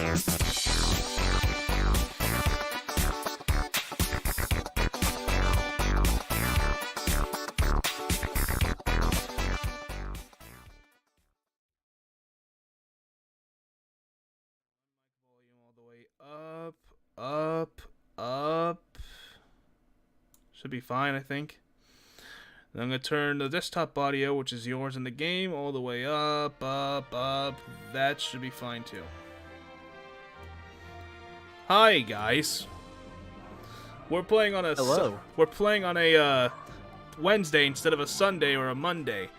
All the way up, up, up. Should be fine, I think. Then I'm going to turn the desktop audio, which is yours in the game, all the way up, up, up. That should be fine, too. Hi, guys. We're playing on a... Hello. We're playing on a Wednesday instead of a Sunday or a Monday.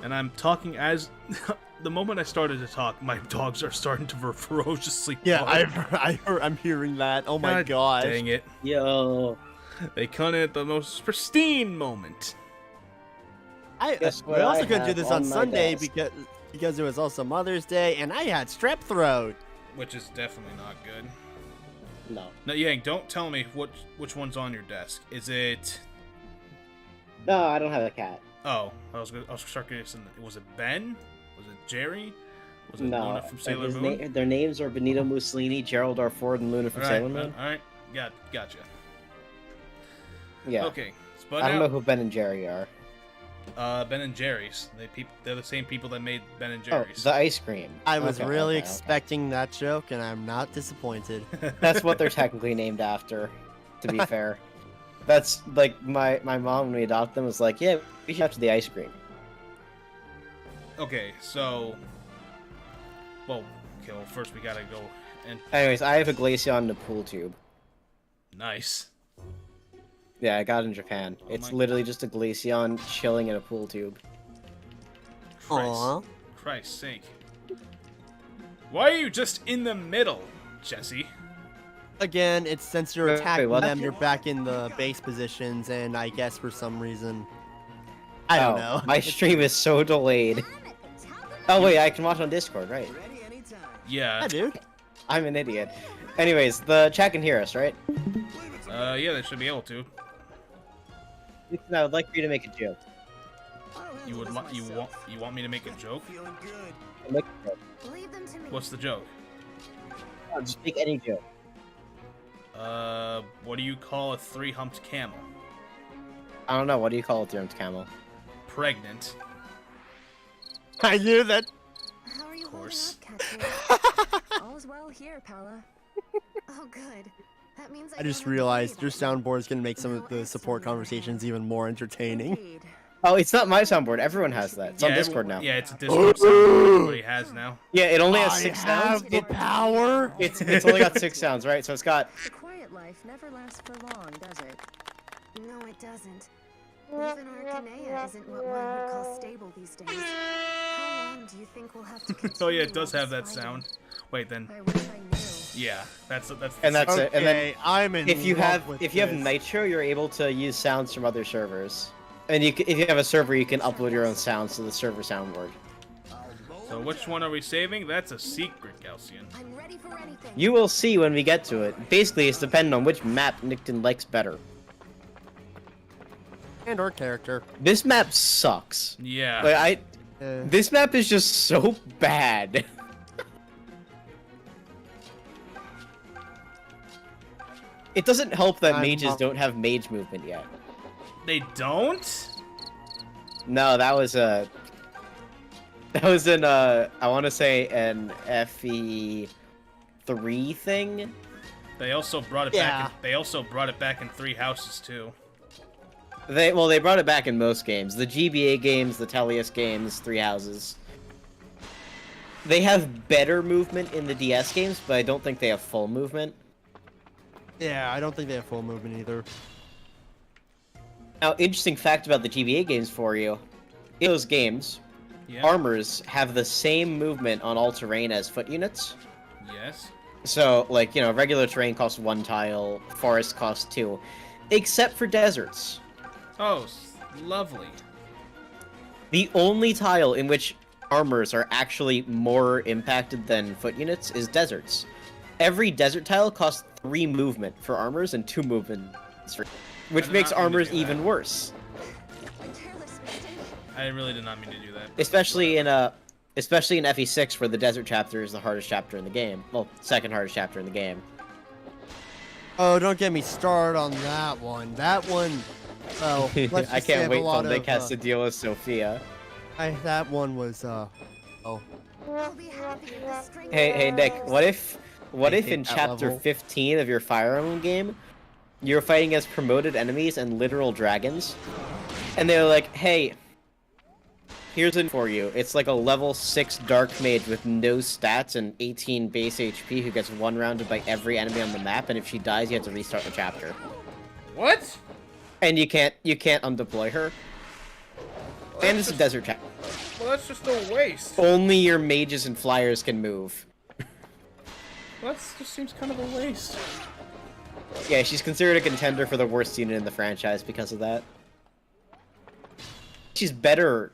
And I'm talking as... The moment I started to talk, my dogs are starting to ferociously bark. Yeah, I'm hearing that. Oh my gosh. Dang it. Yo. They come in at the most pristine moment. We also couldn't do this on Sunday because it was also Mother's Day, and I had strep throat. Which is definitely not good. No. No, Yang, don't tell me which one's on your desk. Is it... No, I don't have a cat. Oh, I was curious. Was it Ben? Was it Jerry? Was it No. Luna from Sailor Moon? Their names are Benito Mussolini, Gerald R. Ford, and Luna from Sailor Moon. Alright, gotcha. Yeah. Okay. I don't know who Ben and Jerry are. Ben and Jerry's. They're the same people that made Ben and Jerry's. Oh, the ice cream. I was really expecting that joke, and I'm not disappointed. That's what they're technically named after, to be fair. That's, like, my mom, when we adopted them, was like, yeah, we should have to the ice cream. Okay, so... Well, first we gotta go and... Anyways, I have a Glaceon in a pool tube. Nice. Yeah, I got it in Japan. It's literally just a Glaceon chilling in a pool tube. Christ's sake. Why are you just in the middle, Jesse? Again, it's since you're attacking what? them, you're back in the base positions, and I guess for some reason... I don't know. My stream is so delayed. Oh wait, I can watch on Discord, right? Yeah. dude. I'm an idiot. Anyways, the chat can hear us, right? Yeah, they should be able to. I would like for you to make a joke. You want me to make a joke? Make a joke. What's the joke? Oh, just make any joke. What do you call a three-humped camel? I don't know. What do you call a three-humped camel? Pregnant. I knew that. How are you Of course. All's well here, Paula. Oh, good. That means I just realized your soundboard is going to make some of the support conversations even more entertaining. Oh, it's not my soundboard. Everyone has that. It's on Discord now. Yeah, it's a Discord soundboard. Everybody has now. Yeah, it only has 6 I sounds. have the power. It's only got 6 sounds, right? So it's got. The quiet life never lasts for long, does it? No, it doesn't. Even Arcanea isn't what one would call stable these days. How long do you think we'll have to continue? Oh yeah, it does have that sound. Wait, then. I wish I knew. Yeah, that's. And that's Okay, it. And then I'm in if you love have with Nitro, this. you're able to use sounds from other servers. And if you have a server, you can upload your own sounds to the server soundboard. So which one are we saving? That's a secret, Galcian. I'm ready for anything. You will see when we get to it. Basically, it's dependent on which map Nickton likes better. And our character. This map sucks. Yeah. Like this map is just so bad. It doesn't help that mages don't have mage movement yet. They don't? No, that was in I want to say an FE3 thing. They also brought it back. They also brought it back in 3 houses too. They brought it back in most games. The GBA games, the Tellius games, 3 houses. They have better movement in the DS games, but I don't think they have full movement. Yeah, I don't think they have full movement either. Now, interesting fact about the GBA games for you. In those games, armors have the same movement on all terrain as foot units. Yes. So, like, regular terrain costs 1 tile, forest costs 2. Except for deserts. Oh, lovely. The only tile in which armors are actually more impacted than foot units is deserts. Every desert tile costs 3 movement for armors and 2 movement for, which makes armors even worse. I really did not mean to do that. Especially in especially in FE6, where the desert chapter is the hardest chapter in the game. Well, second hardest chapter in the game. Oh, don't get me started on that one. That one, well, let's I just say I can't have a wait till lot Nick of, has to deal with Sophia. that one was, We'll be happy if the string Hey, Nick, what if I hate in that chapter level. 15 of your Fire Emblem game, you're fighting against promoted enemies and literal dragons, and they're like, hey, here's it for you. It's like a level 6 Dark Mage with no stats and 18 base HP who gets one-rounded by every enemy on the map, and if she dies, you have to restart the chapter. What? And you can't undeploy her. And it's a desert chapter. Well, that's just a waste. Only your mages and flyers can move. Well, that just seems kind of a waste. Yeah, she's considered a contender for the worst unit in the franchise because of that. She's better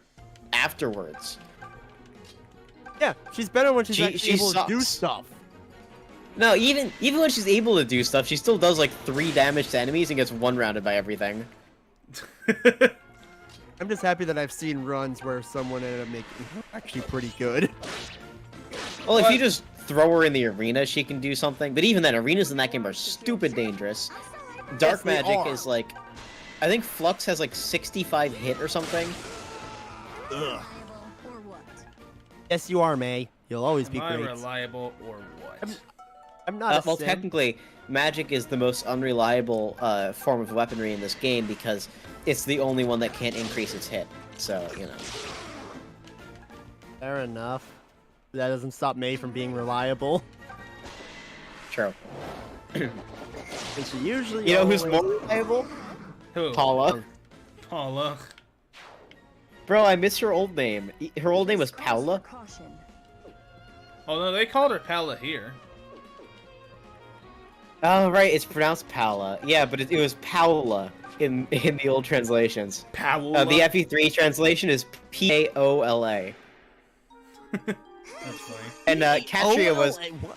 afterwards. yeah, she's better when she's She- actually she able to do sucks. stuff. No, even when she's able to do stuff, she still does like 3 damage to enemies and gets one-rounded by everything. I'm just happy that I've seen runs where someone ended up making her actually pretty good. Well, if What? you just throw her in the arena, she can do something. But even then, arenas in that game are stupid dangerous. Dark they magic are. is like, I think Flux has like 65 hit or something. Ugh. or what? Yes, you are, May. You'll always be Am I great. reliable or what? I'm not a Well, sim. technically, magic is the most unreliable form of weaponry in this game because it's the only one that can't increase its hit. So, you know. Fair enough. That doesn't stop May from being reliable. True. And she usually You know who's always- more reliable? Who? Paula. Paula. Bro, I miss her old name. Her old name was This calls for Paula. caution. Oh no, they called her Paula here. Oh, right, it's pronounced Paula. Yeah, but it was Paula in the old translations. Paula. The FE3 translation is Paola. That's funny. And Katria was... Oh, what?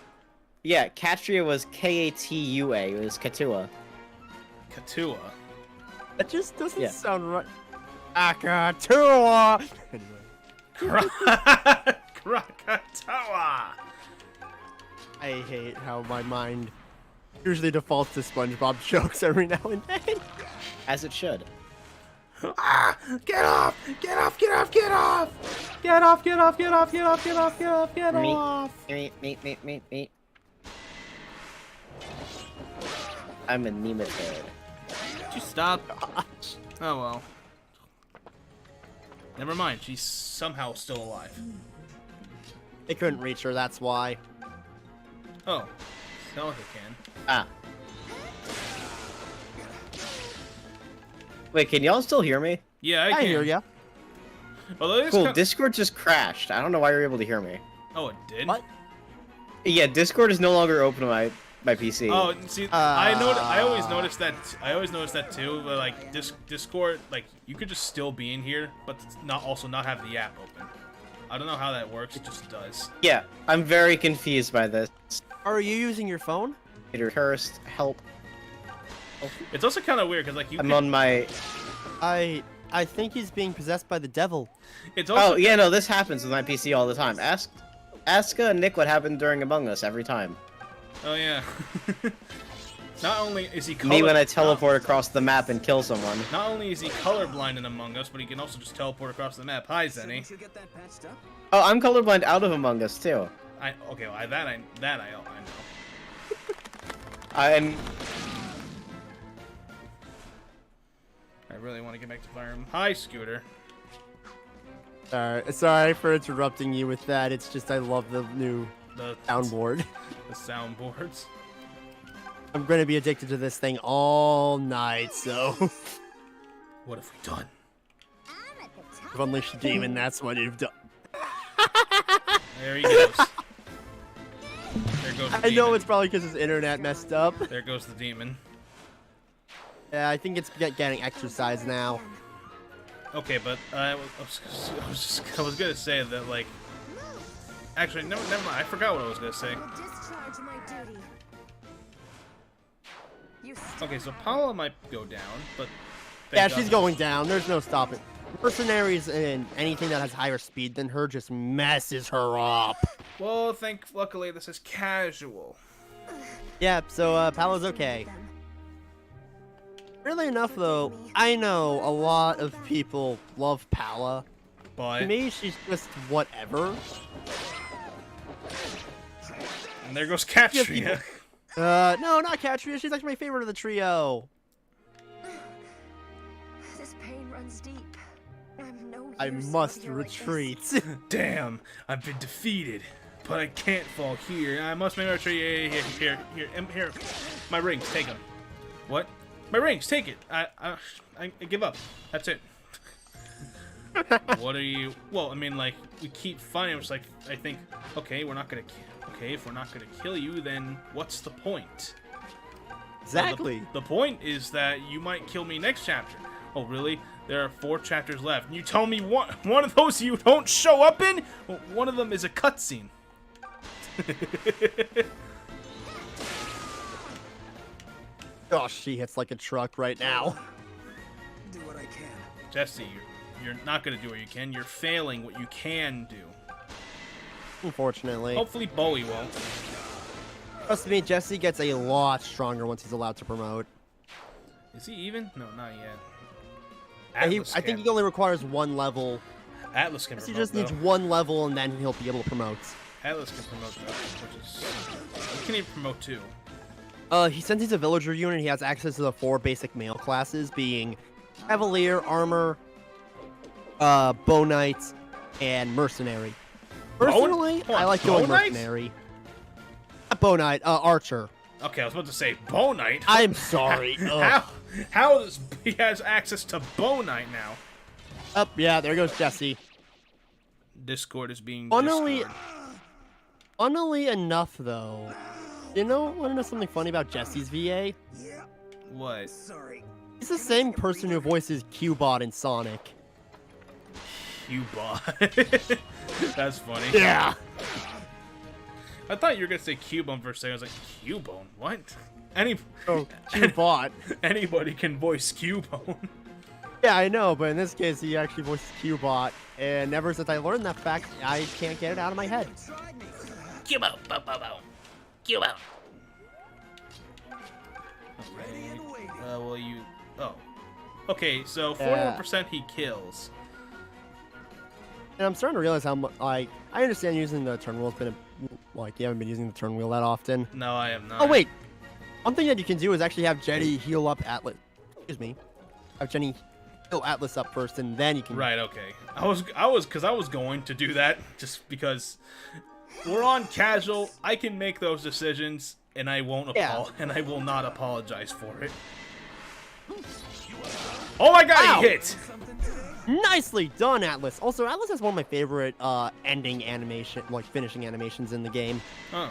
Yeah, Katria was Katua. It was Katua. Katua. That just doesn't Yeah. sound right. Akatua! Anyway, Krakatoa. I hate how my mind usually defaults to SpongeBob jokes every now and then. As it should. Ah! Get off! Get off! Get off! Get off! Get off! Get off! Get off! Get off! Get off! Get off! Get Me. off! Meet. I'm a nematode. Did you stop? Oh well. Never mind. She's somehow still alive. They couldn't reach her, that's why. Oh, Celica can. Ah. Wait, can y'all still hear me? Yeah, I I can. hear ya. Although this Cool, Discord just crashed. I don't know why you're able to hear me. Oh, it did. What? Yeah, Discord is no longer open on my PC. Oh, see, I always noticed that. I always noticed that too. But like Discord, like you could just still be in here, but not have the app open. I don't know how that works. It just does. Yeah, I'm very confused by this. Are you using your phone? Cursed, help. It's also kind of weird because like you. I'm could- on my... I think he's being possessed by the devil. It's also. Oh, yeah, no, this happens with my PC all the time. Ask Nick what happened during Among Us every time. Oh yeah. Not only is he Me when I teleport across the map and kill someone. Not only is he colorblind in Among Us, but he can also just teleport across the map. Hi, Zenny. Oh, I'm colorblind out of Among Us, too. Okay, well, that I know. I'm... I really want to get back to Fire Emblem. Hi, Scooter. Sorry for interrupting you with that. It's just I love the new The soundboard. The soundboards. I'm gonna be addicted to this thing all night, so What have we done? I'm at the top. if Unleashed Demon, that's what you've done. There he goes. There goes the I know demon. it's probably because his internet messed up. There goes the demon. Yeah, I think it's getting exercise now. Okay, but I was gonna say that like. Actually, never mind. I forgot what I was gonna say. I will discharge my duty. You Okay, so Paula might go down, but Yeah, thank she's God- going down. There's no stopping. Mercenaries and anything that has higher speed than her just messes her up. Well, luckily this is casual. Yeah, so Palo's okay. Really enough, though, I know a lot of people love Pala. But To me, she's just whatever. and there goes Katria. No, not Katria. She's actually my favorite of the trio. This pain runs deep. I'm no I use must out here like this. retreat. Damn, I've been defeated, but I can't fall here. I must make my retreat. Here. My rings, take them. What? My rings, take it. I give up. That's it. What are you? Well, I mean, like we keep fighting. It's like I think, okay, we're not gonna. Okay, if we're not gonna kill you, then what's the point? Exactly. The point is that you might kill me next chapter. Oh, really? There are 4 chapters left. And you tell me one of those you don't show up in? Well, one of them is a cutscene. Gosh, she hits like a truck right now. Do what I can. Jesse, you're not gonna do what you can. You're failing what you can do. Unfortunately. Hopefully Bowie won't. Trust me, Jesse gets a lot stronger once he's allowed to promote. Is he even? No, not yet. I think he only requires 1 level. Atlas can He promote, just needs though. 1 level, and then he'll be able to promote. Atlas can promote, though, which is... He can even promote, too. Since he's a villager unit, he has access to the 4 basic male classes, being Cavalier, Armor, Bow Knight, and Mercenary. Personally, I like going Bow Knight? Mercenary. Bow Knight, Archer. Okay, I was about to say Bow Knight. I'm sorry. Ugh. How does he has access to Bow Knight now? Oh, yeah, there goes Jesse. Discord is being Funnily Discord. enough, though, want to know something funny about Jesse's VA? Yeah, What? sorry. He's the same person who voices Cubot in Sonic. Cubot. That's funny. Yeah. I thought you were gonna say Cubone for a second. I was like, Cubone? What? Oh, Cubot. Anybody can voice Cubone. Yeah, I know, but in this case, he actually voices Cubot, and ever since I learned that fact, I can't get it out of my head. Cubone. Cubone. Ready and waiting. Well, you... Oh. Okay, so 41% he kills. And I'm starting to realize how much, like, I understand using the turn wheel has been, you haven't been using the turn wheel that often. No, I am not. Oh, wait. One thing that you can do is actually have Jenny heal up Atlas. Excuse me. Have Jenny heal Atlas up first, and then you can... Right, okay. I was going to do that, just because we're on casual. I can make those decisions, and I won't and I will not apologize for it. Oh my god, Ow! he hit! Nicely done, Atlas. Also, Atlas has one of my favorite ending animation, finishing animations in the game. Oh,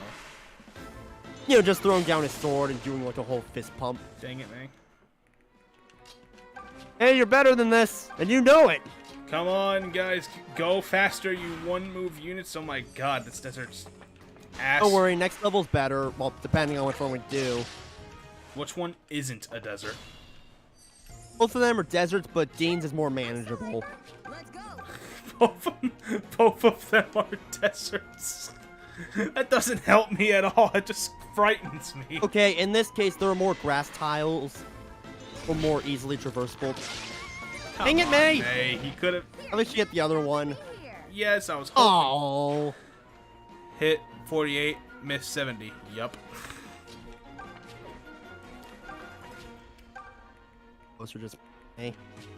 Just throwing down his sword and doing a whole fist pump. dang it, man. Hey, you're better than this, and you know it. Come on, guys, go faster, you one-move units. Oh my god, this desert's ass. Don't worry, next level's better. Well, depending on which one we do. Which one isn't a desert? Both of them are deserts, but Dean's is more manageable. Let's go. Both of them are deserts. That doesn't help me at all. It just frightens me. Okay, in this case, there are more grass tiles, or more easily traversable. Dang it, May! Hey, he could have. At least you get the other one. Here. Yes, I was hoping. Oh. Hit 48, miss 70. Yup. Those are just... Hey.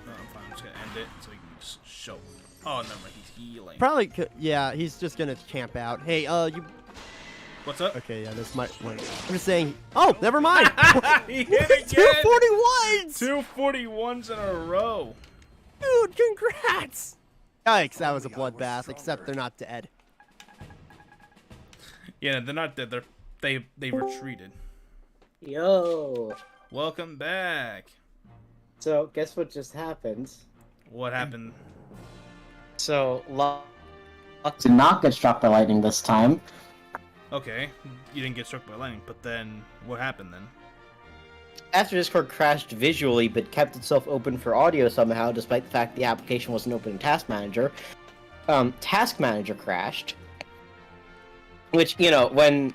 No, I'm fine. I'm just gonna end it so he can just show. Oh, never mind. He's healing. Probably could... Yeah, he's just gonna camp out. Hey, you... What's up? Okay, yeah, this might... I'm just saying... Oh, never mind! He hit again! 241s! 241s in a row. Dude, congrats! Yikes, that was a bloodbath, except they're not dead. Yeah, they're not dead. They retreated. Yo. Welcome back. So, guess what just happened? What happened? So, Luck did not get struck by lightning this time. Okay, you didn't get struck by lightning, but then what happened then? after Discord crashed visually but kept itself open for audio somehow, despite the fact the application wasn't open in Task Manager, Task Manager crashed. Which, you know, when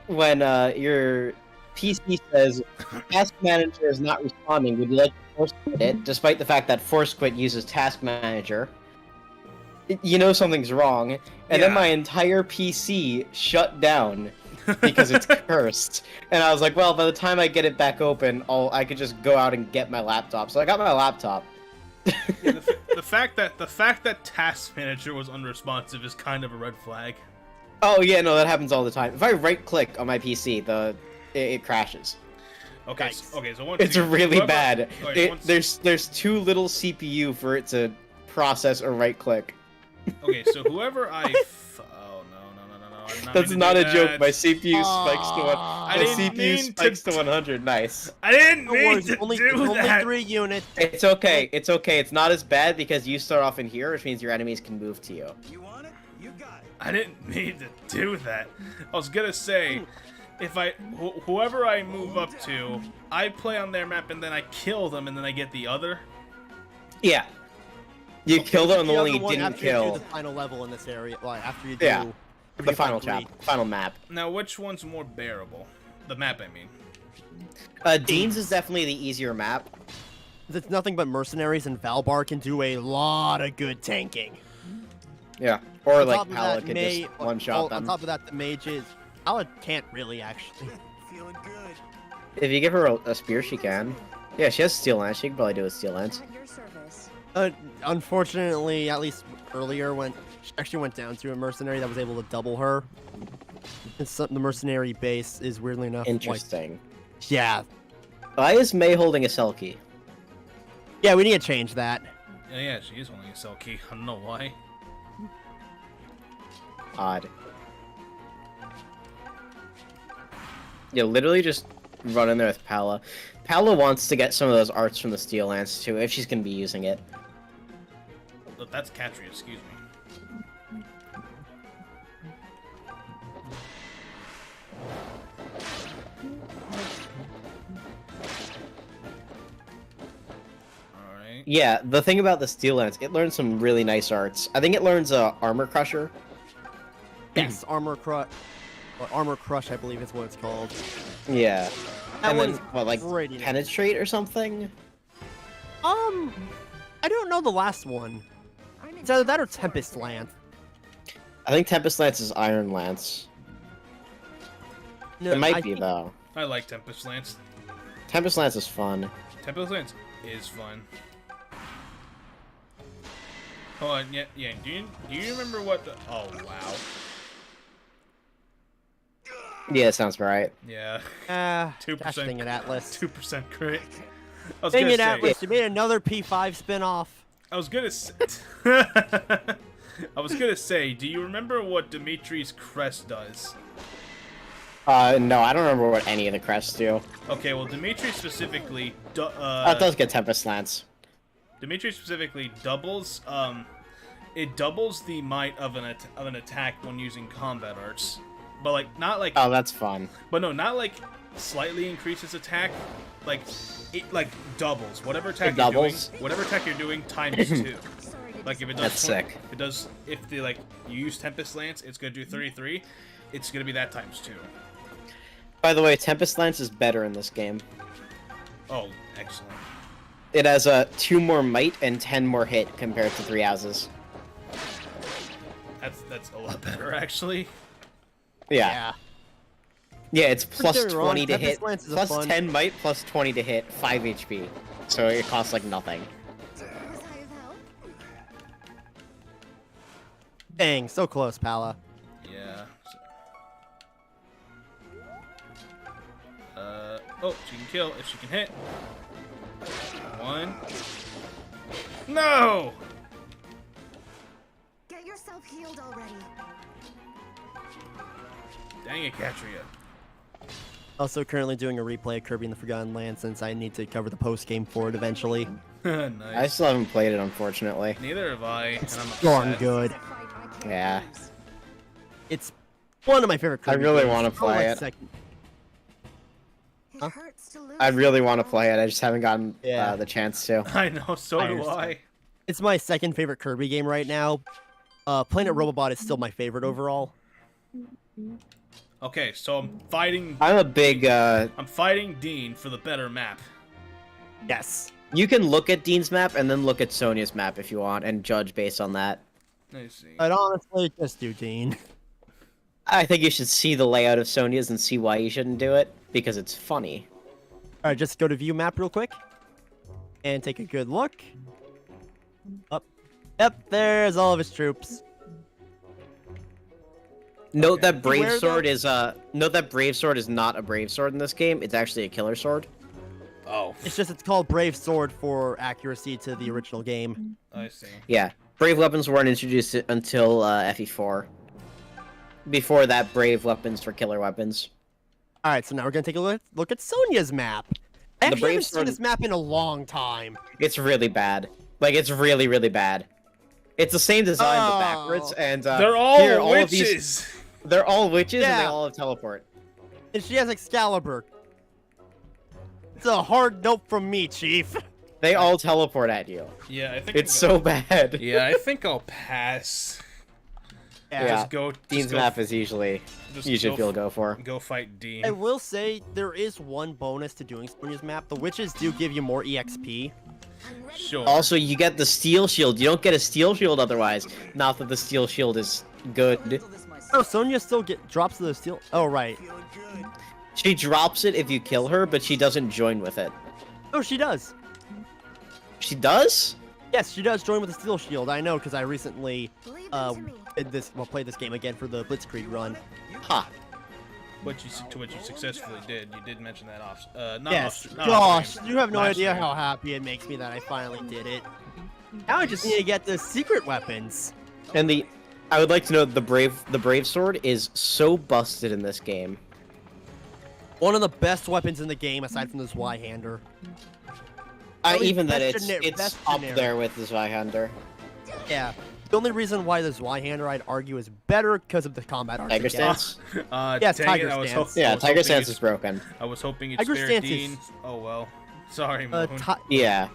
your PC says Task Manager is not responding, would you like to force quit it? Despite the fact that force quit uses Task Manager, you know something's wrong. And then Yeah. my entire PC shut down because it's cursed. And I was like, well, by the time I get it back open, I could just go out and get my laptop. So I got my laptop. Yeah, the fact that Task Manager was unresponsive is kind of a red flag. Oh yeah, no, that happens all the time. If I right-click on my PC, it crashes. Okay, Nice. okay, so once It's again, really whoever- bad. okay, There's too little CPU for it to process or right-click. Okay, so whoever I oh no, I'm not That's mean to not do a joke. that. My CPU spikes to one. I My didn't CPU mean spikes to- to 100. Nice. I didn't No mean worries, to only do that. 3 units. It's okay. It's okay. It's not as bad because you start off in here, which means your enemies can move to you. You want it? You got it. I didn't mean to do that. I was gonna say, if whoever I move up to, I play on their map and then I kill them and then I get the other. Yeah. You killed it on the The one other you one didn't after you do kill. the final level in this area. Well, after you do Yeah. The three final fight final map. Now, which one's more bearable? The map, I mean. Dean's is definitely the easier map. It's nothing but mercenaries, and Valbar can do a lot of good tanking. Yeah. Or On like top of Pala that, could May- just one-shot them. On top of that, the mages. Pala can't really actually. Feeling good. If you give her a spear, she can. Yeah, she has steel lance. She can probably do a steel lance. At your service. Unfortunately, at least earlier, when she actually went down to a mercenary that was able to double her. The mercenary base is weirdly enough. Interesting. Yeah. Why is May holding a Selkie? Yeah, we need to change that. Yeah, she is holding a cell key. I don't know why. Odd. Yeah, literally just run in there with Pala. Pala wants to get some of those arts from the steel lance too, if she's gonna be using it. Look, that's Katria, excuse me. Alright. Yeah, the thing about the steel lance, it learns some really nice arts. I think it learns armor crusher. Yes, armor crush. Armor crush, I believe is what it's called. Yeah. That and then one's what, like pretty nice. penetrate or something? I don't know the last one. I'm It's either that or Tempest Lance. I think Tempest Lance is Iron Lance. No, It might I be think- though. I like Tempest Lance. Tempest Lance is fun. Tempest Lance is fun. Hold on, yeah. Do you remember what the? Oh wow. Yeah, that sounds right. Yeah. 2%. Gosh dang it, Atlas. 2% crit. I was Dang gonna it, say. Atlas, you made another P5 spin-off. I was gonna say. I was gonna say. Do you remember what Dimitri's crest does? No, I don't remember what any of the crests do. Okay, well, Dimitri specifically. That does get Tempest Lance. Dimitri specifically doubles. It doubles the might of an attack when using combat arts, but like not like. Oh, that's fun. But no, not like slightly increases attack. Like it like doubles whatever attack It you're doubles? doing. Whatever attack you're doing times 2. Sorry to Like if it does. That's 20 sick. If it does. If the like you use Tempest Lance, it's gonna do 33. It's gonna be that times 2. By the way, Tempest Lance is better in this game. Oh, excellent. It has 2 more might and 10 more hit compared to 3 houses. That's a lot better actually. Yeah. Yeah, it's plus get me wrong, 20 to Tempest hit. Lance is a Plus fun- 10 might, plus 20 to hit, 5 HP. So it costs like nothing. Was I of help? Dang, so close, Pala. Yeah. Oh, she can kill if she can hit. 1. No! Get yourself healed already. Dang it, Katria. Also currently doing a replay of Kirby and the Forgotten Land since I need to cover the post-game for it eventually. I Nice. still haven't played it, unfortunately. Neither have I, and I'm Darn upset. good. It's a fight I can't Yeah. lose. It's one of my favorite I Kirby really games. wanna It's probably play my it. second- It hurts to lose I really want to people. play it. I just haven't gotten Yeah. the chance to. I know, so I do understand. I. It's my second favorite Kirby game right now. Planet Robobot is still my favorite overall. Okay, so I'm fighting. I'm a big. I'm fighting Dean for the better map. Yes. You can look at Dean's map and then look at Sonia's map if you want and judge based on that. Let's see. I'd honestly just do Dean. I think you should see the layout of Sonia's and see why you shouldn't do it because it's funny. All right, just go to view map real quick and take a good look. Up. Yep, there's all of his troops. Note that Brave Where Sword though? is note that Brave Sword is not a Brave Sword in this game. It's actually a Killer Sword. Oh, It's called Brave Sword for accuracy to the original game. I see. Yeah, Brave weapons weren't introduced until FE4. Before that, Brave weapons for killer weapons. All right, so now we're gonna take a look at Sonia's map. I The actually Brave haven't seen Sword- this map in a long time. It's really bad. Like it's really, really bad. It's the same design but backwards, Oh. and They're all here, witches. They're all witches, and they Yeah. all have teleport. And she has Excalibur. It's a hard note from me, Chief. They all teleport at you. Yeah, I think It's I'm so bad. Yeah, I think I'll pass. Yeah. Just go. Dean's just go, map is usually you should feel go for. Go fight Dean. I will say there is one bonus to doing Sonia's map. The witches do give you more EXP. I'm ready. Sure. Also, you get the steel shield. You don't get a steel shield otherwise. Not that the steel shield is good. Handle this myself. Oh, Sonia still drops the steel. Oh, right. Feeling good. She drops it if you kill her, but she doesn't join with it. Oh, she does. She does? Yes, she does join with the steel shield. I know because I recently Leave it to me. played this game again for the Blitzkrieg run. Huh. What you successfully did. You did mention that off. Not Yes. off. Not Gosh, stream. you have no Last idea stream. how happy it makes me that I finally did it. Now I just need to get the secret weapons. And I would like to know the brave sword is so busted in this game. One of the best weapons in the game, aside from the Zweihander. Even that best it's best up generic. there with the Zweihander. Yeah. The only reason why the Zweihander, I'd argue, is better because of the combat art. Tiger it gets. stance? Yes, dang Tiger it, I was stance. Yeah, I was Tiger hoping stance you'd- is broken. I was hoping you'd Tiger spare stance Dean. is- Oh well. Sorry, Uh, Moon. Yeah.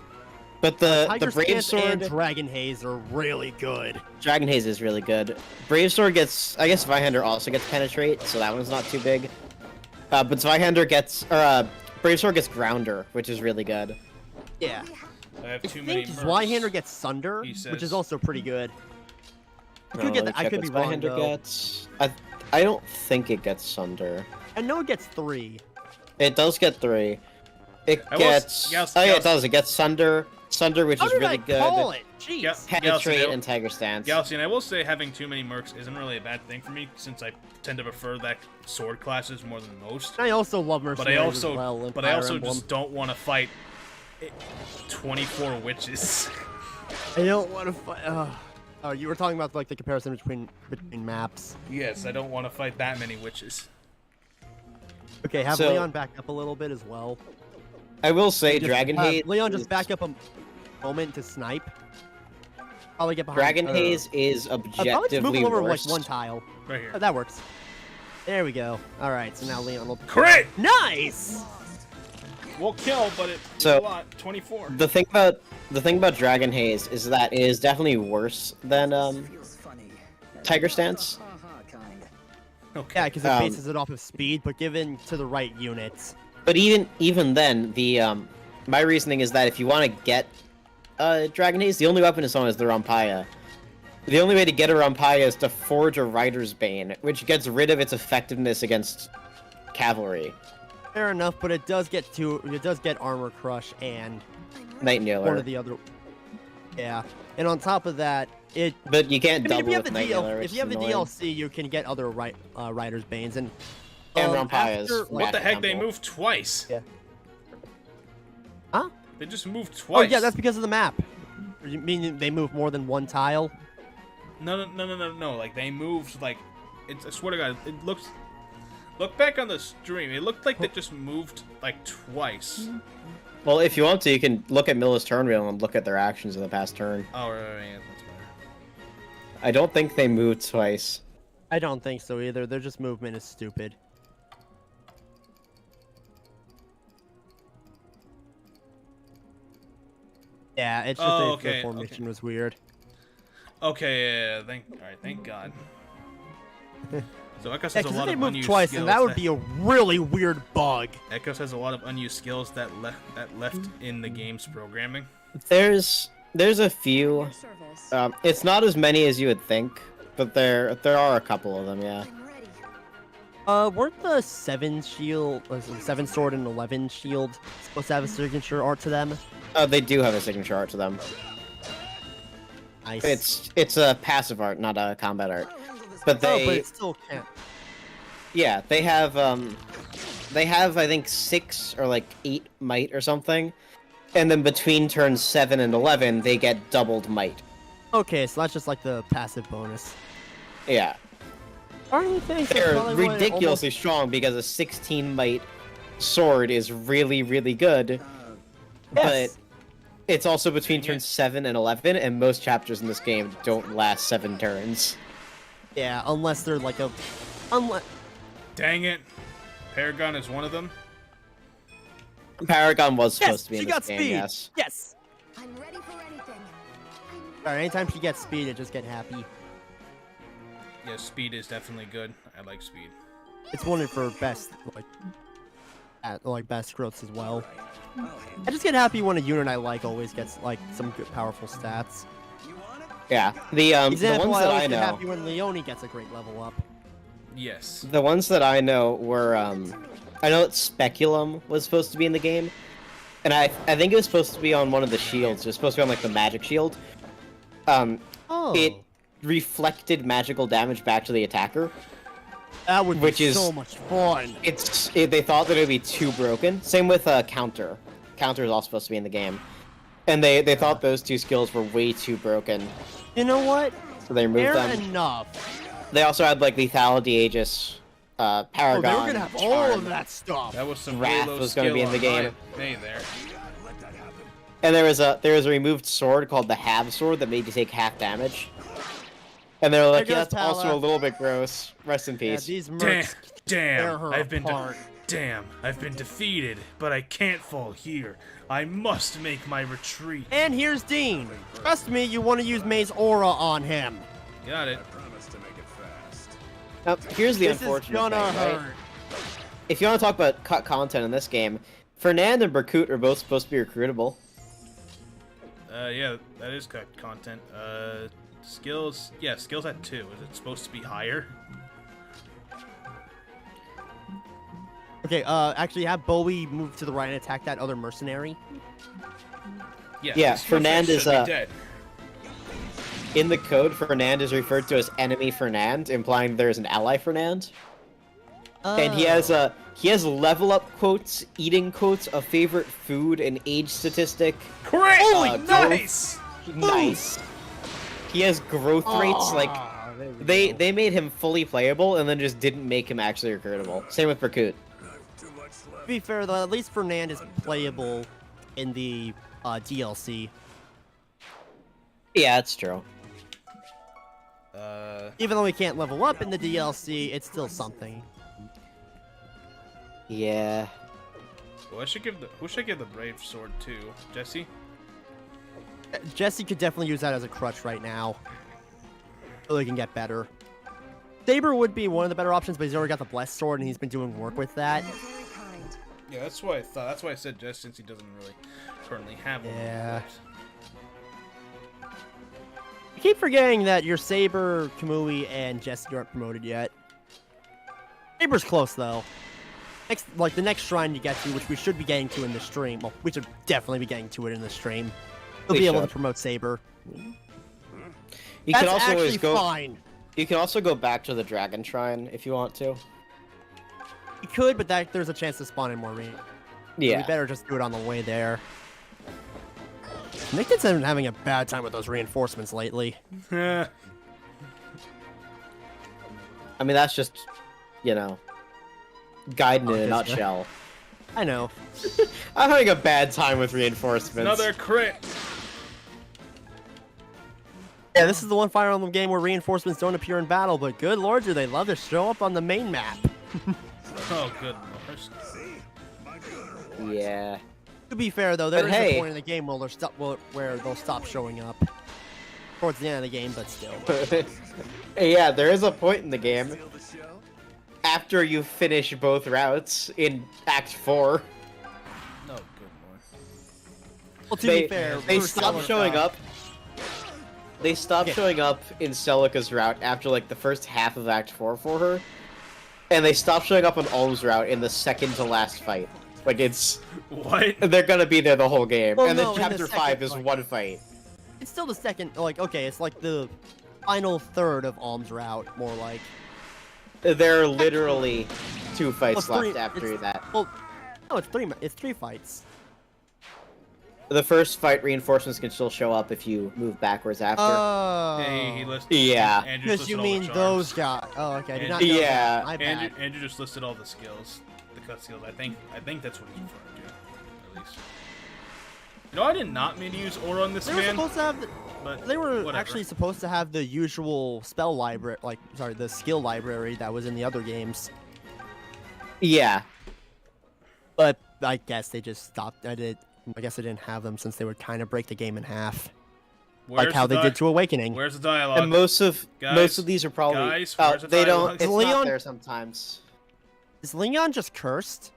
But the Tiger Brave Stance Sword, and Dragon Haze are really good. Dragon Haze is really good. Brave Sword gets, I guess Zweihander also gets Penetrate, so that one's not too big. But Zweihander gets, Brave Sword gets Grounder, which is really good. Yeah. I have I too many. think mercs. Zweihander gets Sunder, He which says. is also pretty good. I No, could get let me that. I check could what be wrong, Zweihander though. gets. I don't think it gets Sunder. I know it gets 3. It does get 3. It I will gets. Gals- Oh yeah, Gals- it does. It gets Sunder, which How is did really I good. call it? Jeez. Yeah. Penetrate Galaxy, and Tiger Stance. Galaxy, and I will say having too many mercs isn't really a bad thing for me, since I tend to prefer that sword classes more than most. I also love But mercenaries I also, as well. and but I Fire also Emblem. just don't want to fight 24 witches. I don't want to fight. Oh, you were talking about like the comparison between maps. Yes, I don't want to fight that many witches. Okay, have So- Leon back up a little bit as well. I will say, Just Dragon have Haze. Leon, is- just back up a moment to snipe. Probably get behind. Dragon Haze is Probably just move objectively him over worse. like one tile. Right here. Oh, that works. There we go. All right, so now Leon will. Crit! Nice. We'll kill, but it's So- a lot. 24. The thing about Dragon Haze is that it is definitely worse than Feels funny. Tiger Stance. Kind. Okay. Yeah, because it Um, bases it off of speed, but given to the right units. But even then, the my reasoning is that if you want to get Dragon Haze, the only weapon it's on is the Rampaya. The only way to get a Rampaya is to forge a Rider's Bane, which gets rid of its effectiveness against cavalry. Fair enough, but it does get armor crush and Night one Kneeler. of the other. Yeah, and on top of that, it. But you can't I mean, if double you have with the Night Kneeler, if you have the DLC, you can get other Riders Banes and. And Rampayas. after- What the National heck? They Temple. moved twice. Yeah. Huh? They just moved Oh twice. yeah, that's because of the map. You mean they move more than one tile? No. Like they moved like. I swear to God, it looks. Look back on the stream. It looked like they just moved like twice. Well, if you want to, you can look at Milla's turn wheel and look at their actions in the past turn. Oh, right, yeah, that's better. I don't think they moved twice. I don't think so either. Their just movement is stupid. Yeah, it's just Oh, the okay, formation was weird. Okay, yeah, thank God. So Echoes Yeah, has a because lot they of moved unused twice, skills. and that would be a really weird bug. Echoes has a lot of unused skills that left in the game's programming. There's a few. Your service. It's not as many as you would think, but there are a couple of them. Yeah. I'm ready. Weren't the 7 shield, 7 sword and 11 shield supposed to have a signature art to them? They do have a signature art to them. Nice. It's a passive art, not a combat art. But Oh, they but it still can't. yeah, they have I think 6 or like 8 might or something. And then between turns 7 and 11, they get doubled might. Okay, so that's just like the passive bonus. Yeah. Aren't you thinking They're probably what it ridiculously strong because a 16 might sword is really, really good. But it's also between turns 7 and 11, and most chapters in this game don't last 7 turns. Yeah, unless they're like a... Dang it. Paragon is one of them. Paragon was supposed Yes, to be she in got this game, speed! yes. Yes! I'm ready for anything. Alright, anytime she gets speed, I just get happy. Yeah, speed is definitely good. I like speed. It's one for best, best growths as well. I just get happy when a unit I like always gets, like, some good, powerful stats. Yeah. The Example, ones I that always I get know, happy when Leone gets a great level up. Yes. the ones that I know were, I know that Speculum was supposed to be in the game, and I think it was supposed to be on one of the shields. It was supposed to be on, like, the magic shield. Oh, It reflected magical damage back to the attacker. that would which be is- so much fun. They thought that it would be too broken. Same with Counter. Counter is also supposed to be in the game. And they thought those two skills were way too broken, You know what? so they removed Fair them. enough. They also had, like, Lethality, Aegis, Oh, Paragon, they were gonna have all of Charm. that stuff. That was some Wrath really low was gonna be skill in the on game. May there. And there was a removed sword called the Half Sword that made you take half damage. And they were like, There yeah, goes that's also a Pala. little bit gross. Rest in Yeah, peace. these Damn, mercs tear her apart. I've been defeated, but I can't fall here. I must make my retreat. And here's Dean. Trust me, you want to use May's aura on him. Got it. Now, here's the This is unfortunate gonna thing, right? hurt. If you want to talk about cut content in this game, Fernand and Berkut are both supposed to be recruitable. Yeah, that is cut content. Skills. Yeah, skills at 2. Is it supposed to be higher? Okay, actually have Bowie move to the right and attack that other mercenary. Yeah, his skill Fernand set is, should be dead. In the code, Fernand is referred to as enemy Fernand, implying there is an ally Fernand. And he has level up quotes, eating quotes, a favorite food, an age statistic. Great! Holy Nice! Nice. He has growth rates like they made him fully playable and then just didn't make him actually recruitable. Same with Berkut. To be fair, though, at least Fernand is playable in the DLC. Yeah, that's true. Even though he can't level up in the DLC, it's still something. Yeah. Well, who should I give the brave sword to? Jesse? Jesse could definitely use that as a crutch right now. So he can get better. Saber would be one of the better options, but he's already got the blessed sword and he's been doing work with that. You're very kind. Yeah, that's what I thought. That's why I said Jesse, since he doesn't really currently have one. Yeah. I keep forgetting that your Saber, Kamui, and Jesse aren't promoted yet. Saber's close though. The next shrine you get to, which we should be getting to in the stream. Well, we should definitely be getting to it in the stream. We'll We be able to should. promote Saber. You That's can also actually always go. fine. You can also go back to the Dragon Shrine if you want to. You could, but there's a chance to spawn in more rain. Yeah. We better just do it on the way there. Nick's been having a bad time with those reinforcements lately. I mean, that's just, Gaiden in a Yes, nutshell. I know. I'm having a bad time with reinforcements. Another crit! Yeah, this is the one Fire Emblem game where reinforcements don't appear in battle, but good lord, do they love to show up on the main map. Oh, good lord. Yeah. To be fair, though, there But is hey. a point in the game where they'll stop showing up towards the end of the game, but still. Yeah, there is a point in the game after you finish both routes in Act 4. No, good lord. Well, to be fair, they for stop Celica- showing up. They stop Yeah. showing up in Celica's route after like the first half of Act 4 for her, and they stop showing up on Alm's route in the second to last fight. Like it's What? they're gonna be there the whole game, Well, and then no, in the Chapter second 5 is fight. one fight. It's still the second, like, okay, it's like the final third of Alm's route, more like. There are literally 2 fights Well, left after it's- that. Well, no, it's three fights. The first fight reinforcements can still show up if you move backwards after. Oh. Hey, he listed. Yeah. Andrew just Because listed you all the mean charms. those guys. Oh, okay, I did not And- know Yeah. that. My bad. Andrew just listed all the skills, the cut skills. I think that's what he's referring to, at least. No, I did not mean to use aura on this They were man, supposed to have. but They were whatever. actually supposed to have the usual spell library, the skill library that was in the other games. Yeah. But I guess they just stopped. I guess they didn't have them since they would kind of break the game in half, Where's like how the they did to Awakening. Where's the dialogue? And most of Guys, these are probably guys, where's the they dialogue? don't. It's Leon- not there sometimes. Is Leon just cursed?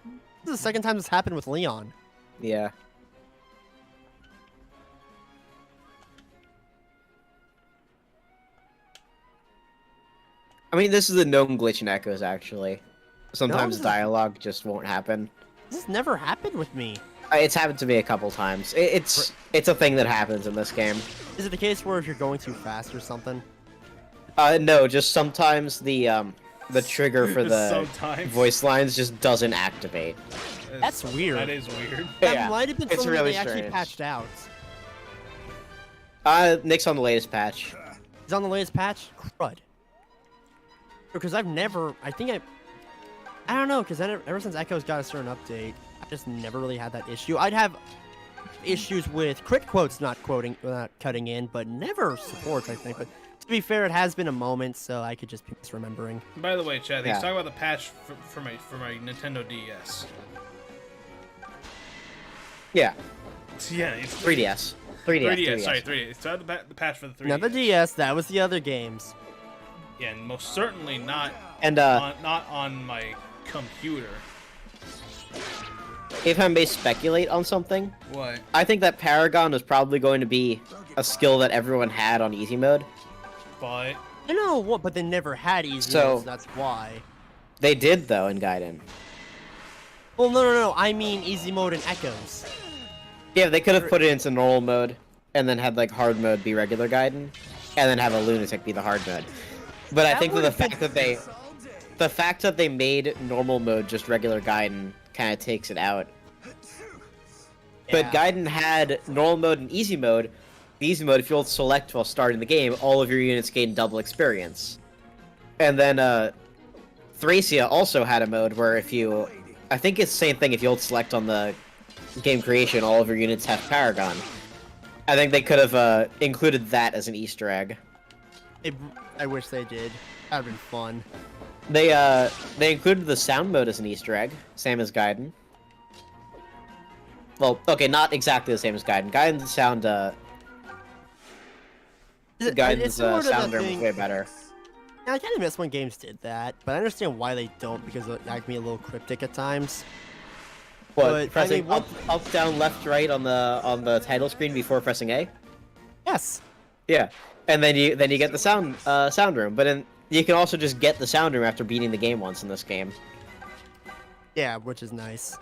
This is the second time this happened with Leon. Yeah. I mean, this is a known glitch in Echoes, actually. Sometimes this is- dialogue just won't happen. This has never happened with me. It's happened to me a couple times. It's a thing that happens in this game. Is it the case where if you're going too fast or something? No, just sometimes the trigger for the Sometimes. voice lines just doesn't activate. That's weird. That is weird. That Yeah, might have been it's something really that they actually strange. patched out. Nick's on the latest patch. Is on the latest patch? Crud. Because I've never, I don't know, because ever since Echo's got a certain update, I just never really had that issue. I'd have issues with crit quotes not cutting in, but never supports, I think. But to be fair, it has been a moment, so I could just be misremembering. By the way, Chad, Yeah. he's talking about the patch for my Nintendo DS. Yeah, Yeah, it's 3DS. 3DS. 3DS. Sorry, 3DS. It's the patch for the 3DS. Now the DS, that was the other games. Yeah, and most certainly not And not on my computer. if I may speculate on something, What? I think that Paragon was probably going to be a skill that everyone had on easy mode. But I know what, but they never had easy So- modes, that's why. They did though in Gaiden. Well, no, I mean easy mode and Echoes. Yeah, they could have put it into normal mode and then had like hard mode be regular Gaiden, and then have a lunatic be the hard mode. But I That think that would've the fact that they made normal mode just regular Gaiden kind of takes it out. But Yeah. Gaiden had normal mode and easy mode. The easy mode, if you hold select while starting the game, all of your units gain double experience. And then Thracia also had a mode where if you, I think it's the same thing, if you hold select on the game creation, all of your units have Paragon. I think they could have included that as an Easter egg. I wish they did. That'd been fun. They included the sound mode as an Easter egg, same as Gaiden. Well, okay, not exactly the same as Gaiden. Gaiden's sound, Gaiden's similar to sound the was thing- way better. Yeah, I kind of miss when games did that, but I understand why they don't because it can be a little cryptic at times. What, But, I pressing mean, what- up, down, left, right on the title screen before pressing A? Yes. Yeah, and then you get the sound room. But then you can also just get the sound room after beating the game once in this game. Yeah, which is nice.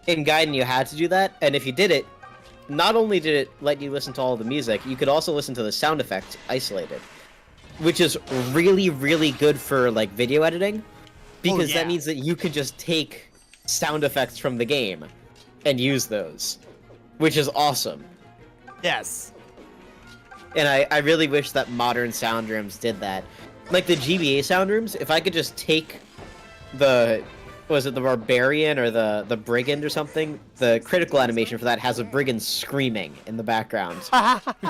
In Gaiden, you had to do that, and if you did it, not only did it let you listen to all the music, you could also listen to the sound effects isolated, which is really, really good for like video editing, because yeah. that means that you could just take sound effects from the game and use those, which is awesome. Yes. And I really wish that modern sound rooms did that. Like the GBA sound rooms, if I could just take the barbarian or the brigand or something, the critical animation for that has a brigand screaming in the background.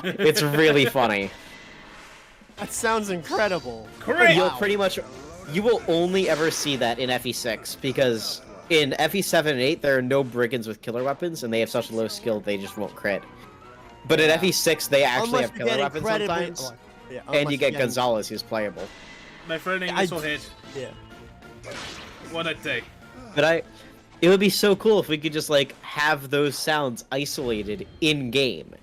It's really funny. That sounds incredible. Great! You'll pretty much, you will only ever see that in FE6 because in FE7 and 8, there are no brigands with killer weapons, and they have such low skill they just won't crit. But in FE6, they actually have killer weapons sometimes, and you get Gonzalez, who's playable. My friend English will hit. Yeah. What I say? But it would be so cool if we could just like have those sounds isolated in game.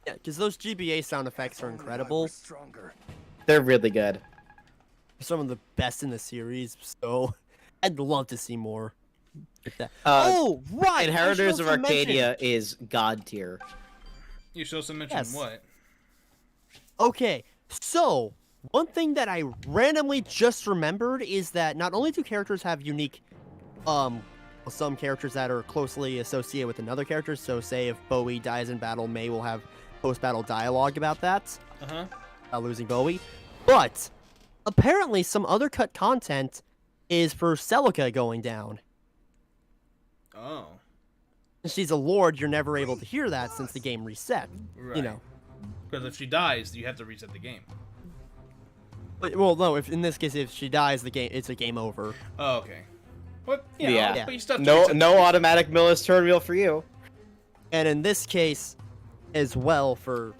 Yeah, because those GBA sound effects are incredible. They're really good. Some of the best in the series, so I'd love to see more. Like that. Right! Inheritors of Arcadia is god tier. You should also mention what? Okay, so one thing that I randomly just remembered is that not only do characters have unique, some characters that are closely associated with another character. So, say if Bowie dies in battle, May will have post-battle dialogue about that. Losing Bowie, but apparently some other cut content is for Celica going down. Oh. Since she's a lord, you're never able to hear that since the game reset. Right. You know. Because if she dies, you have to reset the game. But, well, no. If in this case, if she dies, it's a game over. Oh, okay. But Yeah. But you still have to No, reset no automatic Millis turn wheel for you. And in this case, as well, for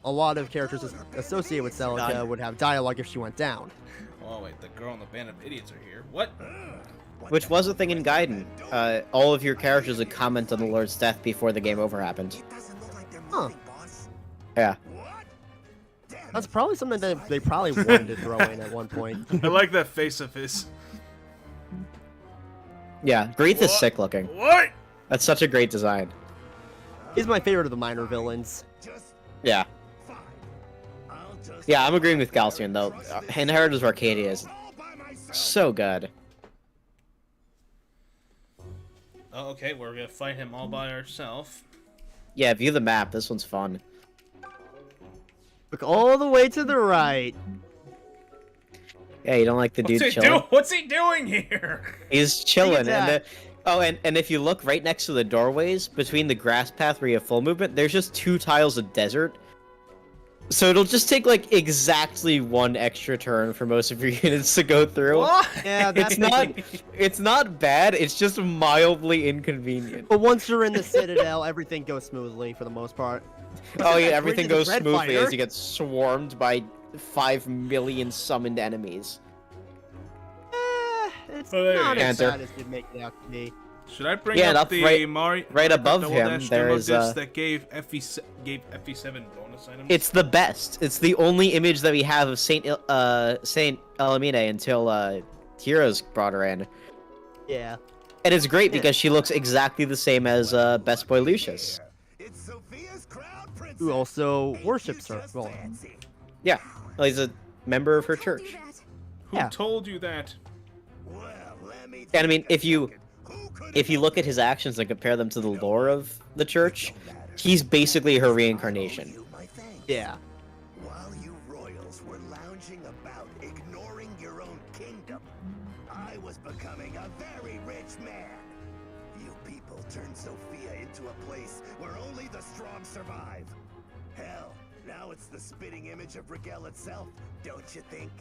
a lot of characters associated with Celica would have dialogue if she went down. Oh wait, the girl and the band of idiots are here. What? Which was a thing in Gaiden. All of your characters would comment on the Lord's death before the game over happened. Huh. Yeah. That's probably something that they probably wanted to throw in at one point. I like that face of his. Yeah, Greeth is sick looking. What? That's such a great design. He's my favorite of the minor villains. Yeah. Yeah, I'm agreeing with Galcian though. Inheritors of Arcadia is so good. Oh, okay, we're gonna fight him all by ourselves. Yeah, view the map. This one's fun. Look all the way to the right. Yeah, you don't like the dude chilling? What's he doing here? He's chilling, that. and if you look right next to the doorways between the grass path where you have full movement, there's just 2 tiles of desert. So it'll just take like exactly 1 extra turn for most of your units to go through. What? Yeah, that's It's not bad. It's just mildly inconvenient. But once you're in the Citadel, everything goes smoothly for the most part. Oh yeah, everything goes Red smoothly Fighter. as you get swarmed by 5 million summoned enemies. It's Oh, there not you as go. bad as you make it out to be. Should I bring Yeah, up up the right- Mario right above Double him, Dash there demo is, disc that gave FE7 bonus items? It's the best. It's the only image that we have of Saint Elamine until Heroes brought her in. Yeah. And it's great because she looks exactly the same as Best Boy Lucius. It's Sophia's crown princess. Who also worships her. Well, Yeah, well, he's a member of her Told you church. that. Who yeah. told you that? Well, let me And I mean, think a if you second. Who could if you look at his actions and compare them to the lore of the church, he's basically her reincarnation. you my thanks. yeah. While you royals were lounging about ignoring your own kingdom, I was becoming a very rich man. You people turned Sophia into a place where only the strong survive. Hell, now it's the spitting image of Rigel itself, don't you think?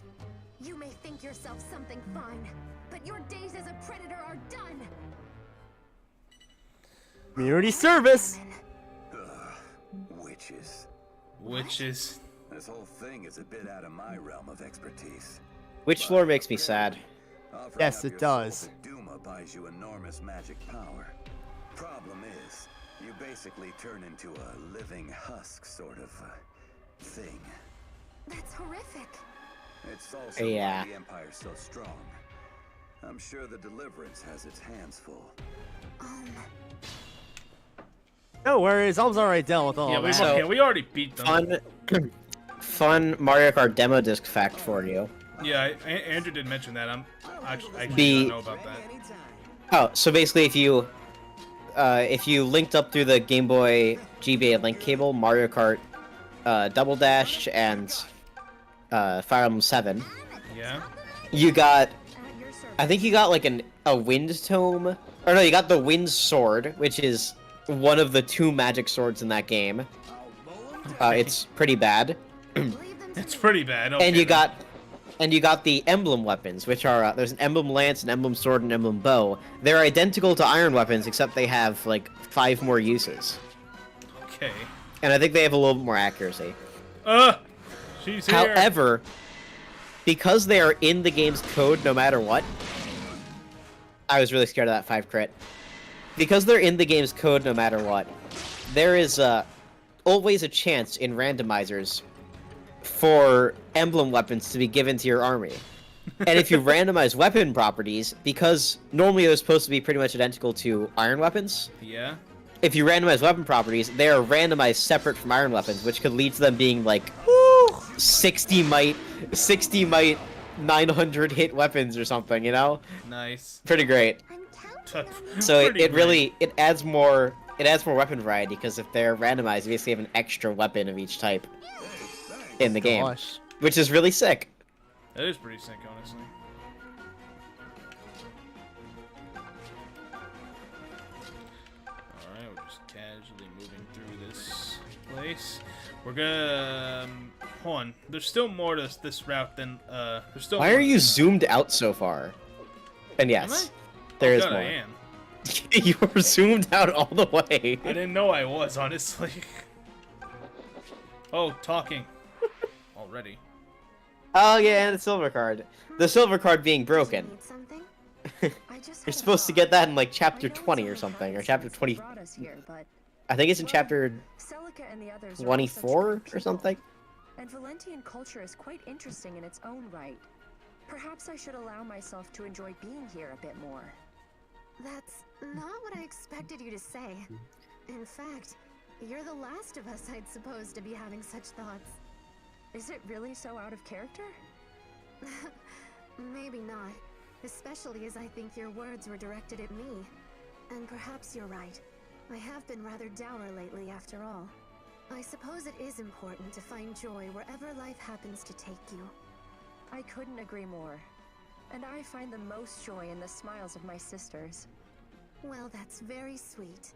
You may think yourself something fine, but your days as a predator are done. Community service. Witches. Witches. This whole thing is a bit out of my realm of expertise. Which lore makes me sad. Offering Yes, up it your soul does. to Duma buys you enormous magic power. Problem is, you basically turn into a living husk sort of thing. That's horrific. It's also Yeah. why the Empire's so strong. I'm sure the Deliverance has its hands full. No worries. I was already dealt with all Yeah, that. So- we already beat them. Fun Mario Kart demo disc fact for you. Yeah, Andrew did mention that. I actually The- don't know about that. Oh, so basically, if you linked up through the Game Boy GBA link cable, Mario Kart, Double Dash, and Fire Emblem 7, Yeah. you got, At your service. I think you got like a Wind Tome, or no, you got the Wind Sword, which is one of the 2 magic swords in that game. It's pretty bad. Leave them It's to me. pretty bad. And you got and you got the emblem weapons, which are there's an emblem lance, an emblem sword, and an emblem bow. They're identical to iron weapons, except they have like 5 more uses, Okay. and I think they have a little bit more accuracy. She's here. However, because they are in the game's code no matter what, I was really scared of that 5 crit. Because they're in the game's code no matter what, there is always a chance in randomizers for emblem weapons to be given to your army. And if you randomize weapon properties, because normally they're supposed to be pretty much identical to iron weapons, Yeah. if you randomize weapon properties, they are randomized separate from iron weapons, which could lead to them being like 60 might, 900 hit weapons or something, you know? Nice. Pretty great. I'm counting on you. So it Pretty really adds more weapon variety, because if they're randomized, you basically have an extra weapon of each type in the game, Gosh. which is really sick. That is pretty sick, honestly. Alright, we're just casually moving through this place. We're gonna... hold on. There's still more to this route than... there's still Why more are you to- zoomed out so far? And yes, there Oh, is God, I more. am. You were zoomed out all the way. I didn't know I was, honestly. Oh, talking. Already. Oh yeah, and the silver card. The silver card being broken. Need something? I just You're had a supposed to thought. get that in like I chapter know 20 it's or only something, or happened chapter since 20. you brought us here, but I think it's in chapter Celica and the others are all 24 such good or something. people, and Valentian culture is quite interesting in its own right. Perhaps I should allow myself to enjoy being here a bit more. That's not what I expected you to say. In fact, you're the last of us I'd supposed to be having such thoughts. Is it really so out of character? Maybe not, especially as I think your words were directed at me. And perhaps you're right. I have been rather dour lately after all. I suppose it is important to find joy wherever life happens to take you. I couldn't agree more. And I find the most joy in the smiles of my sisters. Well, that's very sweet.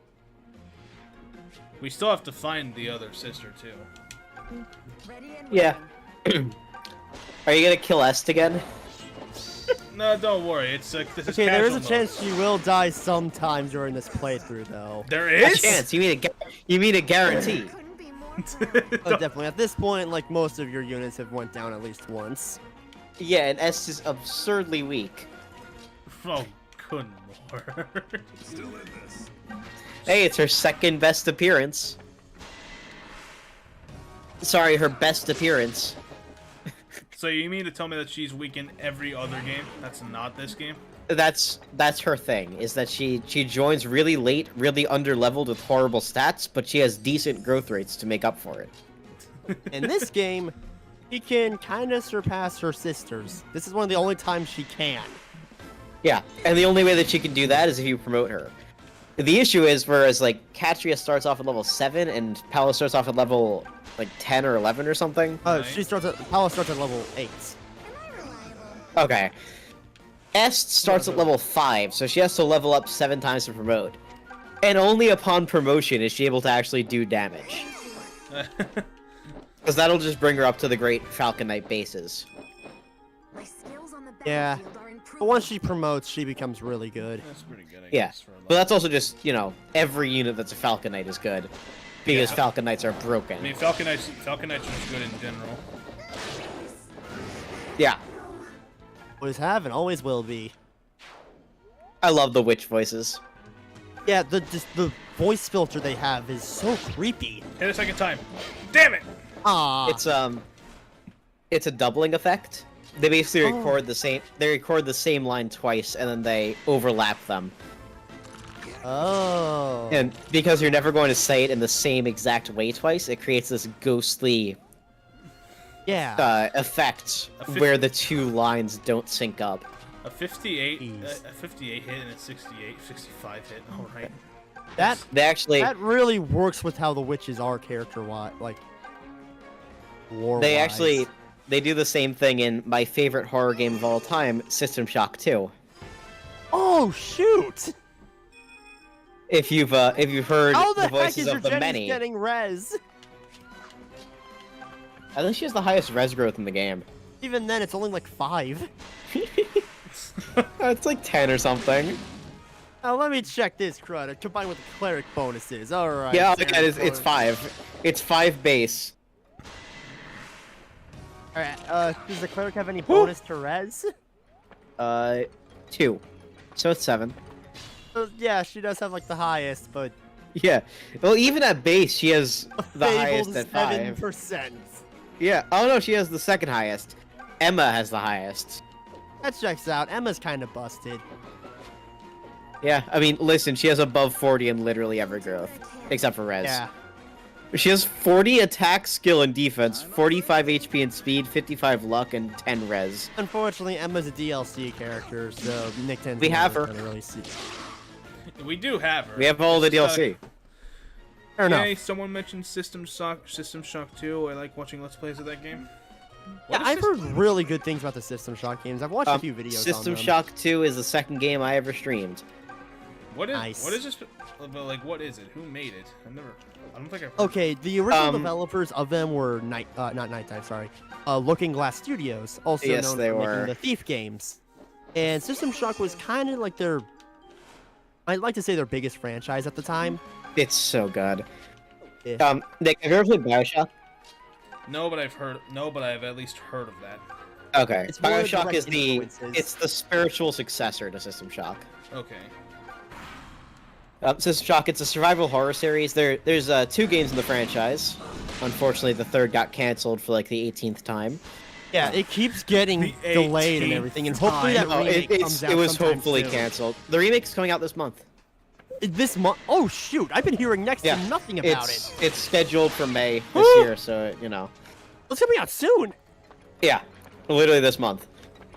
We still have to find the other sister, too. Ready and Yeah. willing. Are you gonna kill Est again? No, don't worry. It's like this Okay, is there is a casual chance she will die sometime during this playthrough, though. mode. There A is? chance. You mean a guarantee? Couldn't be more proud. But definitely, at this point, like, most of your units have went down at least once. Yeah, and Est is absurdly weak. Oh, good lord. Still in this. Hey, it's her second best appearance. Sorry, her best appearance. So you mean to tell me that she's weak in every other game? That's not this game? That's her thing, is that she joins really late, really underleveled with horrible stats, but she has decent growth rates to make up for it. In this game, she can kind of surpass her sisters. This is one of the only times she can. Yeah, and the only way that she can do that is if you promote her. The issue is, whereas like Katria starts off at level 7 and Paula starts off at level like 10 or 11 or something. Oh, Right. she starts at Paula starts at level 8. Okay. Est starts at level 5, so she has to level up 7 times to promote. And only upon promotion is she able to actually do damage. Because that'll just bring her up to the great Falcon Knight bases. My skills on the Yeah. battlefield are improving. But once she promotes, she becomes really good. That's pretty good, I Yeah, guess. For a but that's also just, you know, every unit that's a Falcon Knight is good. Because Yeah. Falcon Knights are broken. I mean, Falcon Knight's just good in general. Yeah, Always have and always will be. I love the witch voices. Yeah, the voice filter they have is so creepy. Hit a second time. Damn it! Ah, It's a doubling effect. They basically Oh. record the same line twice and then they overlap them. oh. And because you're never going to say it in the same exact way twice, it creates this ghostly Yeah. effect A fif- where the two lines don't sync up. A 58, Jeez. a 58 hit and a 65 hit. All right. that They actually that really works with how the witches are character-wise, like lore. they do the same thing in my favorite horror game of all time, System Shock 2. Oh shoot! If you've heard How the the heck voices is your of the Jenny's many, getting res? I think she has the highest res growth in the game. Even then, it's only like 5. It's like 10 or something. Let me check this crud. Combined with the cleric bonuses. All right. Yeah, there okay, it's goes. 5. It's 5 base. All right. Does the cleric have any bonus to res? 2. So it's 7. Yeah, she does have like the highest, but Yeah. Well, even at base, she has the highest fabled at 5. 7%. Yeah. Oh no, she has the second highest. Emma has the highest. That checks out. Emma's kind of busted. Yeah. I mean, listen, she has above 40 in literally every growth, except for res. Yeah. She has 40 attack, skill, and defense, 45 HP and speed, 55 luck, and 10 res. Unfortunately, Emma's a DLC character, so Nick tends We to have never her. gonna really see. We do have her. We have all the It's just, DLC. Fair enough. Yay, someone mentioned System Shock 2. I like watching Let's Plays of that game. Yeah, What is I've heard System- really good things about the System Shock games. I've watched a few videos System on them. Shock 2 is the second game I ever streamed. What is Nice. what is this? But like, what is it? Who made it? I don't think I've. Heard. Okay, the original Um, developers of them were not Nighttime, sorry. Looking Glass Studios, also Yes, known they for were. making the Thief games. And System Shock was kind of like their, I'd like to say their biggest franchise at the time. It's so good. Yeah. Nick, have you ever played Bioshock? No, but I've heard. No, but I've at least heard of that. Okay. It's one of the Bioshock direct is influences. it's the spiritual successor to System Shock. Okay. System Shock, it's a survival horror series. There's 2 games in the franchise. Unfortunately, the third got canceled for like the 18th time. Yeah, it keeps getting The delayed and 18th everything, and hopefully that No, remake comes out it was sometime hopefully soon. canceled. The remake's coming out this month. This month? Oh shoot! I've been hearing next Yeah, to nothing about it's, it. It's scheduled for May this year, so you know. It's gonna be out soon. Yeah, literally this month.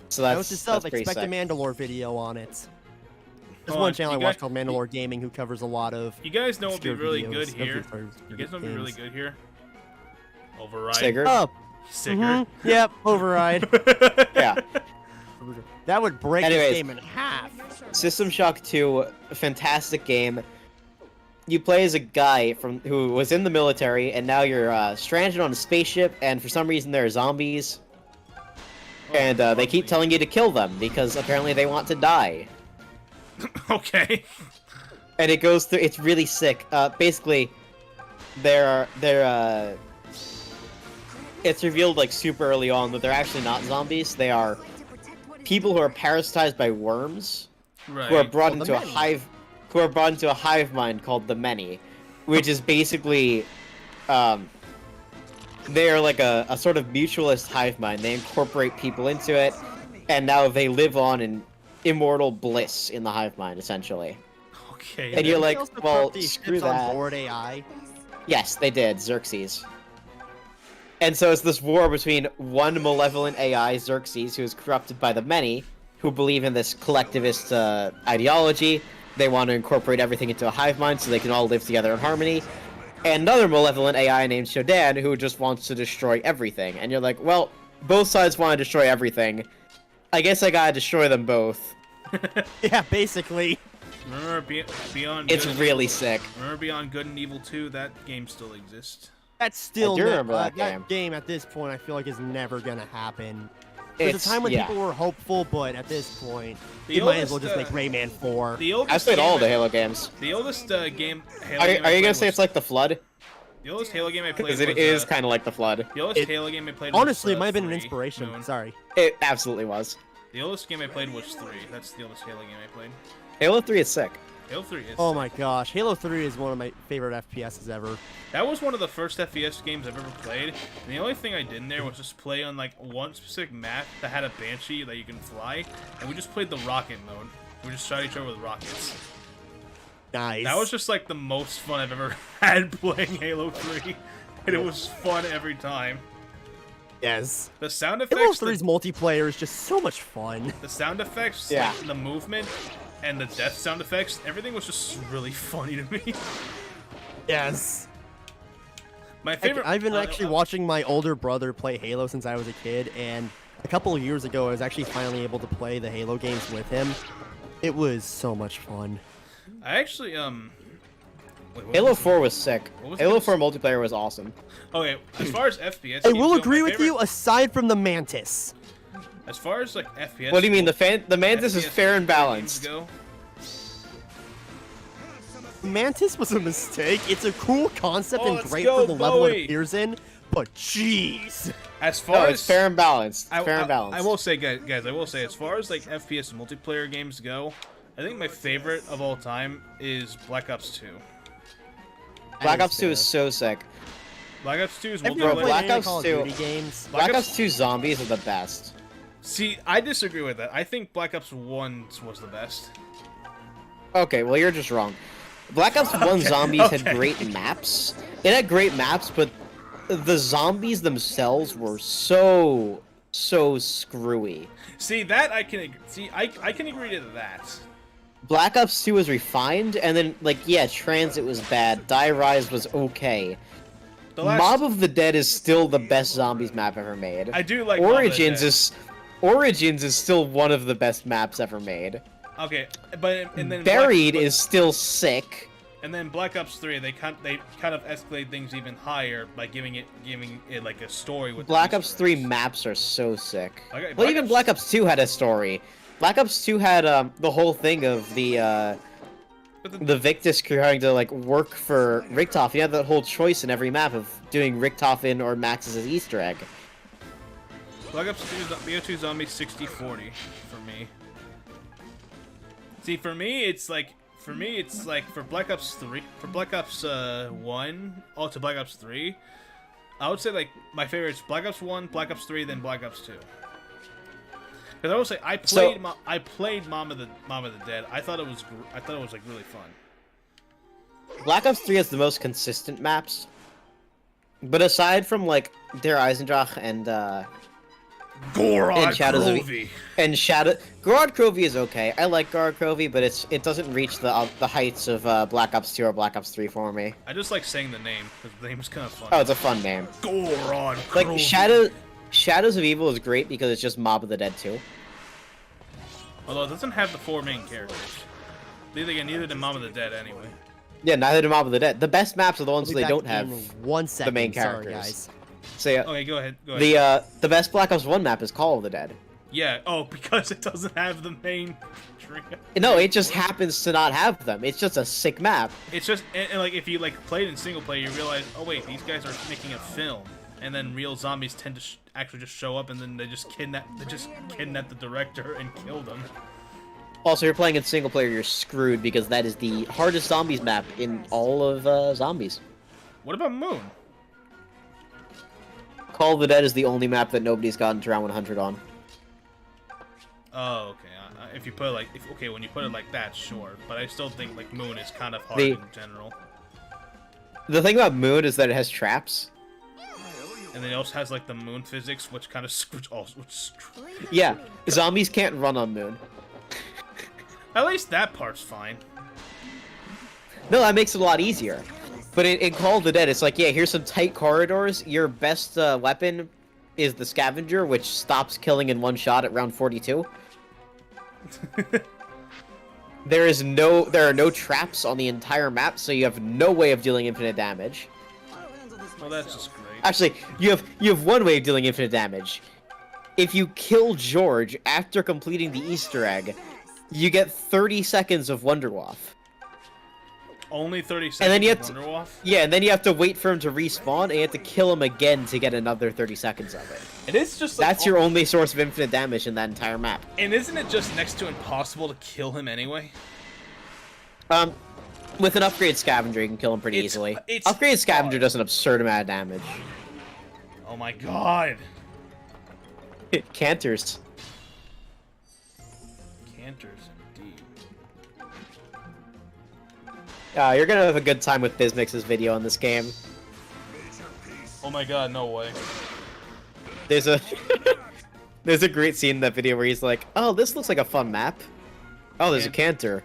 So I that's was just self pretty expect a sick. Mandalore video on it. There's Hold one on, channel I you watch got- called Mandalore Gaming who covers a lot of. You guys know what'd be obscure really videos good of here. these You guys know what'd be really games. good here. Override. Sigurd? Oh, Sigurd. yep, override. Yeah. That would break Anyways. this game in half. System Shock 2, a fantastic game. You play as a guy who was in the military, and now you're stranded on a spaceship, and for some reason there are zombies. And they keep telling you to kill them, because apparently they want to die. Okay. And it goes through, it's really sick. Basically, it's revealed like super early on that they're actually not zombies. They are people who are parasitized by worms, Right. who are brought the into a many. hive mind called the many, which is basically they are like a sort of mutualist hive mind. They incorporate people into it, and now they live on in immortal bliss in the hive mind, essentially. Okay. And you're They like, also put well, these screw ships on that. board AI. Yes, they did, Xerxes. And so it's this war between one malevolent AI, Xerxes, who is corrupted by the many, who believe in this collectivist ideology. They want to incorporate everything into a hive mind so they can all live together in harmony. And another malevolent AI named Shodan, who just wants to destroy everything. And you're like, well, both sides want to destroy everything. I guess I gotta destroy them both. Yeah, basically. Remember Beyond It's Good and really Evil- sick. Remember Beyond Good and Evil 2? That game still exists. That's still do remember that game. at this point I feel like is never gonna happen. There's It's, a time when yeah. people were hopeful, but at this point, The you might as well oldest, just make Rayman 4. The oldest I've played all game the I- Halo games. The oldest game. Halo Are game I you played gonna say was- it's like the Flood? The oldest Halo game I played Because was it is kind of like the Flood. the oldest It- Halo game I played. Was, Honestly, it might have been an 3, inspiration. Moon. Sorry. It absolutely was. The oldest game I played was 3. That's the oldest Halo game I played. Halo 3 is sick. Halo 3 is. Oh my gosh, Halo 3 is one of my favorite FPSs ever. That was one of the first FPS games I've ever played, and the only thing I did in there was just play on like one specific map that had a Banshee that you can fly, and we just played the rocket mode. We just shot each other with rockets. Nice. That was just like the most fun I've ever had playing Halo 3, and it was fun every time. yes. The sound Halo effects, 3's multiplayer is just so much fun. the sound effects, Yeah. like, the movement, and the death sound effects, everything was just really funny to me. Yes. My favorite. I've been actually watching my older brother play Halo since I was a kid, and a couple of years ago, I was actually finally able to play the Halo games with him. It was so much fun. I actually, Wait, what Halo was- 4 was sick. What was Halo this? 4 multiplayer was awesome. Okay, as far as FPS, I games will go, agree my with favorite- you, aside from the Mantis. As far as like FPS. What do you mean? go- The Mantis is FPS fair and games balanced. Go, Mantis was a mistake. It's a cool concept Oh, and let's great go, for the level it Bowie. appears in, but jeez. as far No, as it's fair and balanced. I, Fair I- and balanced. I will say, guys, I will say, as far as like FPS multiplayer games go, I think my favorite of all time is Black Ops 2. Black That Ops 2 is fair. so sick. Black Ops 2 is Have you ever Bro, multiplayer. played Black any Ops Call of 2. Duty games? Black Ops 2 zombies are the best. See, I disagree with that. I think Black Ops 1 was the best. Okay, well you're just wrong. Black Ops 1 zombies had okay. great maps. It had great maps, but the zombies themselves were so screwy. See, that I can see. I can agree to that. Black Ops 2 was refined, and then like yeah, Transit was bad. Die Rise was okay. The last, Mob of the Dead is still the best zombies map ever made. I do like Mob of the Origins Dead. Origins is still one of the best maps ever made. Okay, but and then Buried Black, is still sick. and then Black Ops 3 they kind of escalate things even higher by giving it like a story with Black the Ops Easter 3 eggs. maps are so sick. Okay, Well, Black even Ops- Black Ops 2 had a story. Black Ops 2 had the whole thing of the But the Victus crew having to like work for Richtofen. You had that whole choice in every map of doing Richtofen or Max's Easter egg. Black Ops 2 BO2 Zombies 60-40 for me. See, for me it's like for Black Ops 3, for Black Ops 1 all to Black Ops 3, I would say like my favorites Black Ops 1, Black Ops 3, then Black Ops 2. Because I will say I played Mom of the Dead. I thought it was like really fun. Black Ops 3 has the most consistent maps. But aside from like Der Eisendrache and Gorod Shadows of Crovey. Gorod Crovey is okay. I like Gorod Crovey, but it doesn't reach the heights of Black Ops 2 or Black Ops 3 for me. I just like saying the name because the name is kind of fun. Oh, it's a fun name. Gorod Like Crovey. Shadows of Evil is great because it's just Mob of the Dead 2. Although it doesn't have the 4 main characters. Neither did Mom of the Dead anyway. Yeah, neither do Mob of the Dead. The best maps are the ones We'll they be back don't in have. 1 second. main Sorry, characters. guys. So Okay, go ahead. Go ahead. the best Black Ops 1 map is Call of the Dead. Yeah. Oh, because it doesn't have the main trio. No, it just happens to not have them. It's just a sick map. It's just and like if you like played in single player, you realize, oh wait, these guys are making a film, and then real zombies tend to actually just show up, and then they just kidnap the director and kill them. Also, you're playing in single player, you're screwed because that is the hardest zombies map in all of zombies. What about Moon? Call of the Dead is the only map that nobody's gotten to round 100 on. Oh, okay. If you put it when you put it like that, sure. But I still think like Moon is kind of hard The- in general. The thing about Moon is that it has traps. And then it also has like the Moon physics, which kind of Yeah, zombies can't run on Moon. at least that part's fine. No, that makes it a lot easier. But in Call of the Dead, it's like, yeah, here's some tight corridors. Your best weapon is the Scavenger, which stops killing in one shot at round 42. There are no traps on the entire map, so you have no way of dealing infinite damage. Well, that's just great. Actually, you have one way of dealing infinite damage. If you kill George after completing the Easter egg, you get 30 seconds of Wonderwaff. Only 30 seconds. And then you of have to- Wonderwaff? Yeah, and then you have to wait for him to respawn, and you have to kill him again to get another 30 seconds of it. It is just like, That's your only source of infinite damage in that entire map. And isn't it just next to impossible to kill him anyway? With an upgrade Scavenger, you can kill him pretty easily. It's Upgrade Scavenger hard. does an absurd amount of damage. Oh my god. Canters. Canters indeed. You're gonna have a good time with Bismix's video on this game. Oh my god, no way. There's a there's a great scene in that video where he's like, "Oh, this looks like a fun map. Oh, there's a Canter."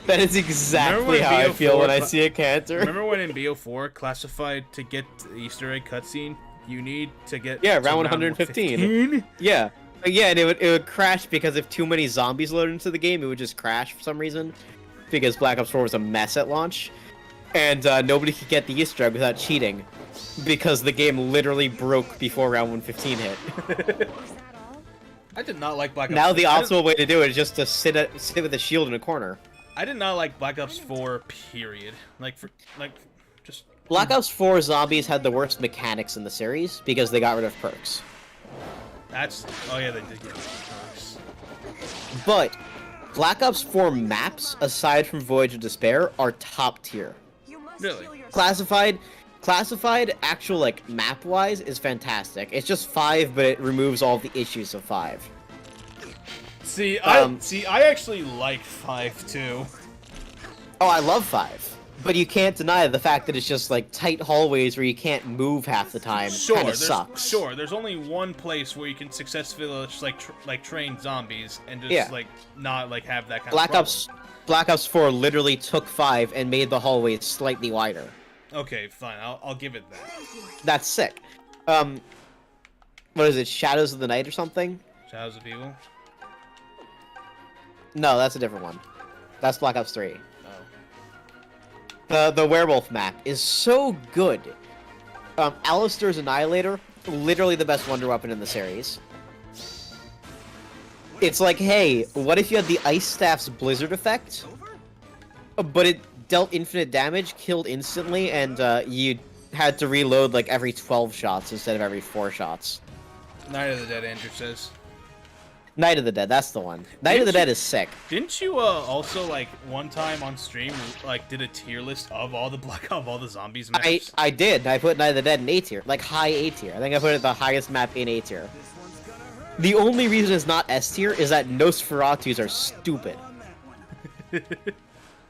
That is exactly how I feel when I see a Canter. Remember when in BO4 classified to get the Easter egg cutscene, you need to get Yeah, to round 115. 115? Yeah. Yeah, and it would crash because if too many zombies loaded into the game, it would just crash for some reason. Because Black Ops 4 was a mess at launch. And nobody could get the Easter egg without cheating. Because the game literally broke before round 115 hit. I did not like Black Ops. Now the optimal way to do it is just to sit with a shield in a corner. I did not like Black Ops 4. Period. Just. Black Ops 4 zombies had the worst mechanics in the series because they got rid of perks. Oh yeah, they did get perks. But Black Ops 4 maps, aside from Voyage of Despair, are top tier. Really? Classified, actual like map-wise is fantastic. It's just 5, but it removes all the issues of 5. See, I actually like 5 too. Oh, I love 5. But you can't deny the fact that it's just like tight hallways where you can't move half the time. Kind of sucks. Sure, there's only one place where you can successfully just train zombies and just not have that kind of problem. Black Ops 4 literally took 5 and made the hallways slightly wider. Okay, fine. I'll give it that. That's sick. What is it? Shadows of the Night or something? Shadows of Evil? No, that's a different one. That's Black Ops 3. Oh. The werewolf map is so good. Alistair's Annihilator, literally the best wonder weapon in the series. It's like, hey, what if you had the Ice Staff's Blizzard effect, but it dealt infinite damage, killed instantly, and you had to reload like every 12 shots instead of every 4 shots. Night of the Dead, Andrew says. Night of the Dead, that's the one. Night of the Dead is sick. Didn't you also one time on stream did a tier list of all the zombies maps? I did. I put Night of the Dead in A tier, like high A tier. I think I put it the highest map in A tier. The only reason it's not S tier is that Nosferatus are stupid.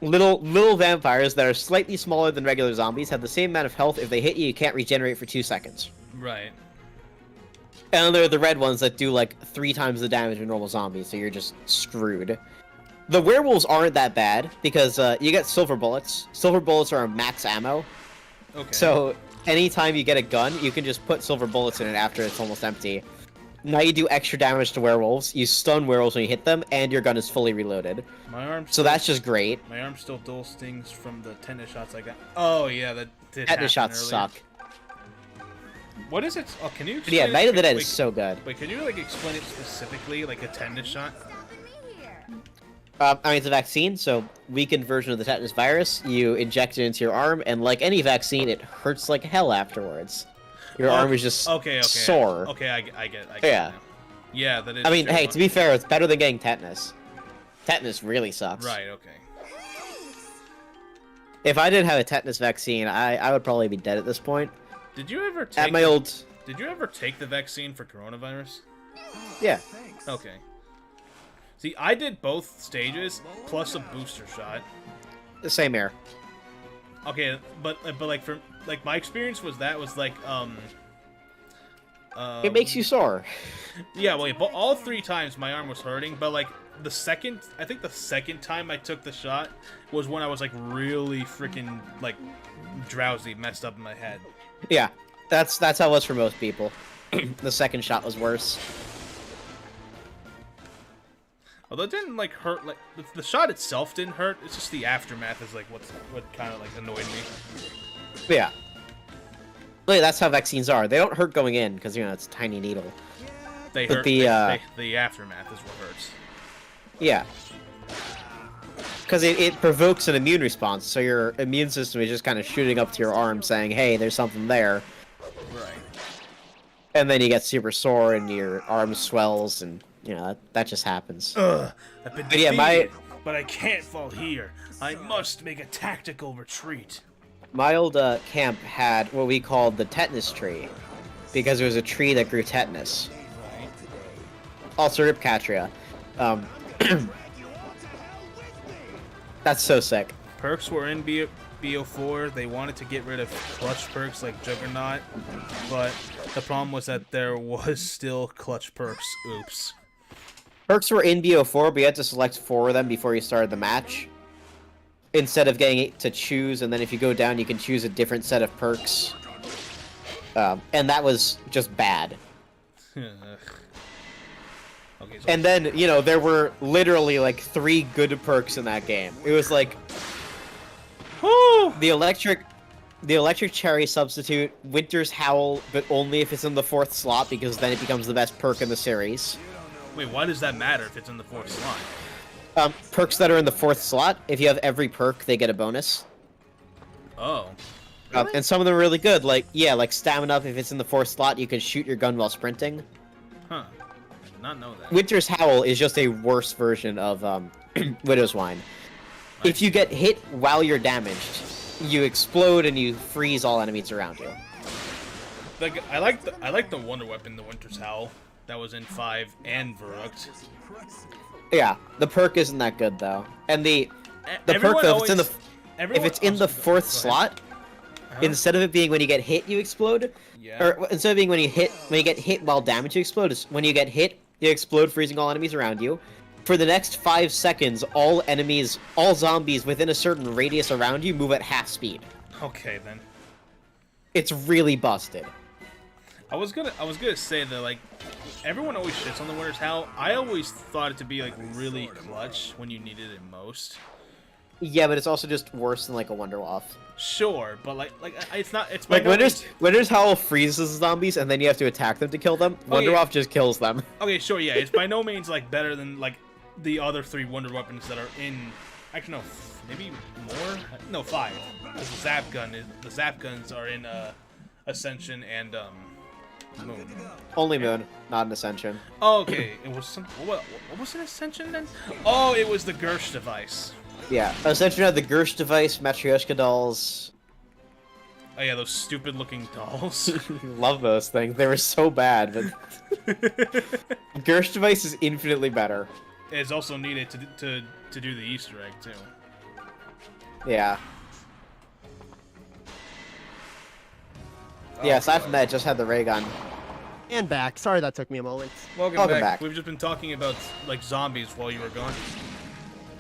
Little vampires that are slightly smaller than regular zombies have the same amount of health. If they hit you, you can't regenerate for 2 seconds. Right. And they're the red ones that do like 3 times the damage of normal zombies, so you're just screwed. The werewolves aren't that bad because you get silver bullets. Silver bullets are max ammo. Okay. So anytime you get a gun, you can just put silver bullets in it after it's almost empty. Now you do extra damage to werewolves, you stun werewolves when you hit them, and your gun is fully reloaded. So that's just great. My arm still dull stings from the tetanus shots I got. Oh yeah, that did Tetanus shots earlier. suck. What is it? Oh, can you But yeah, Night of the Dead is so good. Wait, can you explain it specifically, like a tetanus shot? I mean, it's a vaccine, so weakened version of the tetanus virus. You inject it into your arm, and like any vaccine, it hurts like hell afterwards. Your arm is just sore. Okay, I get it. Yeah. Now. Yeah, that is. I mean, true. hey, to be fair, it's better than getting tetanus. Tetanus really sucks. Right. Okay. If I didn't have a tetanus vaccine, I would probably be dead at this point. Did you ever take At my old... Did you ever take the vaccine for coronavirus? Yeah. Okay. See, I did both stages plus a booster shot. The same here. Okay, but my experience was it makes you sore. Yeah, well, but all 3 times my arm was hurting, but I think the second time I took the shot was when I was really freaking drowsy, messed up in my head. Yeah, that's how it was for most people. The second shot was worse. Although it didn't hurt, the shot itself didn't hurt. It's just the aftermath is what kind of annoyed me. Yeah. Really, that's how vaccines are. They don't hurt going in because it's a tiny needle. They but hurt. The aftermath is what hurts. Yeah. Because it provokes an immune response, so your immune system is just kind of shooting up to your arm saying, hey, there's something there. Right. And then you get super sore and your arm swells and, that just happens. Ugh, I've been But yeah, but I can't fall here. I must make a tactical retreat. My old camp had what we called the tetanus tree, because it was a tree that grew tetanus. Right. Also Ripcatria. That's so sick. Perks were in BO4. They wanted to get rid of clutch perks like Juggernaut, but the problem was that there was still clutch perks. Oops. Perks were in BO4, but you had to select 4 of them before you started the match. Instead of getting it to choose, and then if you go down, you can choose a different set of perks. And that was just bad. Okay, so And then, you know, there were literally like 3 good perks in that game. It was like Whew! the electric cherry substitute, Winter's Howl, but only if it's in the 4th slot because then it becomes the best perk in the series. Wait, why does that matter if it's in the 4th slot? Perks that are in the 4th slot, if you have every perk, they get a bonus. Oh. And some of them are really good, like stamina up. If it's in the 4th slot, you can shoot your gun while sprinting. Huh. I did not know that. Winter's Howl is just a worse version of Widow's Wine. If you get hit while you're damaged, you explode and you freeze all enemies around you. Like, I like the wonder weapon, the Winter's Howl, that was in 5 and Verruct. Yeah, the perk isn't that good though. And the Everyone perk though, always, if it's in the 4th slot, instead of it being when you get hit, you explode. Yeah. Or instead of being when you get hit while damaged, you explode. It's when you get hit, you explode, freezing all enemies around you. For the next 5 seconds, all zombies within a certain radius around you move at half speed. Okay then. It's really busted. I was gonna say that, like, everyone always shits on the Winter's Howl. I always thought it to be, like, really clutch when you needed it most. Yeah, but it's also just worse than like a Wonderwaff. Sure, but like it's not. It's Like by no means- Winter's Howl freezes zombies, and then you have to attack them to kill them. Okay. Wonderwaff just kills them. Okay, sure, yeah. It's by no means like better than like the other 3 wonder weapons that are in. Actually, no, maybe more. No, 5. Because the zap guns are in Ascension and Moon. Only Moon, not an Ascension. Oh, okay. It was some. What was an Ascension then? Oh, it was the Gersh device. Yeah, Ascension had the Gersh device, Matryoshka dolls. Oh yeah, those stupid looking dolls. Love those things. They were so bad, but Gersh device is infinitely better. It's also needed to do the Easter egg too. Yeah. Yeah, aside from that, it just had the ray gun. And back. Sorry that took me a moment. Welcome back. back. We've just been talking about like zombies while you were gone.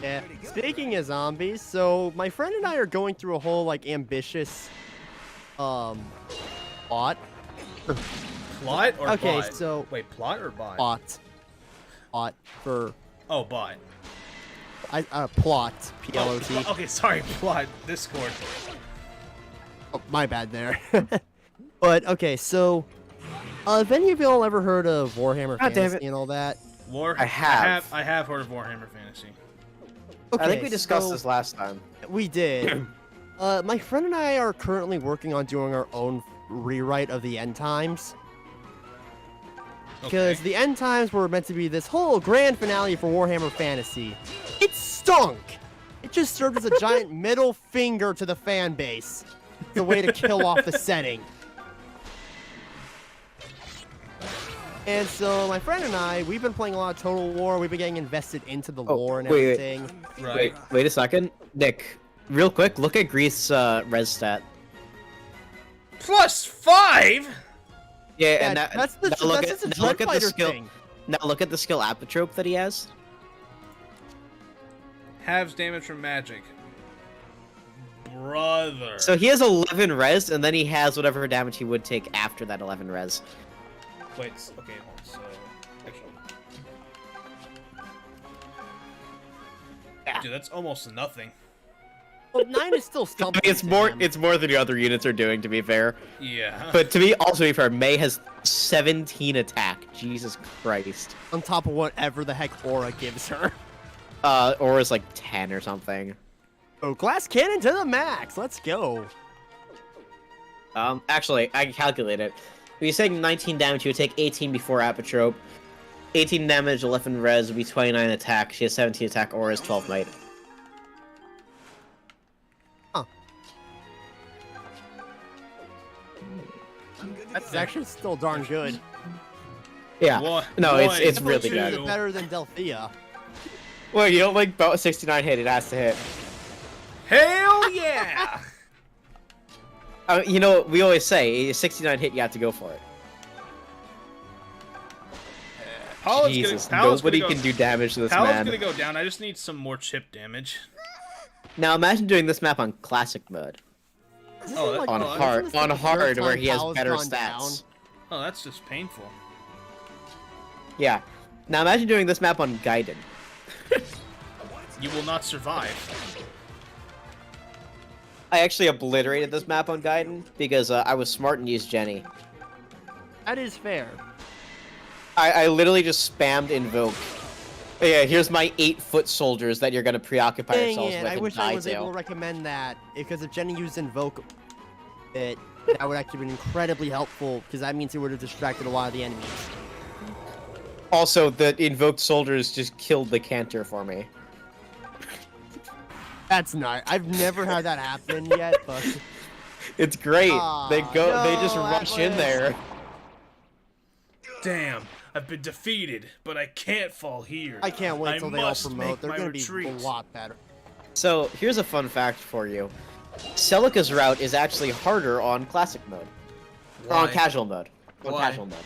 Yeah. Speaking of zombies, so my friend and I are going through a whole like ambitious plot. Plot or Okay, bot? so- Wait, plot or bot? Plot for Oh, bot. plot. P-L-O-T. Okay, sorry, plot. Discord. Oh, my bad there. But okay, so have any of y'all ever heard of Warhammer God damn Fantasy it. and all that? I have. I have heard of Warhammer Fantasy. Okay, I think we discussed so this last time. We did. My friend and I are currently working on doing our own rewrite of the End Times. Because the End Times were meant to be this whole grand finale for Warhammer Fantasy. It stunk! It just served as a giant middle finger to the fan base. It's a way to kill off the setting. And so my friend and I, we've been playing a lot of Total War. We've been getting invested into the lore and wait. everything. Right. Wait a second. Nick, real quick, look at Grease's res stat. +5. Yeah, Yeah, and that's the now look that's at, just a now look at the Dreadfighter skill. thing. Now look at the skill apotrope that he has. Halves damage from magic. Brother. So he has 11 res, and then he has whatever damage he would take after that 11 res. Wait. Okay. So. Actually. Yeah. Dude, that's almost nothing. Well, 9 is still I something. mean, it's to more. him. It's more than the other units are doing, to be fair. Yeah. But also be fair, May has 17 attack. Jesus Christ. on top of whatever the heck Aura gives her. Or is like 10 or something. Oh, glass cannon to the max. Let's go. Actually, I can calculate it. If you're saying 19 damage, you would take 18 before apotrope. 18 damage, 11 res would be 29 attack. She has 17 attack, Aura is 12 might. That's actually still darn good. Yeah. No, it's Boy, really two. good. It's better than Delphia. Well, you don't like about 69 hit, it has to hit. Hell yeah! You know, we always say, 69 hit, you have to go for it. Jesus, nobody can do damage to this Palad's man. gonna go down. I just need some more chip damage. Now imagine doing this map on classic mode. Oh, that- On oh, hard, isn't this on like the hard, third where time he has Pao's better gone down? stats. Oh, that's just painful. Yeah. Now imagine doing this map on Gaiden. You will not survive. I actually obliterated this map on Gaiden because I was smart and used Jenny. That is fair. I literally just spammed Invoke. Yeah, here's my 8-foot soldiers that you're gonna preoccupy Dang yourselves it, with I and wish die I was to. able to recommend that, because if Jenny used Invoke, that would actually be incredibly helpful, because that means he would have distracted a lot of the enemies. Also, the invoked soldiers just killed the canter for me. That's not. I've never had that happen yet, but It's great. Aw, they just no, rush in Atlas. there. Damn, I've been defeated, but I can't fall here. I can't wait till they all must promote. make They're my gonna be retreat. a lot better. So, here's a fun fact for you. Celica's route is actually harder on classic mode. Or on Why? casual mode. On Why? casual mode.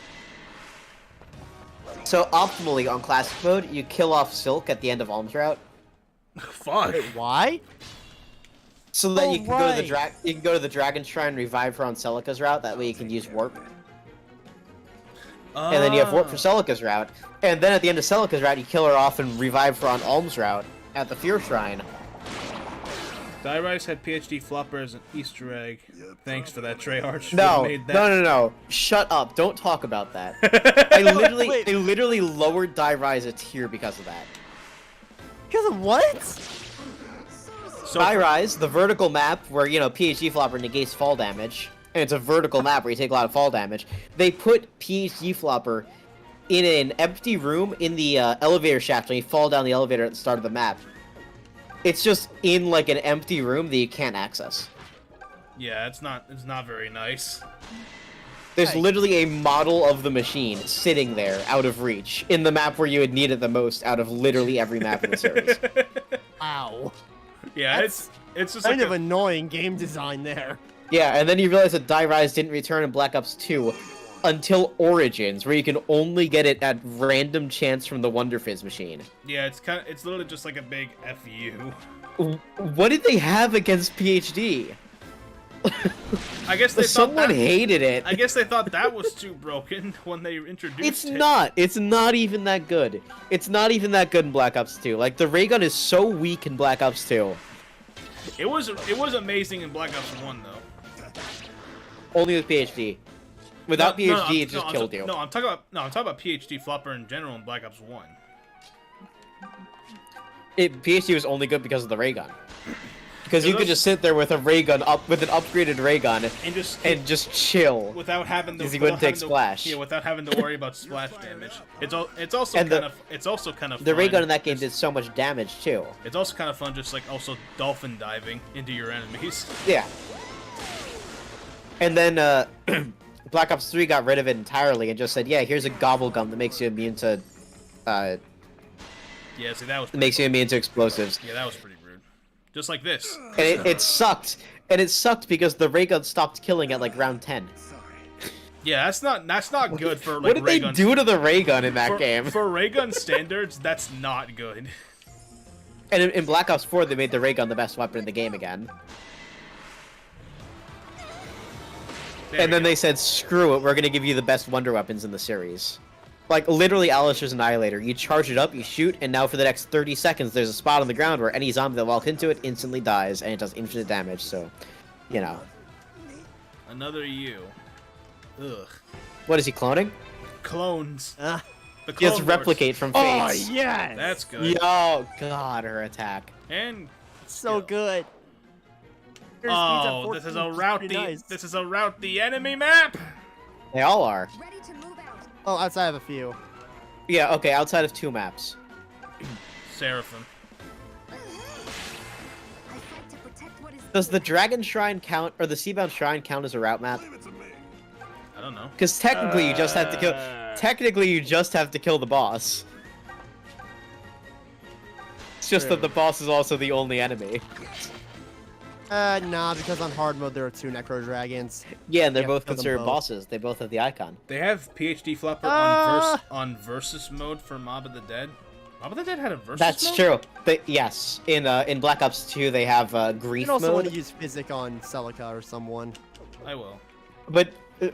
So, optimally on classic mode, you kill off Silk at the end of Alm's route. Fuck. Wait, why? So that Oh, you can go to the right. you can go to the Dragon Shrine, revive her on Celica's route. That way you can use Warp, and then you have Warp for Celica's route. And then at the end of Celica's route, you kill her off and revive her on Alm's route at the Fear Shrine. Dairise had PhD Flopper as an Easter egg. Thanks for that, Treyarch. No, Who made that? no. Shut up! Don't talk about that. I Wait. they literally lowered Dairise a tier because of that. Because of what? So, Dairise, the vertical map where PhD Flopper negates fall damage, and it's a vertical map where you take a lot of fall damage. They put PhD Flopper in an empty room in the elevator shaft when you fall down the elevator at the start of the map. It's just in like an empty room that you can't access. yeah, it's not very nice. There's Hey. literally a model of the machine sitting there out of reach in the map where you would need it the most out of literally every map in the series. Wow. Yeah, That's it's just Kind like of annoying game design there. Yeah, and then you realize that Dairise didn't return in Black Ops 2 until Origins, where you can only get it at random chance from the Wonder Fizz machine. yeah, it's literally just like a big FU. What did they have against PhD? I guess they thought Someone that, hated it. I guess they thought that was too broken when they introduced It's it. not. It's not even that good. It's not even that good in Black Ops 2. Like, the ray gun is so weak in Black Ops 2. It was amazing in Black Ops 1 though. Only with PhD. Without No, PhD, it just killed you. No, I'm talking about PhD Flopper in general in Black Ops 1. PhD was only good because of the ray gun. Because you Those- could just sit there with a ray gun with an upgraded ray gun And just chill. without having to 'Cause he wouldn't take having to- splash. Yeah, without having to worry about splash damage. It's also And kind of The fun. ray gun in that game did so much damage too. It's also kind of fun, just like also dolphin diving into your enemies. Yeah. And then Black Ops 3 got rid of it entirely and just said, "Yeah, here's a gobble gum that makes you immune to Yeah, see that was explosives." yeah, that was pretty rude. Just like this. And it sucked. And it sucked because the ray gun stopped killing at like round 10. Yeah, that's not good for like What did ray they guns. do to the ray gun in that for, game? For ray gun standards, that's not good. And in Black Ops 4, they made the ray gun the best weapon in the game again. There And we then go. they said, "Screw it, we're gonna give you the best wonder weapons in the series." Like, literally, Alistair's Annihilator. You charge it up, you shoot, and now for the next 30 seconds, there's a spot on the ground where any zombie that walks into it instantly dies, and it does infinite damage, so, you know. Another you. Ugh. What is he, cloning? Clones. Ah. The He has Clone Wars. Replicate from Oh, Fates. yes! That's good. Yo, God, her attack. And So Yeah. good. Your speed's at oh, this 14, is a which route pretty the nice. this is a route the enemy map. They all are. Ready to move out. Oh, outside of a few. Yeah, okay, outside of 2 maps. Seraphim. I fight to protect what is Does the Dragon Shrine count, or the Seabound Shrine count as a route map? I don't know. Because technically you just have to kill. Technically you just have to kill the boss. It's just that the boss is also the only enemy. Nah, because on hard mode there are 2 Necro Dragons. Yeah, and they're Yeah, both kill them considered both. bosses. They both have the icon. They have PhD Flopper Ah! on versus mode for Mob of the Dead. Mob of the Dead had a versus That's mode? true. Yes, in Black Ops 2 they have You grief can also want mode. to use Physic on Celica or someone. I will. But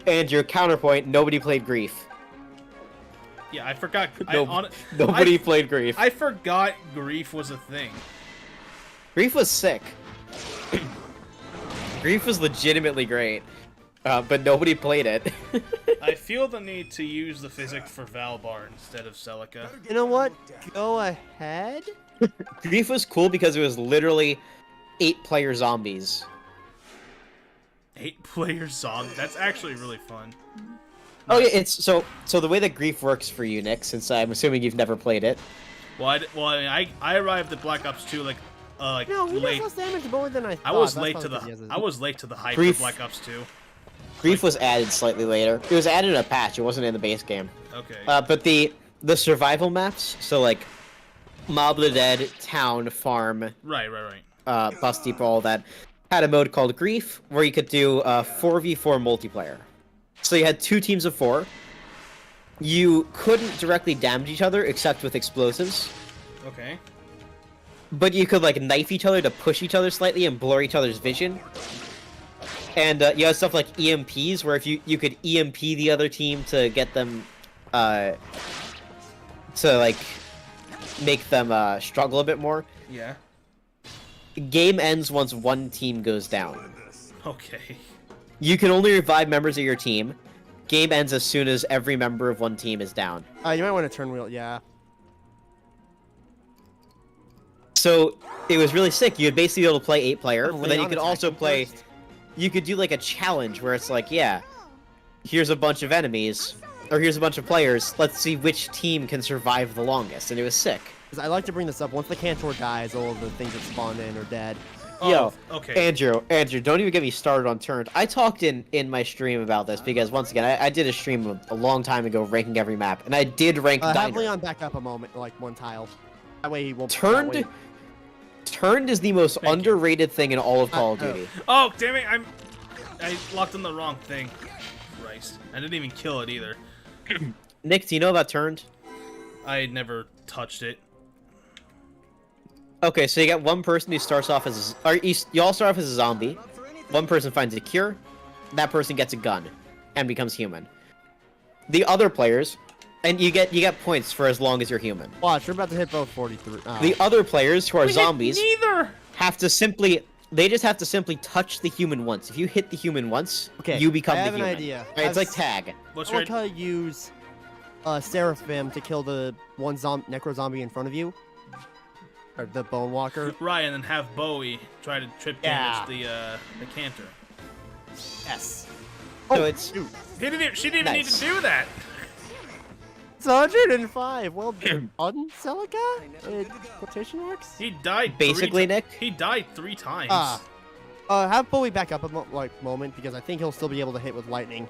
and your counterpoint, nobody played grief. Yeah, I forgot. Nobody played Grief. I forgot Grief was a thing. Grief was sick. Grief was legitimately great, but nobody played it. I feel the need to use the physics for Valbar instead of Celica. You know what? Go ahead. Grief was cool because it was literally 8-player zombies. 8-player zombie. That's actually really fun. Oh yeah, it's so the way that Grief works for you, Nick, since I'm assuming you've never played it. Well, I arrived at Black Ops 2 like No, he late. does less damage more than I thought. I was That's late to probably the 'cause he has I was late to the hype Grief- for Black Ops 2. Grief was added slightly later. It was added in a patch. It wasn't in the base game. Okay. But the survival maps, so like Mob of the Dead, Town, Farm, Right. Bus Depot, all that, had a mode called Grief where you could do 4v4 multiplayer. So you had 2 teams of 4. You couldn't directly damage each other except with explosives, Okay. but you could like knife each other to push each other slightly and blur each other's vision. And you had stuff like EMPs where if you could EMP the other team to get them to like make them struggle a bit more. Yeah. Game ends once one team goes down. Okay. You can only revive members of your team. Game ends as soon as every member of one team is down. You might want to turn wheel. Yeah. So it was really sick. You'd basically be able to play 8-player, but then you Leon could also attacking play. first. You could do like a challenge where it's like, yeah, here's a bunch of enemies, or here's a bunch of players. Let's see which team can survive the longest, and it was sick. 'Cause I like to bring this up. Once the Cantor dies, all of the things that spawn in are dead. Yo, okay. Andrew, don't even get me started on turned. I talked in my stream about this because once again, I did a stream a long time ago ranking every map, and I did rank Have Diner. Leon back up a moment, like one tile. That way he won't. Turned, that way- turned is the most Thank you. underrated thing in all of Call of Duty. Oh, damn it! I locked on the wrong thing. Christ. I didn't even kill it either. Nick, do you know about turned? I never touched it. Okay, so you got one person who starts off as, or you all start off as a zombie. One person finds a cure, that person gets a gun, and becomes human. The other players, and you get points for as long as you're human. Watch, we're about to hit both 43. Oh. The other players who are We hit zombies neither. have to simply, they just have to simply touch the human once. If you hit the human once, Okay, you become I the have an human. idea. Right, it's like tag. What's I your like how you use Seraphim to kill the one necro zombie in front of you. Or the Bone Walker. right? And then have Bowie try to trip Yeah. damage the canter. Yes. So it's Dude. She didn't even need to Nice. do that. It's 105. Well done, Celica? Quotation marks? He died. Basically, Nick. He died 3 times. Have Bowie back up a moment because I think he'll still be able to hit with lightning.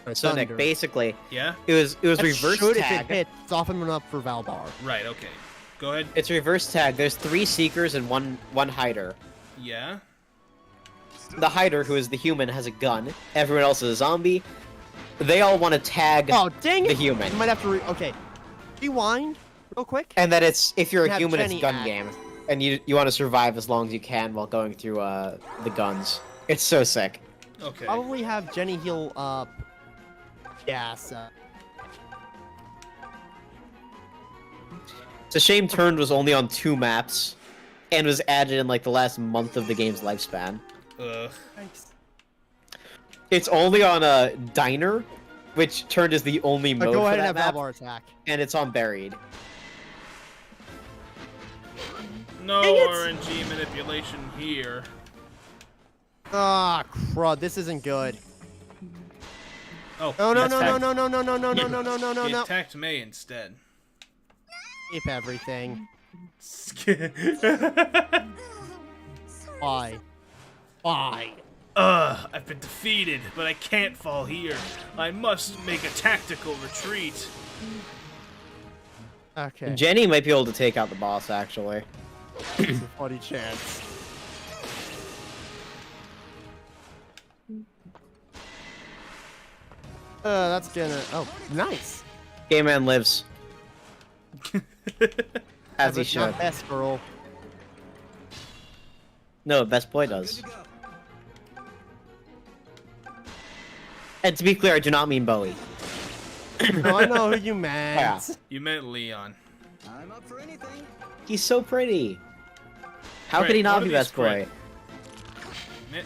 Or so Nick. thunder. Basically, Yeah. it was That reverse should, tag. if it hits, soften him up for Valbar. Right. Okay. Go ahead. It's reverse tag. There's 3 seekers and one hider. Yeah. The hider, who is the human, has a gun. Everyone else is a zombie. They all want to tag Oh, dang it! the human. You might have to okay. Rewind real quick. And then it's, if you're You a have human, it's Jenny gun act. game. And you want to survive as long as you can while going through the guns. It's so sick. Okay. Probably have Jenny heal up. Yes. It's a shame Turned was only on 2 maps and was added in like the last month of the game's lifespan. Thanks. It's only on a Diner, which Turned is the only mode Go for ahead that and map, have Valbar attack. and it's on Buried. No Dang it. RNG manipulation here. Ah, crud! This isn't good. Oh. No, no, That's no, fine. no, no, no, no, no, no, no, no, no, no, He no. attacked May instead. Keep everything. Why? Why? I've been defeated, but I can't fall here. I must make a tactical retreat. Okay. Jenny might be able to take out the boss, actually. It's a funny chance. That's gonna. Oh, nice. Game Man lives. As he It's not should. best girl. No, Best Boy does. And to be clear, I do not mean Bowie. No, I know who you meant. Yeah. You meant Leon. I'm up for anything. He's so pretty. How Right, could he one not of be these best boy? Mi-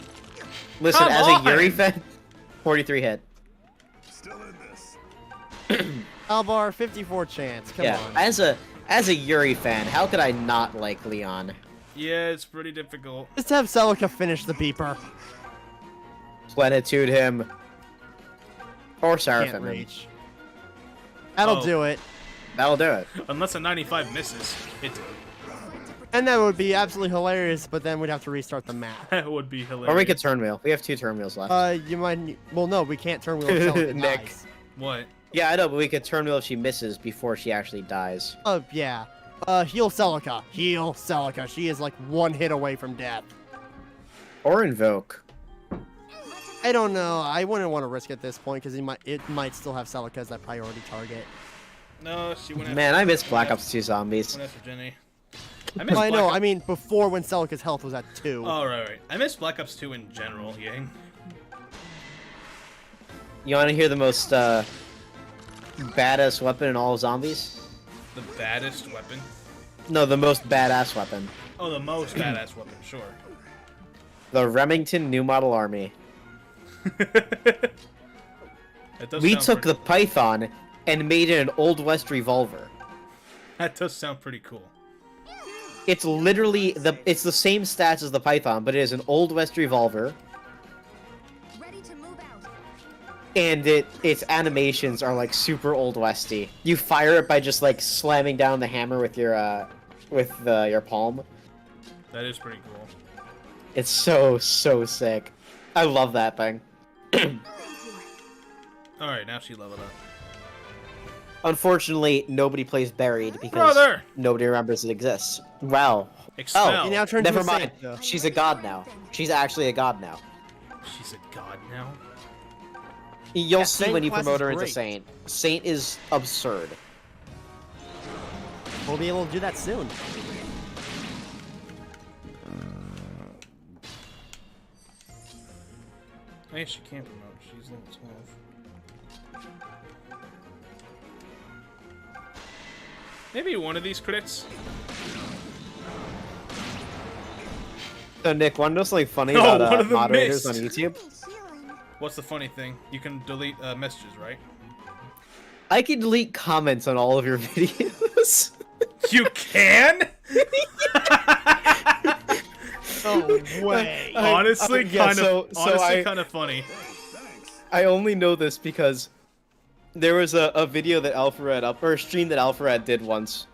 Listen, Come as on! a Yuri fan, 43 hit. Still in this. Alvar, 54 chance. Come Yeah, on. as a Yuri fan, how could I not like Leon? Yeah, it's pretty difficult. Just have Celica finish the beeper. Plenitude him. Or Can't Seraphim him. reach. That'll Oh. do it. That'll do it. Unless a 95 misses. It And that would be absolutely hilarious, but then we'd have to restart the map. that would be hilarious. Or we could turn wheel. We have 2 turn wheels left. You might. Well, no, we can't turn wheel until it Nick. dies. What? Yeah, I know, but we could turn wheel if she misses before she actually dies. Yeah. Heal Celica. Heal Celica. She is like 1 hit away from death. Or invoke. I don't know. I wouldn't want to risk at this point because it might still have Celica as that priority target. No, she went after, Man, I miss Black Ops 2 Zombies. went after Jenny. Well, I know. Black I mean, before when Celica's health was at 2. Oh, right. I miss Black Ops 2 in general, Yang. You want to hear the most badass weapon in all of Zombies? The baddest weapon. No, the most badass weapon. Oh, the most badass weapon, sure. The Remington New Model Army. That does We sound took pretty, the Python and made it an Old West revolver. That does sound pretty cool. It's literally it's the same stats as the Python, but it is an Old West revolver, Ready to move out. and its animations are like super Old Westy. You fire it by just like slamming down the hammer with your palm. That is pretty cool. It's so sick. I love that thing. Alright, now she leveled up. Unfortunately, nobody plays Buried because Brother! nobody remembers it exists. Wow. Expel. He now turns Never into a mind. saint, though. She's a god now. She's actually a god now. She's a god now. You'll Yeah, see Saint when you class promote is her into great. Saint. Saint is absurd. We'll be able to do that soon. Hey, she can't promote. She's level 12. Maybe one of these crits? So Nick, want to know something funny Oh, about one of them moderators on missed. YouTube? What's the funny thing? You can delete messages, right? I can delete comments on all of your videos. You can? No way. Honestly, yeah, kind so of. Honestly, I- kind of funny. I only know this because there was a video that Alpharad up, or a stream that Alpharad did once.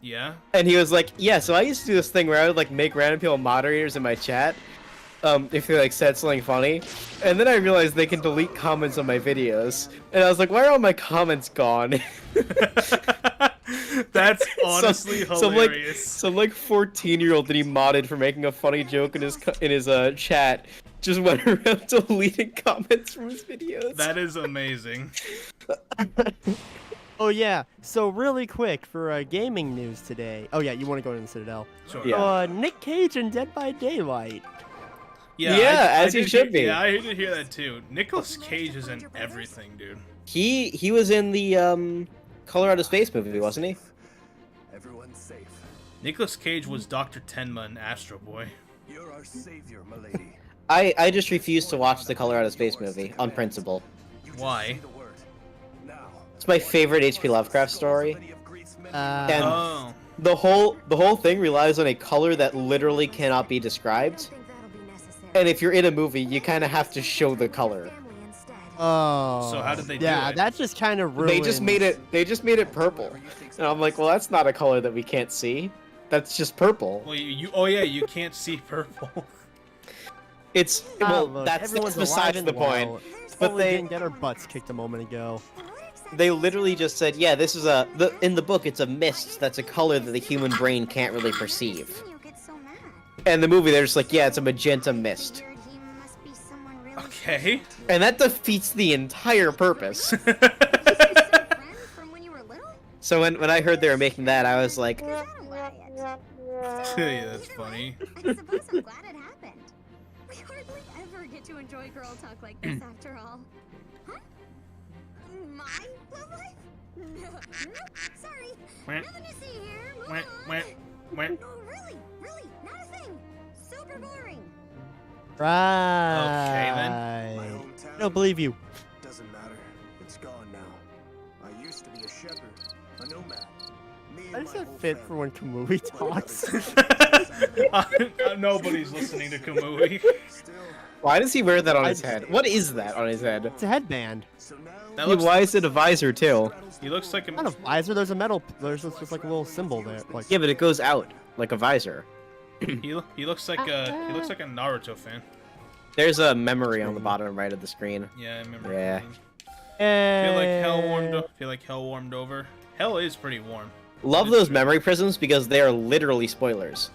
Yeah. And he was like, yeah, so I used to do this thing where I would like make random people moderators in my chat, if they like said something funny. And then I realized they can delete comments on my videos. And I was like, why are all my comments gone? That's honestly hilarious. Some 14-year-old that he modded for making a funny joke in his chat just went around deleting comments from his videos. That is amazing. Oh yeah. So really quick for gaming news today. Oh yeah, you want to go into the Citadel? Sure. Yeah. Nick Cage in Dead by Daylight. Yeah, as he did should be. Yeah, I did hear that too. Nicolas Cage is in everything, dude. He was in the Colorado Space movie, wasn't he? Everyone's safe. Nicolas Cage was Dr. Tenma in Astro Boy. You're our savior, milady. I just refuse to watch the Colorado Space movie on principle. You just Why? say the word. Now, It's my favorite H.P. Lovecraft story. And Oh. the whole thing relies on a color that literally cannot be described. And if you're in a movie, you kind of have to show the color. Oh. So how did they do Yeah, it? that just kind of ruined. They just made it purple. And I'm like, well, that's not a color that we can't see. That's just purple. Well, oh yeah, you can't see purple. It's Ah, well, look, that's everyone's besides alive the and point. well. But Only they didn't get our butts kicked a moment ago. they literally just said, yeah, this is in the book it's a mist that's a color that the human brain can't really perceive. And the movie they're just like, yeah, it's a magenta mist. Okay. And that defeats the entire purpose. So when I heard they were making that, I was like, Yeah, that's funny. I suppose I'm glad it happened. We hardly ever get to enjoy girl talk like this after all. My love life? No, sorry. Wah, Nothing to see here. Move wah, on. wah, wah. No, really, not a thing. Super boring. Right. then. My I hometown don't believe you. doesn't matter. It's gone now. I used to be a shepherd, a nomad. Me How and does my that whole fit family. for when Kamui talks? Nobody's listening to Kamui. Still, Why does he wear that on his I- head? What is that on his head? It's a headband. so now That Yeah, looks, why is it a visor too? he looks like Not a a. visor. There's a metal. There's just like a little symbol there. Like Yeah, but it goes out like a visor. He looks like a Naruto fan. There's a memory on the bottom right of the screen. Yeah, I remember. Yeah. Feel like hell warmed over. Hell is pretty warm. Love those memory prisms because they are literally spoilers.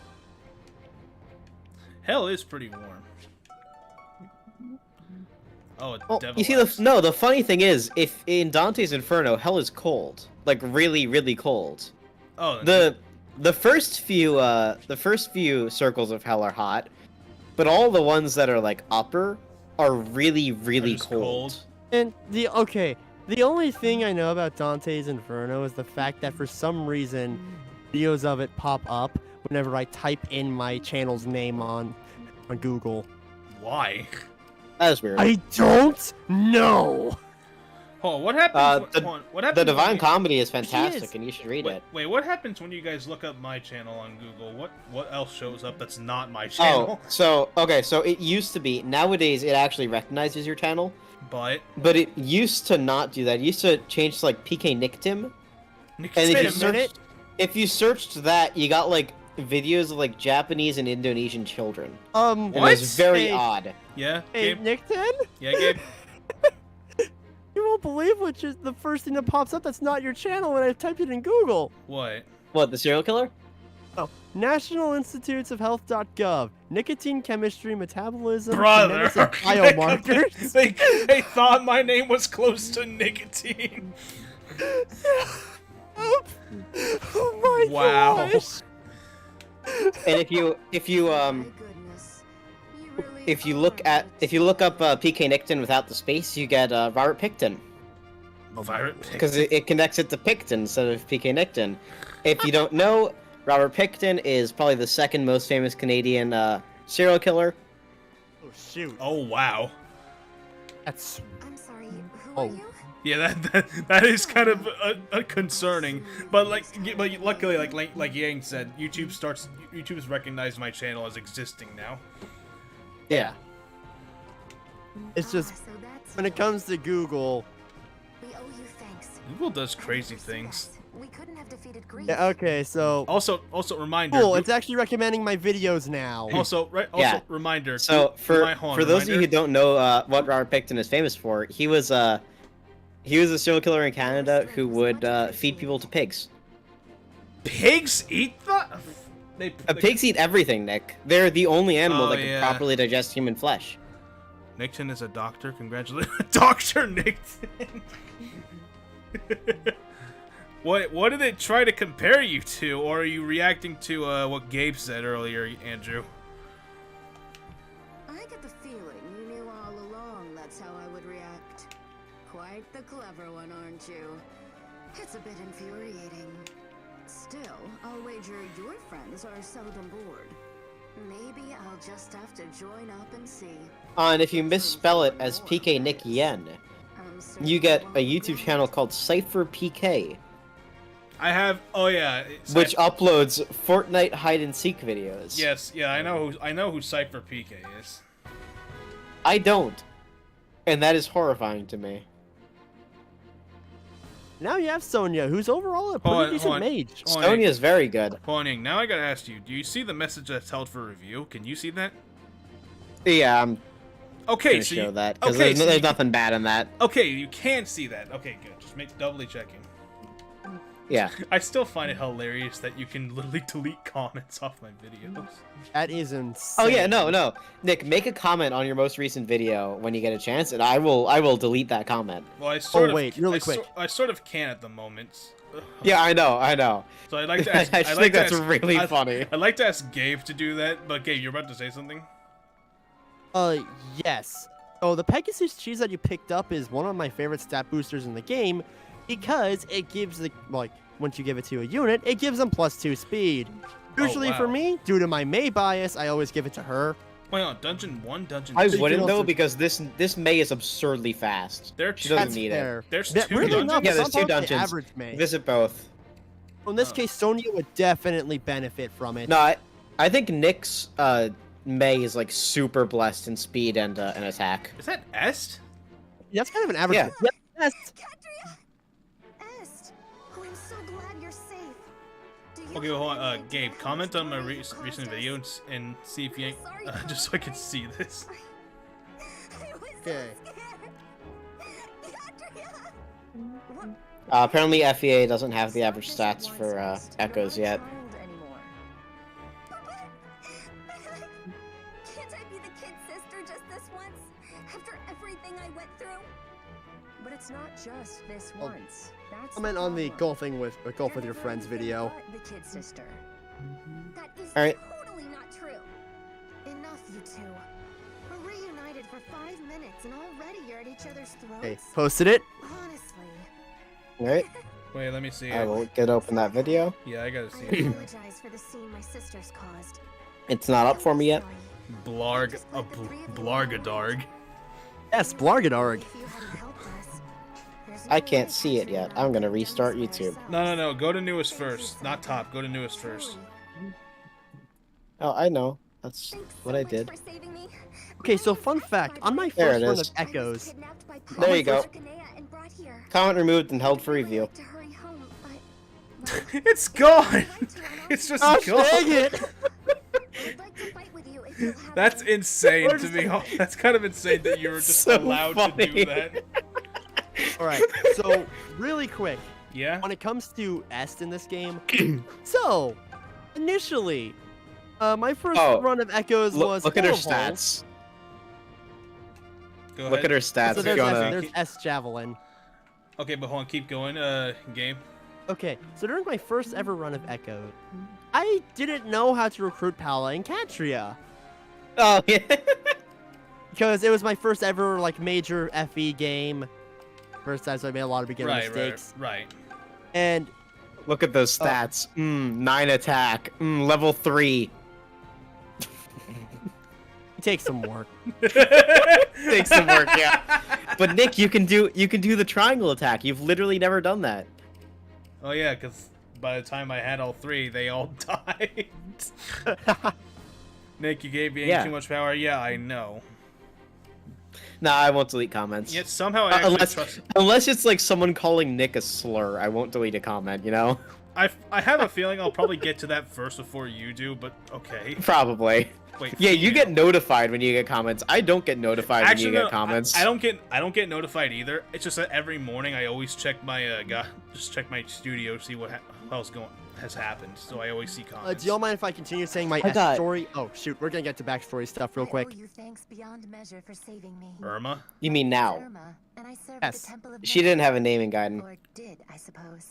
Hell is pretty warm. Oh, devil. You see, eyes. the funny thing is, if in Dante's Inferno, hell is cold, like really, really cold. Oh, The first few circles of hell are hot, but all the ones that are like upper are really, really just cold. and the only thing I know about Dante's Inferno is the fact that for some reason videos of it pop up whenever I type in my channel's name on Google. why? That is weird. I don't know. Oh, what happens? The- hold on, what happens The when Divine you- Comedy is fantastic, is. and you should read Wait, it. wait, what happens when you guys look up my channel on Google? What else shows up that's not my channel? Oh, so okay, so it used to be. Nowadays, it actually recognizes your channel, But but it used to not do that. It used to change to like PK Nicktim. Nick And if Tim- you searched, if you searched that, you got like videos of like Japanese and Indonesian children, and it What? was very Hey, odd. yeah, Hey, Gabe? Nick 10? Yeah, Gabe. You won't believe which is the first thing that pops up that's not your channel when I typed it in Google. What? What, the serial killer? Oh, National Institutes of Health.gov. Nicotine chemistry, metabolism, Brother, genetics, and biomarkers. they thought my name was close to nicotine. Oh my Wow. gosh. And if you My goodness. You really if you are look up PK Nickton without the space, you get Robert Picton, Virate because it connects it to Picton instead of PK Nickton. If you don't know, Robert Picton is probably the second most famous Canadian serial killer. Oh shoot. Oh wow. That's I'm sorry, who Oh. are you? Yeah, that is kind of concerning. But luckily, like Yang said, YouTube's recognized my channel as existing now. Yeah. it's just So that's when it comes to Google. we owe you thanks. Google does I crazy never see things. that. We couldn't have defeated Greece. Yeah, okay, so Also reminder. cool. It's actually recommending my videos now. Also Yeah. reminder. So for hold on, those of you who reminder. don't know what Robert Picton is famous for, he was a serial killer in Canada who would feed people to pigs. Pigs eat the. They Pigs eat everything, Nick. They're the only animal Oh, that can yeah. properly digest human flesh. Nickton is a doctor. Congratulations, Doctor Nickton. What did it try to compare you to, or are you reacting to what Gabe said earlier, Andrew? I get the feeling you knew all along that's how I would react. Quite the clever one, aren't you? It's a bit infuriating. Still, I'll wager your friends are seldom bored. Maybe I'll just have to join up and see. And if you misspell it as PK Nick Yen, I'm certain you get won't a be YouTube channel called Cypher PK, I have. Oh yeah. which uploads Fortnite hide and seek videos. Yes. Yeah. I know who Cypher PK is. I don't, and that is horrifying to me. Now you have Sonya, who's overall a Hold pretty on, decent hold on. mage. Hold on, Sonya is very good. Pawning, now I gotta ask you, do you see the message that's held for review? Can you see that? Yeah, I'm Okay, gonna so show you, that because okay, so there's you- nothing bad in that. okay, you can see that. Okay, good. Just doubly checking. Yeah. I still find it hilarious that you can literally delete comments off my videos. That is insane. Oh yeah, no, Nick, make a comment on your most recent video when you get a chance, and I will delete that comment. Well, I sort of. wait, really quick. I sort of can at the moment. Yeah, I know. So I'd like to ask. I I'd just like think to that's ask- really I'd- funny. I'd like to ask Gabe to do that, but Gabe, you're about to say something. Yes. Oh, the Pegasus cheese that you picked up is one of my favorite stat boosters in the game because it gives the, like, once you give it to a unit, it gives them +2 speed. Usually for wow. me, due to my May bias, I always give it to her. Wait on Dungeon 1, Dungeon I 2. can wouldn't though also- because this May is absurdly fast. There are She two. doesn't That's need it. fair. There's That- two weirdly dungeons? enough, Yeah, there's some two folks say dungeons. Average May. Visit both. In this Oh. case, Sonya would definitely benefit from it. No, I think Nick's May is like super blessed in speed and attack. Is that Est? That's kind of an average. Yeah. Yep, yes. Cadria! Est! Oh, I'm so glad you're safe. Do you Okay, have hold any on. idea Gabe, how comment much on my worry you recent caused video us? and see if you ain't, Sorry, just so I can see this. I was Okay. so scared. Cadria! What? Apparently FEA doesn't have the average stats for echoes yet. Can't I be the kid's sister just this once? After everything I went through? But it's not just this Oh, once. That's Comment on the golf with your friends video. The kid sister. That is All right. totally not true. Enough, you two. We're reunited for 5 minutes and already you're at each other's throats. Hey, posted it. Honestly. Alright, Wait, let me see I it. will get open that video. Yeah, I gotta see I it. apologize for the scene my sisters caused. It's not up for me yet. Sorry. Blarg, Blargadarg. Yes, Blargadarg. If you hadn't helped us, there's I no can't way see it Cadria yet. and I I'm would gonna have done restart this by YouTube. ourselves. No, go to newest first, not top. Go to newest first. Oh, I know. That's Thanks what so I much did. for saving me. Okay, so fun fact, on my There first it run is. of Echoes, There you go. Comment Comment removed and held for review. It's gone! It's just oh, gone! dang it! That's insane to me. That's kind of insane that you were just So allowed to funny. do that. Alright, so, really quick, Yeah? when it comes to Est in this game, so, initially, my first Oh, run of Echoes was Look at her horrible. stats. Go Look at ahead. her stats. So if there's, you S, wanna... there's S Javelin. Okay, but hold on, keep going, game. Okay, so during my first ever run of Echoes, I didn't know how to recruit Pala and Catria. Oh, yeah. Because it was my first ever, like, major FE game. First time, so I made a lot of beginner mistakes. Right. And Look at those stats. 9 attack. Level 3. it takes some work. Takes some work, yeah. But Nick, you can do the triangle attack. You've literally never done that. Oh yeah, because by the time I had all three, they all died. Nick, you gave me Yeah. too much power. Yeah, I know. Nah, I won't delete comments. Yet somehow I actually unless, trust. unless it's like someone calling Nick a slur, I won't delete a comment, you know? I have a feeling I'll probably get to that first before you do, but okay. Probably. Wait. Yeah, you female. get notified when you get comments. I don't get notified when you no, get comments. I don't get notified either. It's just that every morning I always check my just check my studio to see what else has happened. So I always see comments. Do y'all mind if I continue saying my I S got- story? Oh, shoot, we're gonna get to backstory stuff real quick. I owe you thanks beyond measure for saving me. Irma? You mean now? Irma, and I served Yes. the Temple of She Memory. didn't have a naming guide. Or did, I suppose.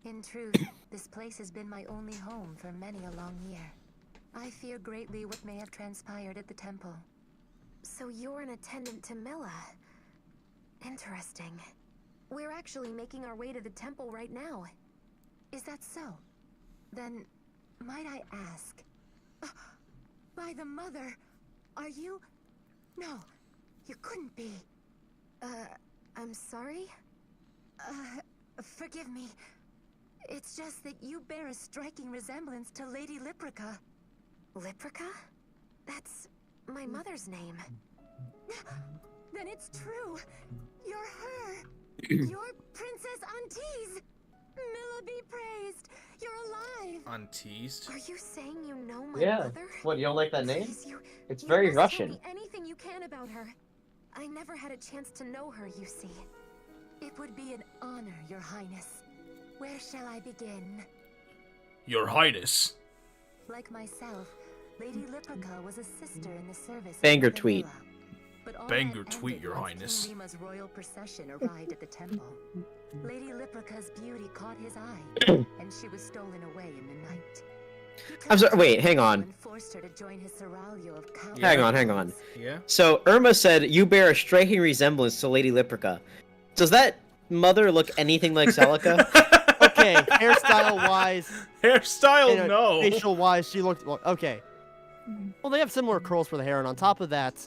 In truth, this place has been my only home for many a long year. I fear greatly what may have transpired at the temple. So you're an attendant to Milla. Interesting. We're actually making our way to the temple right now. Is that so? Then, might I ask? By the mother, are you? No, you couldn't be. I'm sorry? Forgive me. It's just that you bear a striking resemblance to Lady Liprica. Liprica? That's my mother's name. Then it's true. You're her. You're Princess Antise. Milla be praised. You're alive. Unteased? Are you saying you know my Yeah. mother? What, you don't like that name? Please, It's you very must Russian. Tell me anything you can about her. I never had a chance to know her, you see. It would be an honor, Your Highness. Where shall I begin? Your Highness. Like myself, Lady Liprica was a sister in the service. of Banger Mother tweet. Milla. But all Banger that tweet, ended Your once Highness. King Rima's royal procession arrived at the temple. Lady Liprica's beauty caught his eye, and she was stolen away in the night. I'm sorry, wait, hang on. And forced her to join his seraglio of countless Hang on. Yeah. So Irma said you bear a striking resemblance to Lady Liprica. Does that mother look anything like Celica? Okay, hairstyle-wise, Hairstyle, no. facial-wise, she looked... Well, okay. Well, they have similar curls for the hair, and on top of that...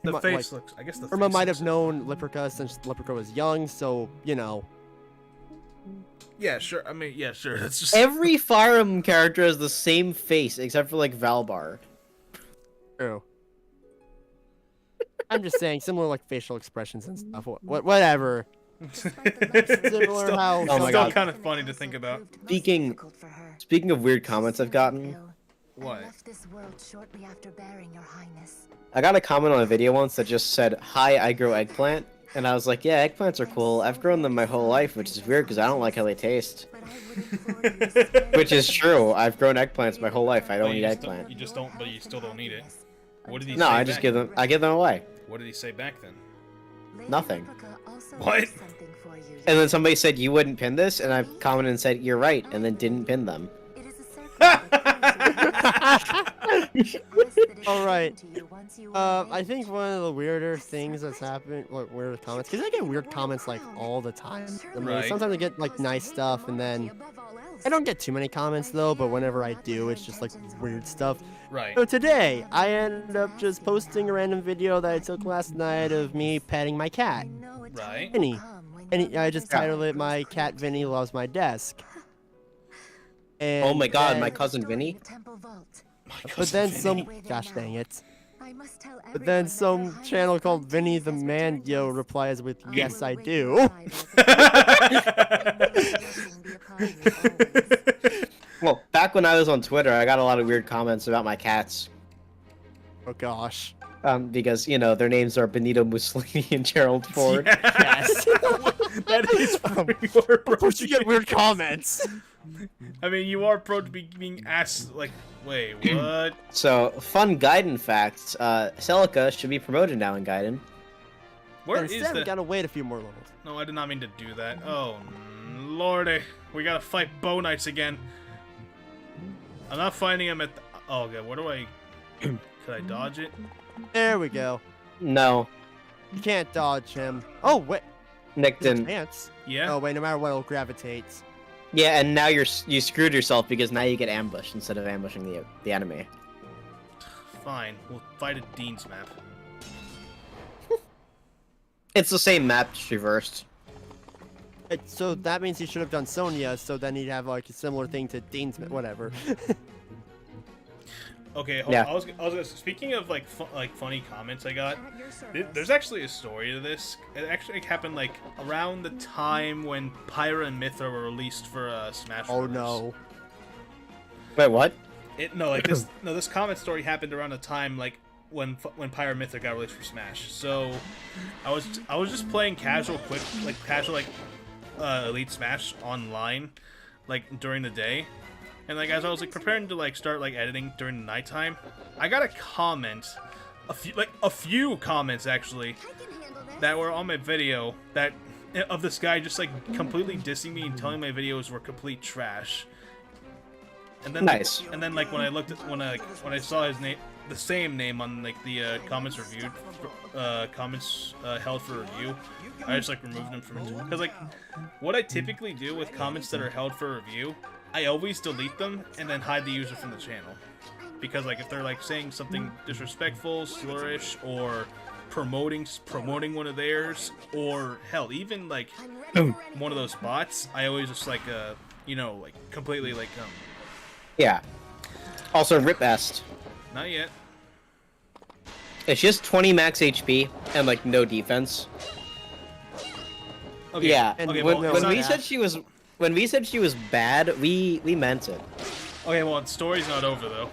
The mu- face looks. I guess the Irma face might looks- have known Liprica since Liprica was young, so, you know. Yeah, sure. I mean, yeah, sure. That's just. Every Fire Emblem character has the same face, except for, like, Valbar. True. I'm just saying, similar, like, facial expressions and stuff. Whatever. Similar how... Oh my Still God. kind of funny to think about. Speaking of weird comments I've gotten, What? I left this world shortly after bearing your highness. I got a comment on a video once that just said, "Hi, I grow eggplant," and I was like, "Yeah, eggplants are cool. I've grown them my whole life, which is weird because I don't like how they taste." But I would implore you to spare Which is me. true. I've grown eggplants my whole life. I don't But eat you eggplant. You just don't. But you still don't need it. What did he No, say I just back? give them. I give them away. What did he say back then? Lady Nothing. Liprica also What? has something for you. And then somebody said you wouldn't pin this, and I commented and said you're right, and then didn't pin them. It is a circle that carries you. Alright. I think one of the weirder things that's happened, like weird comments, because I get weird comments like all the time. I mean, Right. sometimes I get like nice stuff, and then I don't get too many comments though. But whenever I do, it's just like weird stuff. Right. So today, I ended up just posting a random video that I took last night of me petting my cat, Right. Vinny. And I just titled it "My Cat Vinny Loves My Desk." And Oh my God, then- my cousin Vinny. But then some, gosh dang it. But then some channel called Vinny the Man Yo replies with, "Yes, I do." Well, back when I was on Twitter, I got a lot of weird comments about my cats. Oh gosh. Because, you know, their names are Benito Mussolini and Gerald Ford. Yes. That is pretty Of course you get weird comments. I mean, you are prone to be being asked, like, wait, what? So, fun Gaiden facts. Celica should be promoted now in Gaiden. Where And is instead, we the... gotta wait a few more levels. No, I did not mean to do that. Oh, lordy. We gotta fight Bow Knights again. I'm not finding him at the... Oh, okay, where do I... Could I dodge it? There we go. No, You can't dodge him. Oh, wait. Nick There's a didn't. chance. Yeah? Oh, wait, no matter what, it'll gravitate. Yeah, and now you screwed yourself because now you get ambushed instead of ambushing the enemy. Fine. We'll fight at Dean's map. It's the same map, just reversed. So that means he should have done Sonya, so then he'd have like a similar thing to Dean's, whatever. Okay, hold Yeah. on. I was gonna, speaking of like funny comments I got, there's actually a story to this. It actually happened like around the time when Pyra and Mithra were released for Smash Oh Bros. no. Wait, what? This comment story happened around the time like when Pyra and Mithra got released for Smash. So I was just playing casual Elite Smash online like during the day. And like as I was like preparing to like start like editing during the nighttime, I got a comment, a few comments actually, that were on my video that of this guy just like completely dissing me and telling my videos were complete trash. And then Nice. And then like when I saw his name, the same name on like the comments reviewed, held for review, I just like removed them from it because like what I typically do with comments that are held for review, I always delete them and then hide the user from the channel. Because like if they're like saying something disrespectful, slurish, or promoting one of theirs, or hell, even like one of those bots, I always just like like completely like Yeah. Also, Rip Est. not yet. It's just 20 max HP and like no defense. Okay. Yeah. And Okay. when Well, when it's we not- said she was bad, we meant it. Okay, well, the story's not over though.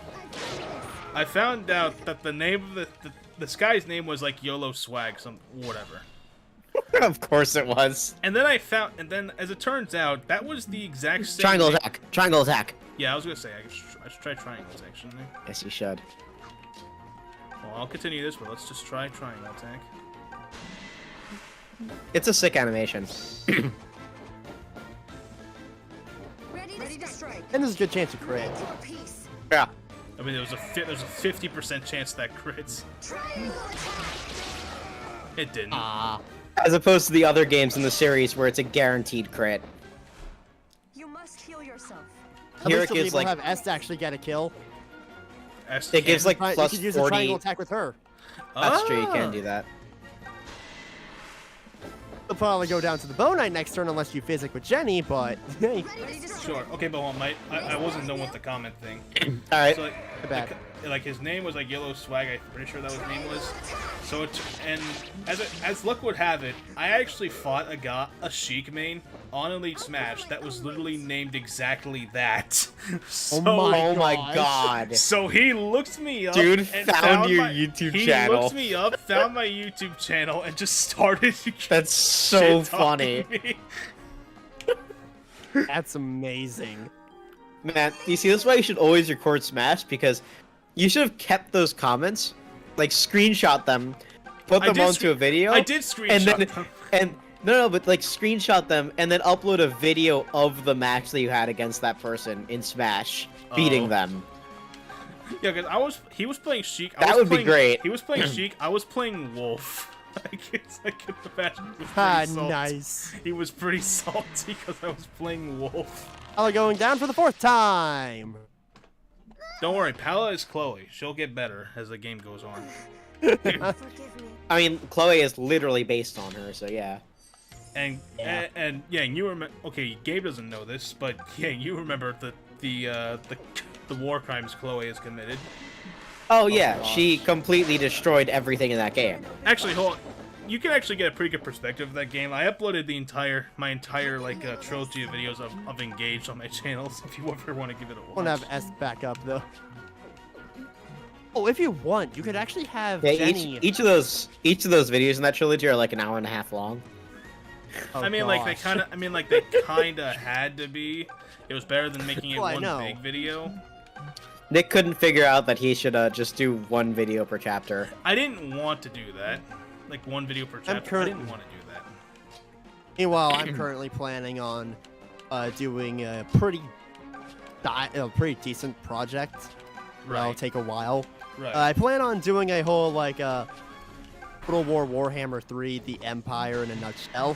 I found out that the name of this guy's name was like YOLO Swag, whatever. Of course it was. And then as it turns out, that was the exact same. Triangle name- attack. Triangle attack. Yeah, I was gonna say I should try triangle attack, shouldn't I? Yes, you should. Well, I'll continue this, but let's just try triangle attack. It's a sick animation. Ready to strike. And there's a good chance to crit. To a piece. Yeah. I mean, there's a 50% chance that crits. Triangle attack. It didn't. Ah. As opposed to the other games in the series where it's a guaranteed crit. You must heal yourself. At Here least it you'll be gives able to like have S to actually get a kill. it gives like You plus could use a 40. triangle attack with her. That's true. You Ah. can do that. You'll probably go down to the Bow Knight next turn unless you physic with Jenny, but hey, Ready to Sure. Okay, but well, I wasn't done with the comment thing. All right. So bad. like his name was like Yellow Swag. I'm pretty sure that was his name was. So and as luck would have it, I actually fought a Sheik main on Elite Smash that was literally named exactly that. So, Oh my gosh. god. So he looked me up, Dude and found your my, YouTube he channel. looked me up, found my YouTube channel, and just started. That's so shit-talking funny. me. that's amazing. Man, you see, that's why you should always record Smash, because you should have kept those comments, like screenshot them, put I them did onto a video. I did screenshot and then them. and no, but like screenshot them and then upload a video of the match that you had against that person in Smash, beating Oh. them. Yeah, because he was playing Sheik. That would be playing, great. He was playing Sheik. I was playing Wolf. I guess I could imagine. He was Ah, pretty salty. nice. He was pretty salty because I was playing Wolf. Pala going down for the 4th time. Don't worry, Pala is Chloe. She'll get better as the game goes on. forgive me. I mean, Chloe is literally based on her, so yeah. And Yeah. and Yang, you remember? Okay, Gabe doesn't know this, but Yang, you remember the war crimes Chloe has committed. Oh yeah, gosh. she completely destroyed everything in that game. Actually, hold on. You can actually get a pretty good perspective of that game. I uploaded my entire like trilogy of videos of Engaged on my channels. If you ever want to give it a watch. Won't have S back up though. Oh, if you want, you could actually have Yeah, Jenny. each of those videos in that trilogy are like an hour and a half long. Oh, I mean, like they gosh. kind of had to be. It was better than making it Well, I one know. big video. Nick couldn't figure out that he should just do one video per chapter. I didn't want to do that. Like one video per chapter. I didn't want to do that. Meanwhile, I'm currently planning on doing a pretty decent project. That'll Right. take a while. Right. I plan on doing a whole like Total War Warhammer 3: The Empire in a nutshell.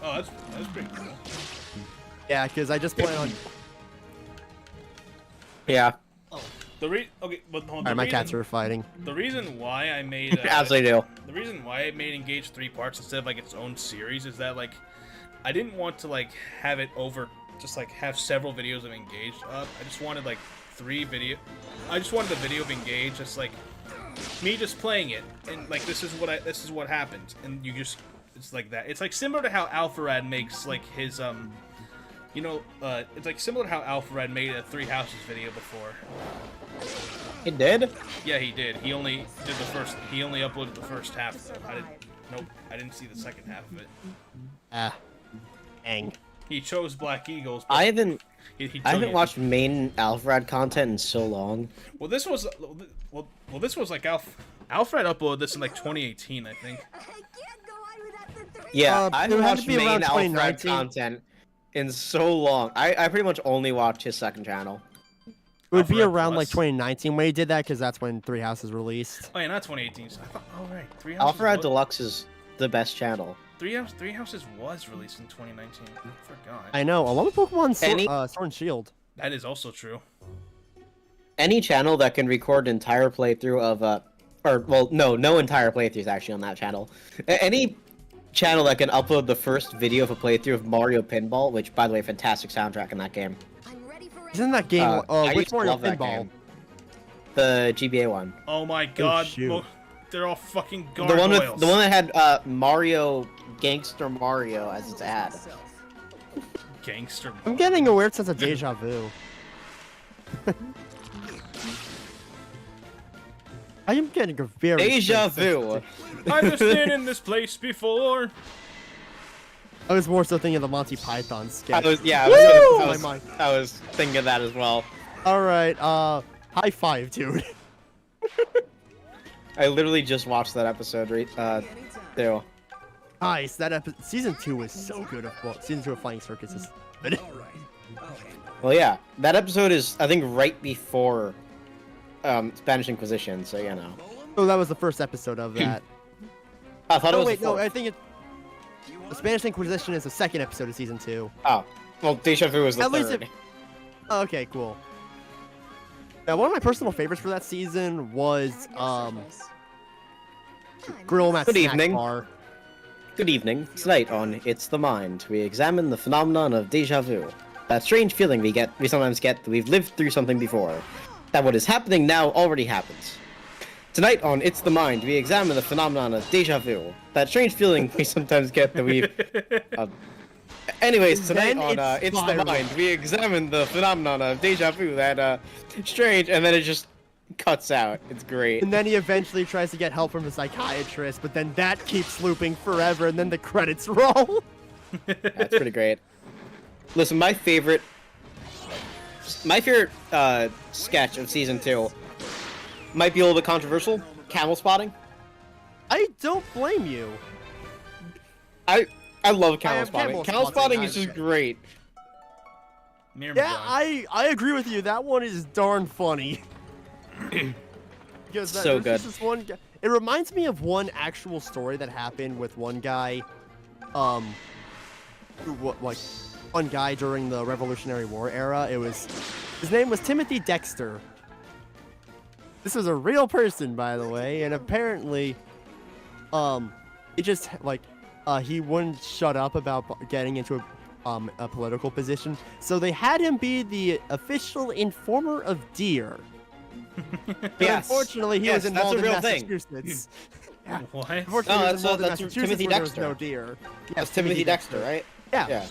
Oh, that's pretty cool. Yeah, because I just plan on. Yeah, Okay, but hold on, Alright, my cats are fighting. The reason why I made absolutely do. the reason why I made Engage 3 parts instead of like its own series is that like I didn't want to like have it over just like have several videos of Engage up. I just wanted like I just wanted a video of Engage, just like me just playing it, and like this is what happened, and you just it's like that. It's like similar to how Alpharad makes like his it's like similar to how Alpharad made a Three Houses video before. He did? Yeah, he did. He only uploaded the first half. I didn't see the second half of it. Ah, dang. He chose Black Eagles. But I haven't he I haven't chose- watched main Alfred content in so long. Well, this was like Alfred uploaded this in like 2018, I think. I can't go on without the 3. Yeah, I it haven't had to watched be main around Alfred 2019. content in so long. I pretty much only watched his second channel. It would be Alpharad around like Plus. 2019 when he did that, because that's when Three Houses released. Oh yeah, not 2018. So I thought, oh right, Three Houses. Alfred Deluxe is the best channel. Three Houses was released in 2019. I forgot. I know, along with Pokemon Any- Sword and Shield. That is also true. Any channel that can record an entire playthrough of no entire playthroughs actually on that channel. Any channel that can upload the first video of a playthrough of Mario Pinball, which by the way, fantastic soundtrack in that game. I'm ready for Isn't that game? I Which used to Mario love that Pinball? game. The GBA one. Oh my God, shoot. they're all fucking The one gargoyles. that had Mario Gangster Mario as its ad. Gangster. I'm getting a weird sense of deja vu. I am getting a very Deja strange sense vu. I've just been in this place before. I was more so thinking of the Monty Python sketch. I was My mind. I was thinking of that as well. All right, high five, dude. I literally just watched that episode. Too. Nice. That season 2 is so good. Season 2 of Flying Circus is good. All right. Well, yeah, that episode is, I think, right before Spanish Inquisition, so you know. Oh, that was the first episode of that. I thought it Oh was wait, the no, fourth. I think it. The Spanish Inquisition is the second episode of season 2. Oh, well, Deja Vu was the At least third. Oh, okay, cool. Now, one of my personal favorites for that season was Grill 'em at Good Snack evening. Bar. Good evening. Tonight on It's the Mind, we examine the phenomenon of deja vu. That strange feeling we sometimes get that we've lived through something before. That what is happening now already happens. Tonight on It's the Mind, we examine the phenomenon of deja vu. That strange feeling we sometimes get that we've... Anyways, tonight Then on it's It's the viral. Mind, we examine the phenomenon of deja vu. That, strange, and then it just cuts out. It's great. And then he eventually tries to get help from a psychiatrist, but then that keeps looping forever, and then the credits roll. That's pretty great. Listen, my favorite sketch of season 2 might be a little bit controversial. Camel spotting. I don't blame you. I love camel have spotting. camel Camel spotting, spotting I is just agree. great. Near Yeah, I agree with you. That one is darn funny. Because So there's good. just this one guy. It reminds me of one actual story that happened with one guy, one guy during the Revolutionary War era. His name was Timothy Dexter. This was a real person, by the way, and apparently, it just he wouldn't shut up about getting into a political position, so they had him be the official informer of deer. But Yes. unfortunately, he Yes, was that's a involved in real thing. Massachusetts. Yeah. What? Unfortunately, No, he was involved in that's Massachusetts Timothy where there was Dexter. no deer. That's Timothy Dexter, right? Yeah. Yeah.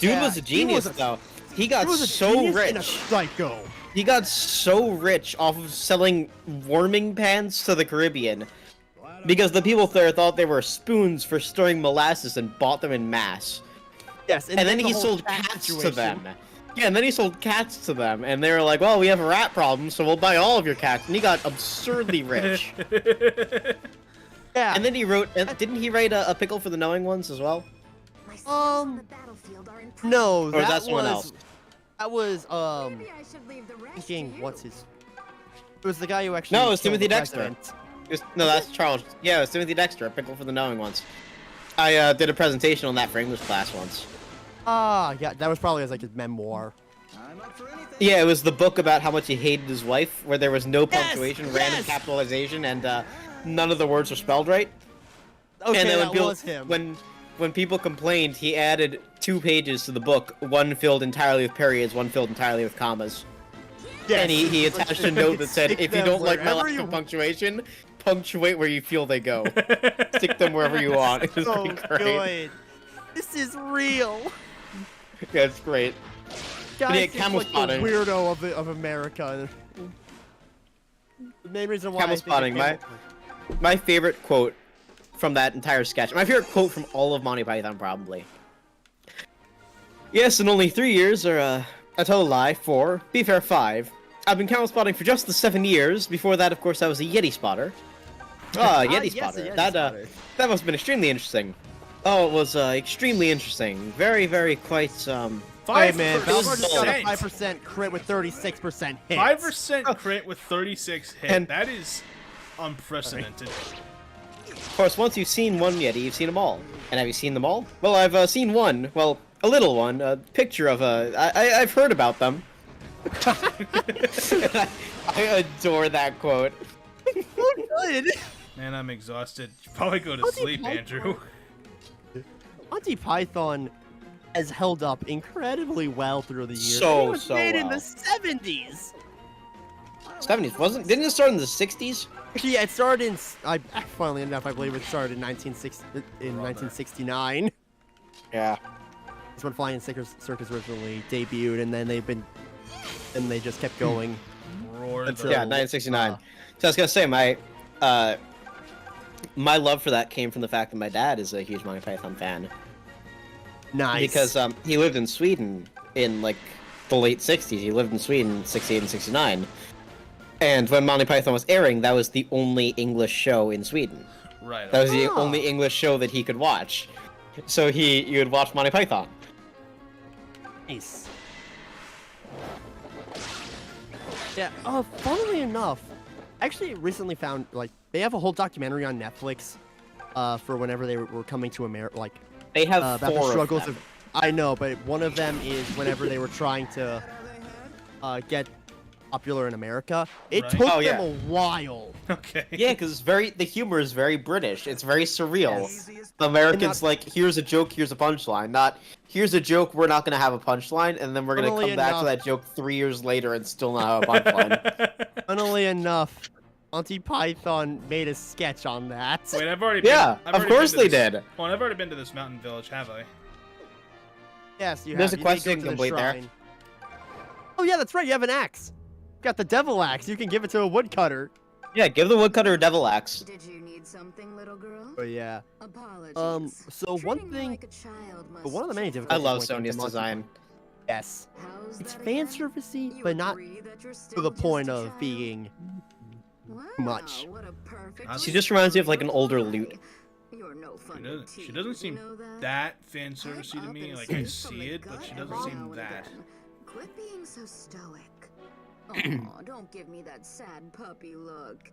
Dude Yeah, was a he genius, was a- though. He got He was a so genius and a rich. psycho. He got so rich off of selling warming pans to the Caribbean. Because the people there thought they were spoons for storing molasses and bought them in mass. Yes, And then the he whole sold cat cats to situation. them. Yeah, and then he sold cats to them, and they were like, well, we have a rat problem, so we'll buy all of your cats. And he got absurdly rich. Yeah. And then he wrote, didn't he write a pickle for the knowing ones as well? My skills on the Um, battlefield are no, Or that is that was someone else? that was Maybe I should leave the rest to thinking you. what's his. It was the guy who actually. No, it was killed Timothy the Dexter. president. No, that's Charles. Yeah, it was Timothy Dexter, a pickle for the knowing ones. I did a presentation on that for English class once. Ah, yeah, that was probably his memoir. Yeah, it was the book about how much he hated his wife, where there was no Yes, punctuation, random yes! capitalization, and none of the words were spelled right. Okay, and then that was him. when people complained, he added 2 pages to the book, one filled entirely with periods, one filled entirely with commas. Yes. And he attached a note that said, Stick if you them don't like my wherever lack you of punctuation, punctuate where you feel they go. Stick them wherever you want. It was So pretty great. good. This is real. Yeah, it's great. Guy yeah, seems camel like spotting. the weirdo of America. The main reason why Camel I think spotting, My favorite quote from that entire sketch, my favorite quote from all of Monty Python, probably. Yes, in only 3 years, or I tell a lie, 4, be fair, 5. I've been camel spotting for just the 7 years. Before that, of course, I was a Yeti spotter. Yeti yes, spotter. a Yeti that spotter. that must have been extremely interesting. Oh, it was extremely interesting. Very, very quite Hey man, 5%. Valor just got a 5% crit with 36% hit. 5% crit with 36 hit. And- That is unprecedented. Of course, once you've seen one Yeti, you've seen them all. And have you seen them all? Well, I've seen one. Well, a little one. A picture of I've heard about them. I adore that quote. Good. Man, I'm exhausted. Should probably go to Monty sleep, Python. Andrew. Monty Python has held up incredibly well through the years. So, It was so made in well. the 70s. 70s, didn't it start in the 60s? Actually, yeah, it started in. Funnily enough, I believe it started in 1969. Yeah. That's when Flying Circus originally debuted, and then they just kept going. Roar That's, the... yeah, 1969. So I was gonna say my love for that came from the fact that my dad is a huge Monty Python fan. Nice. Because he lived in Sweden in like the late 60s. He lived in Sweden 68 and 69. And when Monty Python was airing, that was the only English show in Sweden. Right. That was the Oh. only English show that he could watch. So you would watch Monty Python. Nice. Yeah, funnily enough, I actually recently found, like, they have a whole documentary on Netflix, for whenever they were coming to America, like, They have about the 4 struggles of them. I know, but one of them is whenever they were trying to, get popular in America. It Right. took Oh, them yeah. a while. Okay. Yeah, because the humor is very British. It's very surreal. Yes. The Americans And like, here's a joke, here's a punchline. Not, here's a joke, we're not gonna have a punchline, and then we're gonna Funnily come back to enough- that joke 3 years later and still not have a punchline. Funnily enough, Monty Python made a sketch on that. Wait, I've already. Yeah, I've of already course been to they this- did. Well, I've already been to this mountain village, have I? Yes, you There's have. a You did quest go you to can the complete there. shrine. Oh yeah, that's right. You have an axe. Got the devil axe. You can give it to a woodcutter. Yeah, give the woodcutter a devil axe. Did you need something, little girl? But yeah. Apologies. So one Treating you thing, like a child must but one of the main I difficulties love when it comes to Sonia's Monty design. yes, How's it's that fan again? servicey, You but not agree that you're to still the just point a of child? being Wow, much. what a perfect She just reminds me of, like, an older reply. Lute. You're no fun to She tease, doesn't you seem know that? that fan Pipe servicey to up me. and Like I speak from see the it, but gut she every doesn't seem now and that. again. Quit being so stoic. Aw, don't give me that sad puppy look.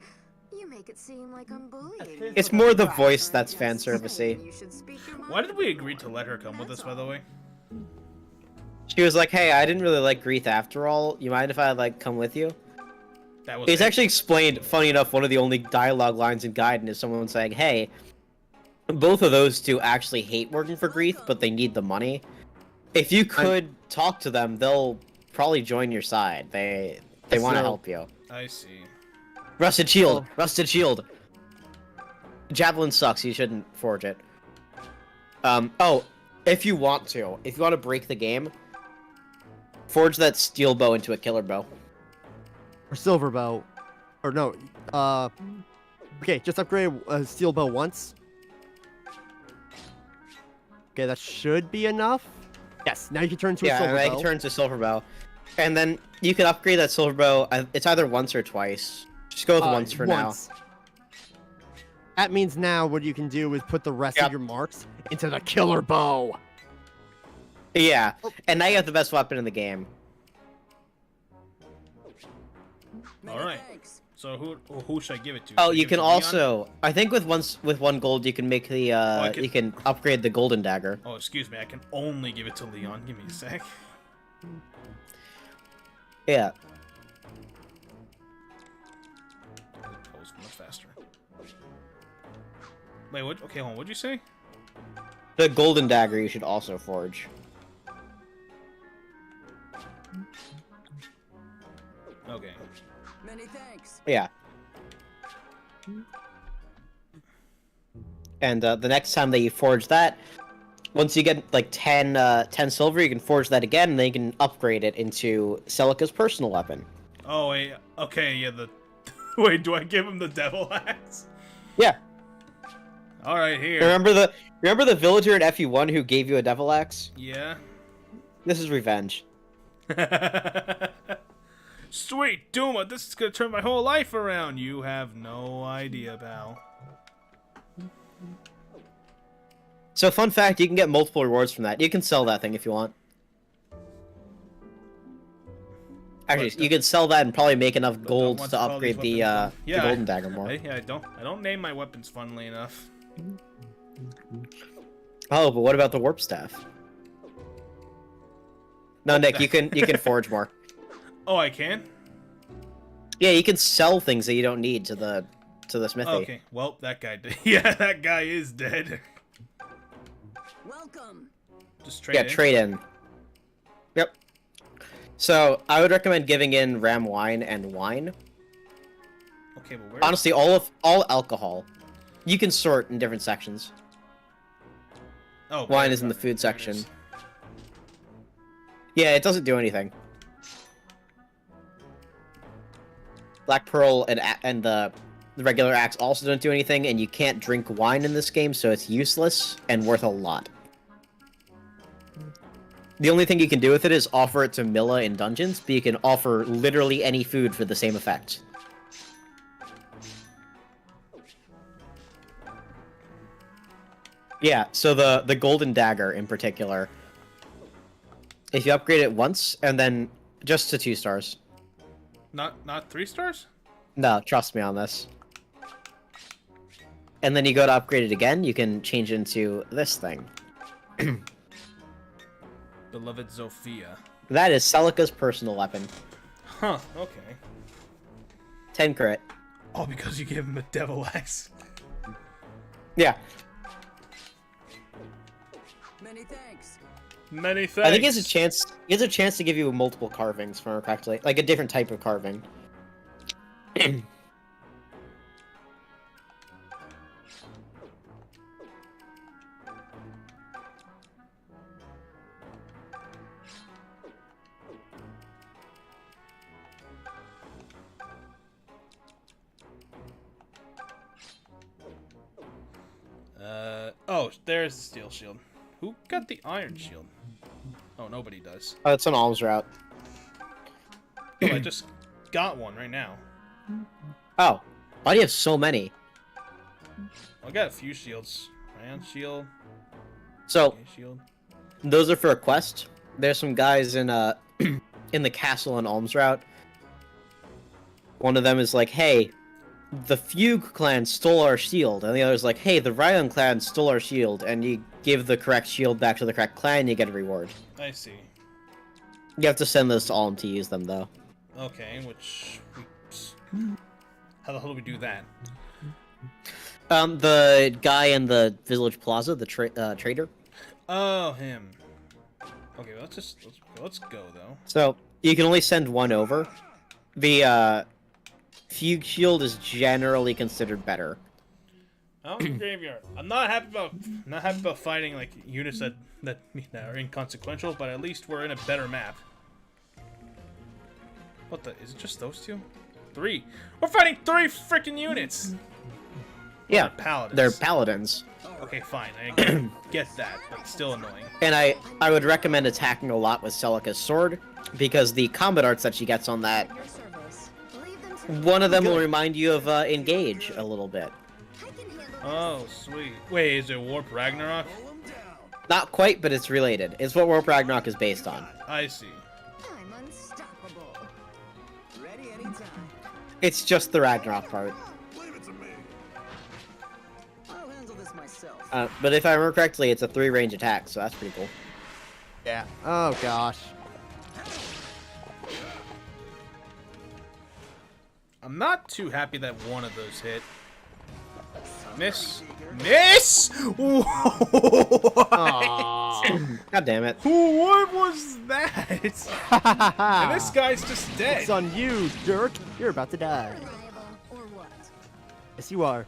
You make it seem like I'm bullying you. It's more the I'm voice that's just fan saying servicey. you should speak your Why did mind we a agree to little let her more, come with us, that's by the all. way? She was like, hey, I didn't really like Greeth after all. You mind if I, like, come with you? That was It's it. actually explained, funny enough, one of the only dialogue lines in Gaiden is someone saying, hey, both of those two actually hate working for Greeth, but they need the money. If you could talk to them, they'll probably join your side. They want to So- help you. I see. Rusted shield! Rusted shield! Javelin sucks, you shouldn't forge it. Oh, if you want to break the game, forge that steel bow into a killer bow. or silver bow, or no. Okay, just upgrade steel bow once. Okay, that should be enough. Yes, now you can turn to a Yeah, silver and then bow. it turns to silver bow. And then you can upgrade that silver bow, it's either once or twice. Just go with once for once. That means now what you can do is put the rest Yep. of your marks into the killer bow. now. Yeah, and now you have the best weapon in the game. All right. So who should I give it to? Oh, Should I you give it can to Leon? also, I think with one gold, you can make the I can- you can upgrade the golden dagger. Oh, excuse me. I can only give it to Leon. Give me a sec. Yeah. Post much faster. Wait, what? Okay, hold on. What'd you say? The golden dagger you should also forge. Okay. Many thanks. Yeah. And the next time that you forge that, once you get like 10 silver, you can forge that again, and then you can upgrade it into Celica's personal weapon. Oh wait. Okay. Yeah. The. Wait. Do I give him the devil axe? Yeah. All right. Here. Remember the villager in FE1 who gave you a devil axe? Yeah. This is revenge. Sweet Duma, this is gonna turn my whole life around. You have no idea, pal. So fun fact, you can get multiple rewards from that. You can sell that thing if you want. Actually, What, you could sell that and probably make enough But gold don't to want all these upgrade the weapons fun. Yeah, golden dagger more. I don't name my weapons funnily enough. Oh, but what about the warp staff? No, Nick, you can forge more. Oh, I can? Yeah, you can sell things that you don't need to the smithy. Okay, well, that guy did. Yeah, that guy is dead. Welcome. Just trade Yeah, in. trade in. Yep. So I would recommend giving in ram wine and wine. Okay, but where? Honestly, all alcohol. You can sort in different sections. Oh, Wine there is in we the go. food There it section. is. Yeah, it doesn't do anything. Black Pearl and the regular axe also don't do anything, and you can't drink wine in this game, so it's useless and worth a lot. The only thing you can do with it is offer it to Milla in dungeons, but you can offer literally any food for the same effect. Yeah, so the golden dagger in particular If you upgrade it once, and then just to 2 stars. Not 3 stars? No, trust me on this. And then you go to upgrade it again, you can change it into this thing. Beloved Zofia. That is Celica's personal weapon. Huh, okay. 10 crit. Oh, because you gave him a devil axe. Yeah. Many thanks. Many thanks. I think he has a chance to give you multiple carvings, if I remember correctly. Like a different type of carving. Oh, there's the steel shield. Who got the iron shield? Oh, nobody does. Oh, it's an alms route. Oh, I just got one right now. Oh. Why do you have so many? I got a few shields. Iron shield. So, Okay, shield. those are for a quest. There's some guys in in the castle and alms route. One of them is like, hey, the Fugue clan stole our shield. And the other's like, hey, the Ryan clan stole our shield. And you give the correct shield back to the correct clan, you get a reward. I see. You have to send those to Alm to use them, though. Okay, which... How the hell do we do that? The guy in the village plaza, the trader. Oh, him. Okay, well, let's go, though. So, you can only send one over. The, Fugue shield is generally considered better. Oh, graveyard. I'm not happy about fighting like units that are inconsequential, but at least we're in a better map. What the? Is it just those two? 3. We're fighting 3 freaking units. Yeah, Paladins. they're paladins. Okay, fine. I get that, but still annoying. And I would recommend attacking a lot with Celica's sword, because the combat arts that she gets on that, Your service. Leave them to me. one of them will remind you of Engage a little bit. I can handle Oh, sweet. Wait, is it Warp Ragnarok? Not quite, but it's related. It's what Warp Ragnarok is based on. I see. I'm unstoppable. Ready anytime. It's just the Ragnarok part. I'll handle this myself. But if I remember correctly, it's a 3-range attack, so that's pretty cool. Yeah. Oh gosh. I'm not too happy that one of those hit. Miss. Miss! Aw. God damn it. What was that? And this guy's just dead. It's on you, jerk. You're about to die. Rival, or what? Yes, you are.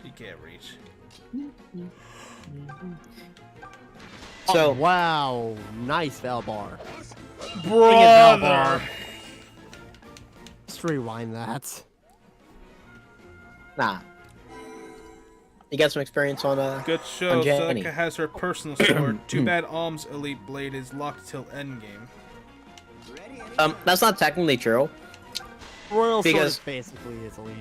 He can't reach. So, Oh, wow. Nice Valbar. Brother! Let's rewind that. nah. You got some experience on, Good show. Jenny. Celica has her personal sword. Too bad Alm's elite blade is locked till endgame. Ready anytime. That's not technically true. Royal Because- Sword basically is elite.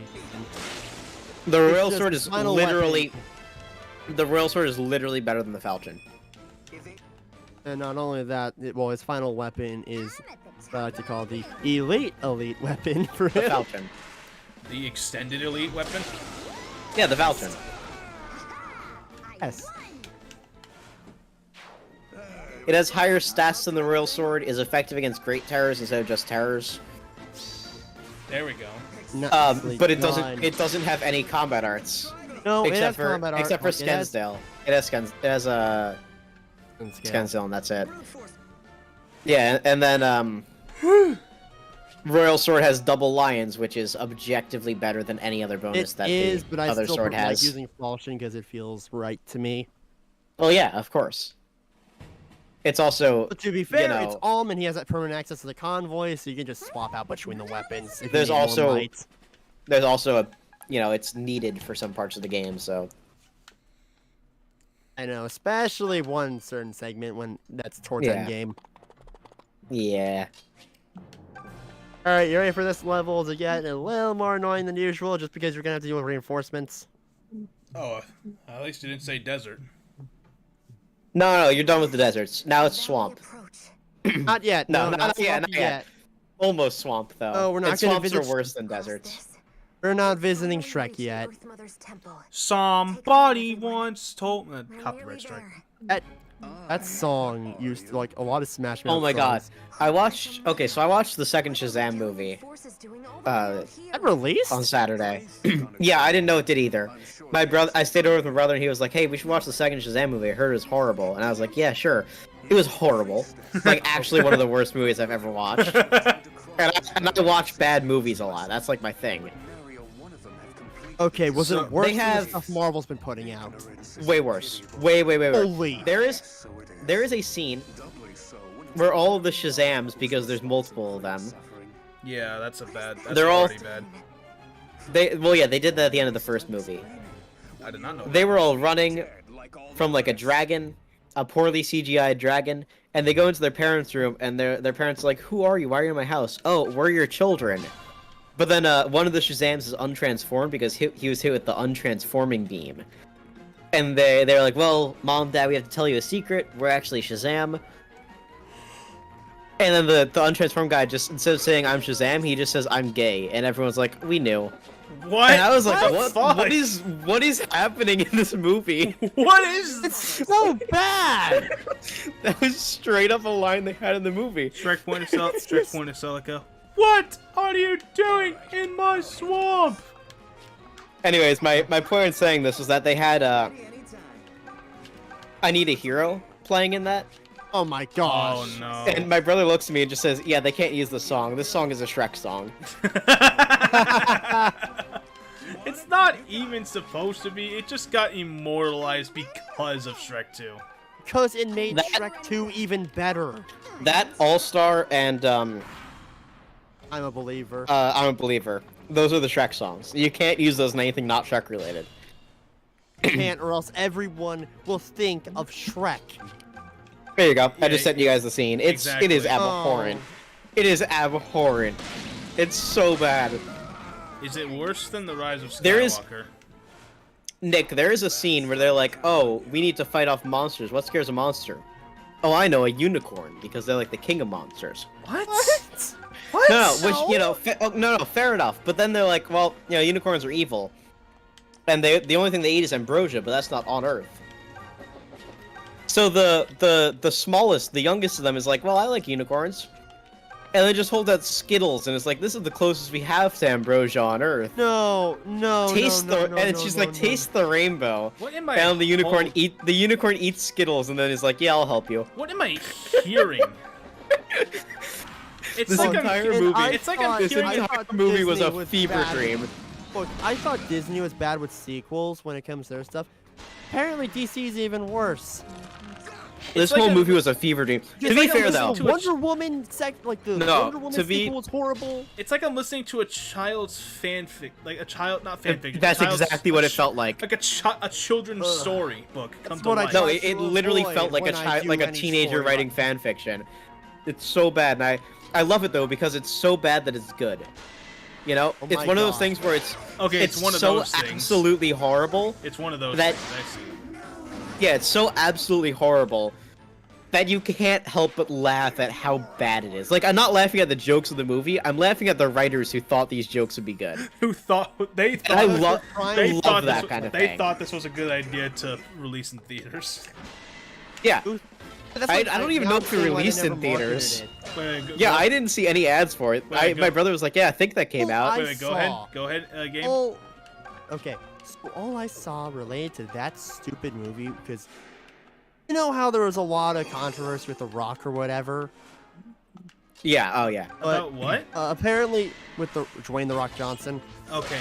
The Royal just Sword is final literally... The Royal Sword is literally better than the Falchion. If it- And not only that, well, his final weapon is what I like to call the elite weapon for The him. Falchion. The extended elite weapon? Yeah, the Falchion. Yes. It has higher stats than the Royal Sword, is effective against Great Terrors instead of just Terrors. There we go. Nicely But done. it doesn't have any combat arts. No, it has except for combat art. except for Like, it has- Skensdale. It has Skensdale, and that's it. Yeah, and then Royal Sword has double lions, which is objectively better than any other bonus It that is, the but I other still sword like has. using Falchion because it feels right to me. Well, yeah, of course. It's also But to be fair, know- it's Alm and he has that permanent access to the convoy, so you can just swap out between the weapons. If There's you need more also- might. there's also a it's needed for some parts of the game, so I know, especially one certain segment when that's towards Yeah. end game. yeah. All right, you ready for this level to get a little more annoying than usual, just because you're gonna have to deal with reinforcements? Oh, at least you didn't say desert. No, you're done with the deserts. Now it's swamp. Not yet. No, No, not yet, swamp not yet. Almost swamp though. No, we're not And gonna swamps are visit- worse than deserts. We're not visiting Shrek yet. Somebody once told me. Copyright strike. That song used to, like, a lot of Smash Mouth Oh my god. songs. I watched the second Shazam movie That released? on Saturday. Yeah, I didn't know it did either. I stayed over with my brother and he was like, "Hey, we should watch the second Shazam movie. I heard it was horrible." And I was like, "Yeah, sure." It was horrible. Like actually one of the worst movies I've ever watched. And I watch bad movies a lot. That's like my thing. Okay, was So, it worse they than have- the stuff Marvel's been putting out? Way worse. Way worse. Holy. There is a scene where all of the Shazams, because there's multiple of them, Yeah, that's a bad. That's They're all- pretty bad. they did that at the end of the first movie. I did not know. They were all running from like a dragon, a poorly CGI dragon, and they go into their parents' room, and their parents are like, "Who are you? Why are you in my house?" "Oh, we're your children." But then one of the Shazams is untransformed because he was hit with the untransforming beam. And they're like, "Well, Mom, Dad, we have to tell you a secret. We're actually Shazam." And then the untransformed guy just, instead of saying "I'm Shazam," he just says "I'm gay," and everyone's like, "We knew." What? And I was like, What? what is happening in this movie?" What is this? So bad! That was straight up a line they had in the movie. Shrek Point of Celica. What are you doing in my swamp? Anyways, my point in saying this was that they had Ready anytime. I Need a Hero playing in that. Oh my Oh gosh. no. And my brother looks at me and just says, "Yeah, they can't use this song. This song is a Shrek song." It's not even supposed to be. It just got immortalized because of Shrek 2. Because it made That- Shrek 2 even better. That All-Star and I'm a believer. I'm a Believer. Those are the Shrek songs. You can't use those in anything not Shrek related. You can't, or else everyone will think of Shrek. There you go. I Yeah, just sent you guys the scene. It is exactly. abhorrent. Oh. It is abhorrent. It's so bad. Is it worse than The Rise of Skywalker? There is- Nick, there is a scene where they're like, "Oh, we need to fight off monsters. What scares a monster?" "Oh, I know, a unicorn, because they're like the king of monsters." What? What? No, which, you know, no, fair enough. But then they're like, "Well, you know, unicorns are evil, and the only thing they eat is ambrosia, but that's not on Earth." So the smallest, the youngest of them is like, "Well, I like unicorns," and they just hold out Skittles, and it's like, "This is the closest we have to ambrosia on Earth." No, no, Taste no, the, no, and it's no, just no, like, no. "Taste the rainbow." What am I? And the unicorn oh, the unicorn eats Skittles, and then is like, "Yeah, I'll help you." What am I hearing? It's This like entire I'm, movie- it's like I'm thought- This hearing. I entire thought movie was Disney a was fever bad. dream. Look, I thought Disney was bad with sequels when it comes to their stuff. Apparently, DC's even worse. This like whole a- movie was a fever dream. To It's be like fair, the though, to a Wonder Woman the No, Wonder Woman to be- sequel was horrible. It's like I'm listening to a child's fanfic, like a child, not fanfic. that's a child's- exactly what it felt like. Like a children's story book come to what I life. No, try it to literally avoid felt like when I do like a any teenager story writing like fan fiction. It's so bad, and I love it though because it's so bad that it's good. You know, Oh it's my one of those God. things where it's Okay, it's one of so those things. absolutely horrible. It's one of those That- things. I see. Yeah, it's so absolutely horrible that you can't help but laugh at how bad it is. Like, I'm not laughing at the jokes of the movie. I'm laughing at the writers who thought these jokes would be good. Who thought they And thought I They love love love this that was- kind of they thing. thought this was a good idea to release in theaters. Yeah, That's I like don't even know if it announcing why they released in never marketed theaters. it. yeah. I didn't see any ads for it. Wait, My go- brother was like, "Yeah, I think that came Well, out." Wait, go ahead. saw- Go ahead, game. Oh, okay. So all I saw related to that stupid movie, because you know how there was a lot of controversy with The Rock or whatever. Yeah. Oh yeah. About what? Apparently, with the Dwayne The Rock Johnson. Okay.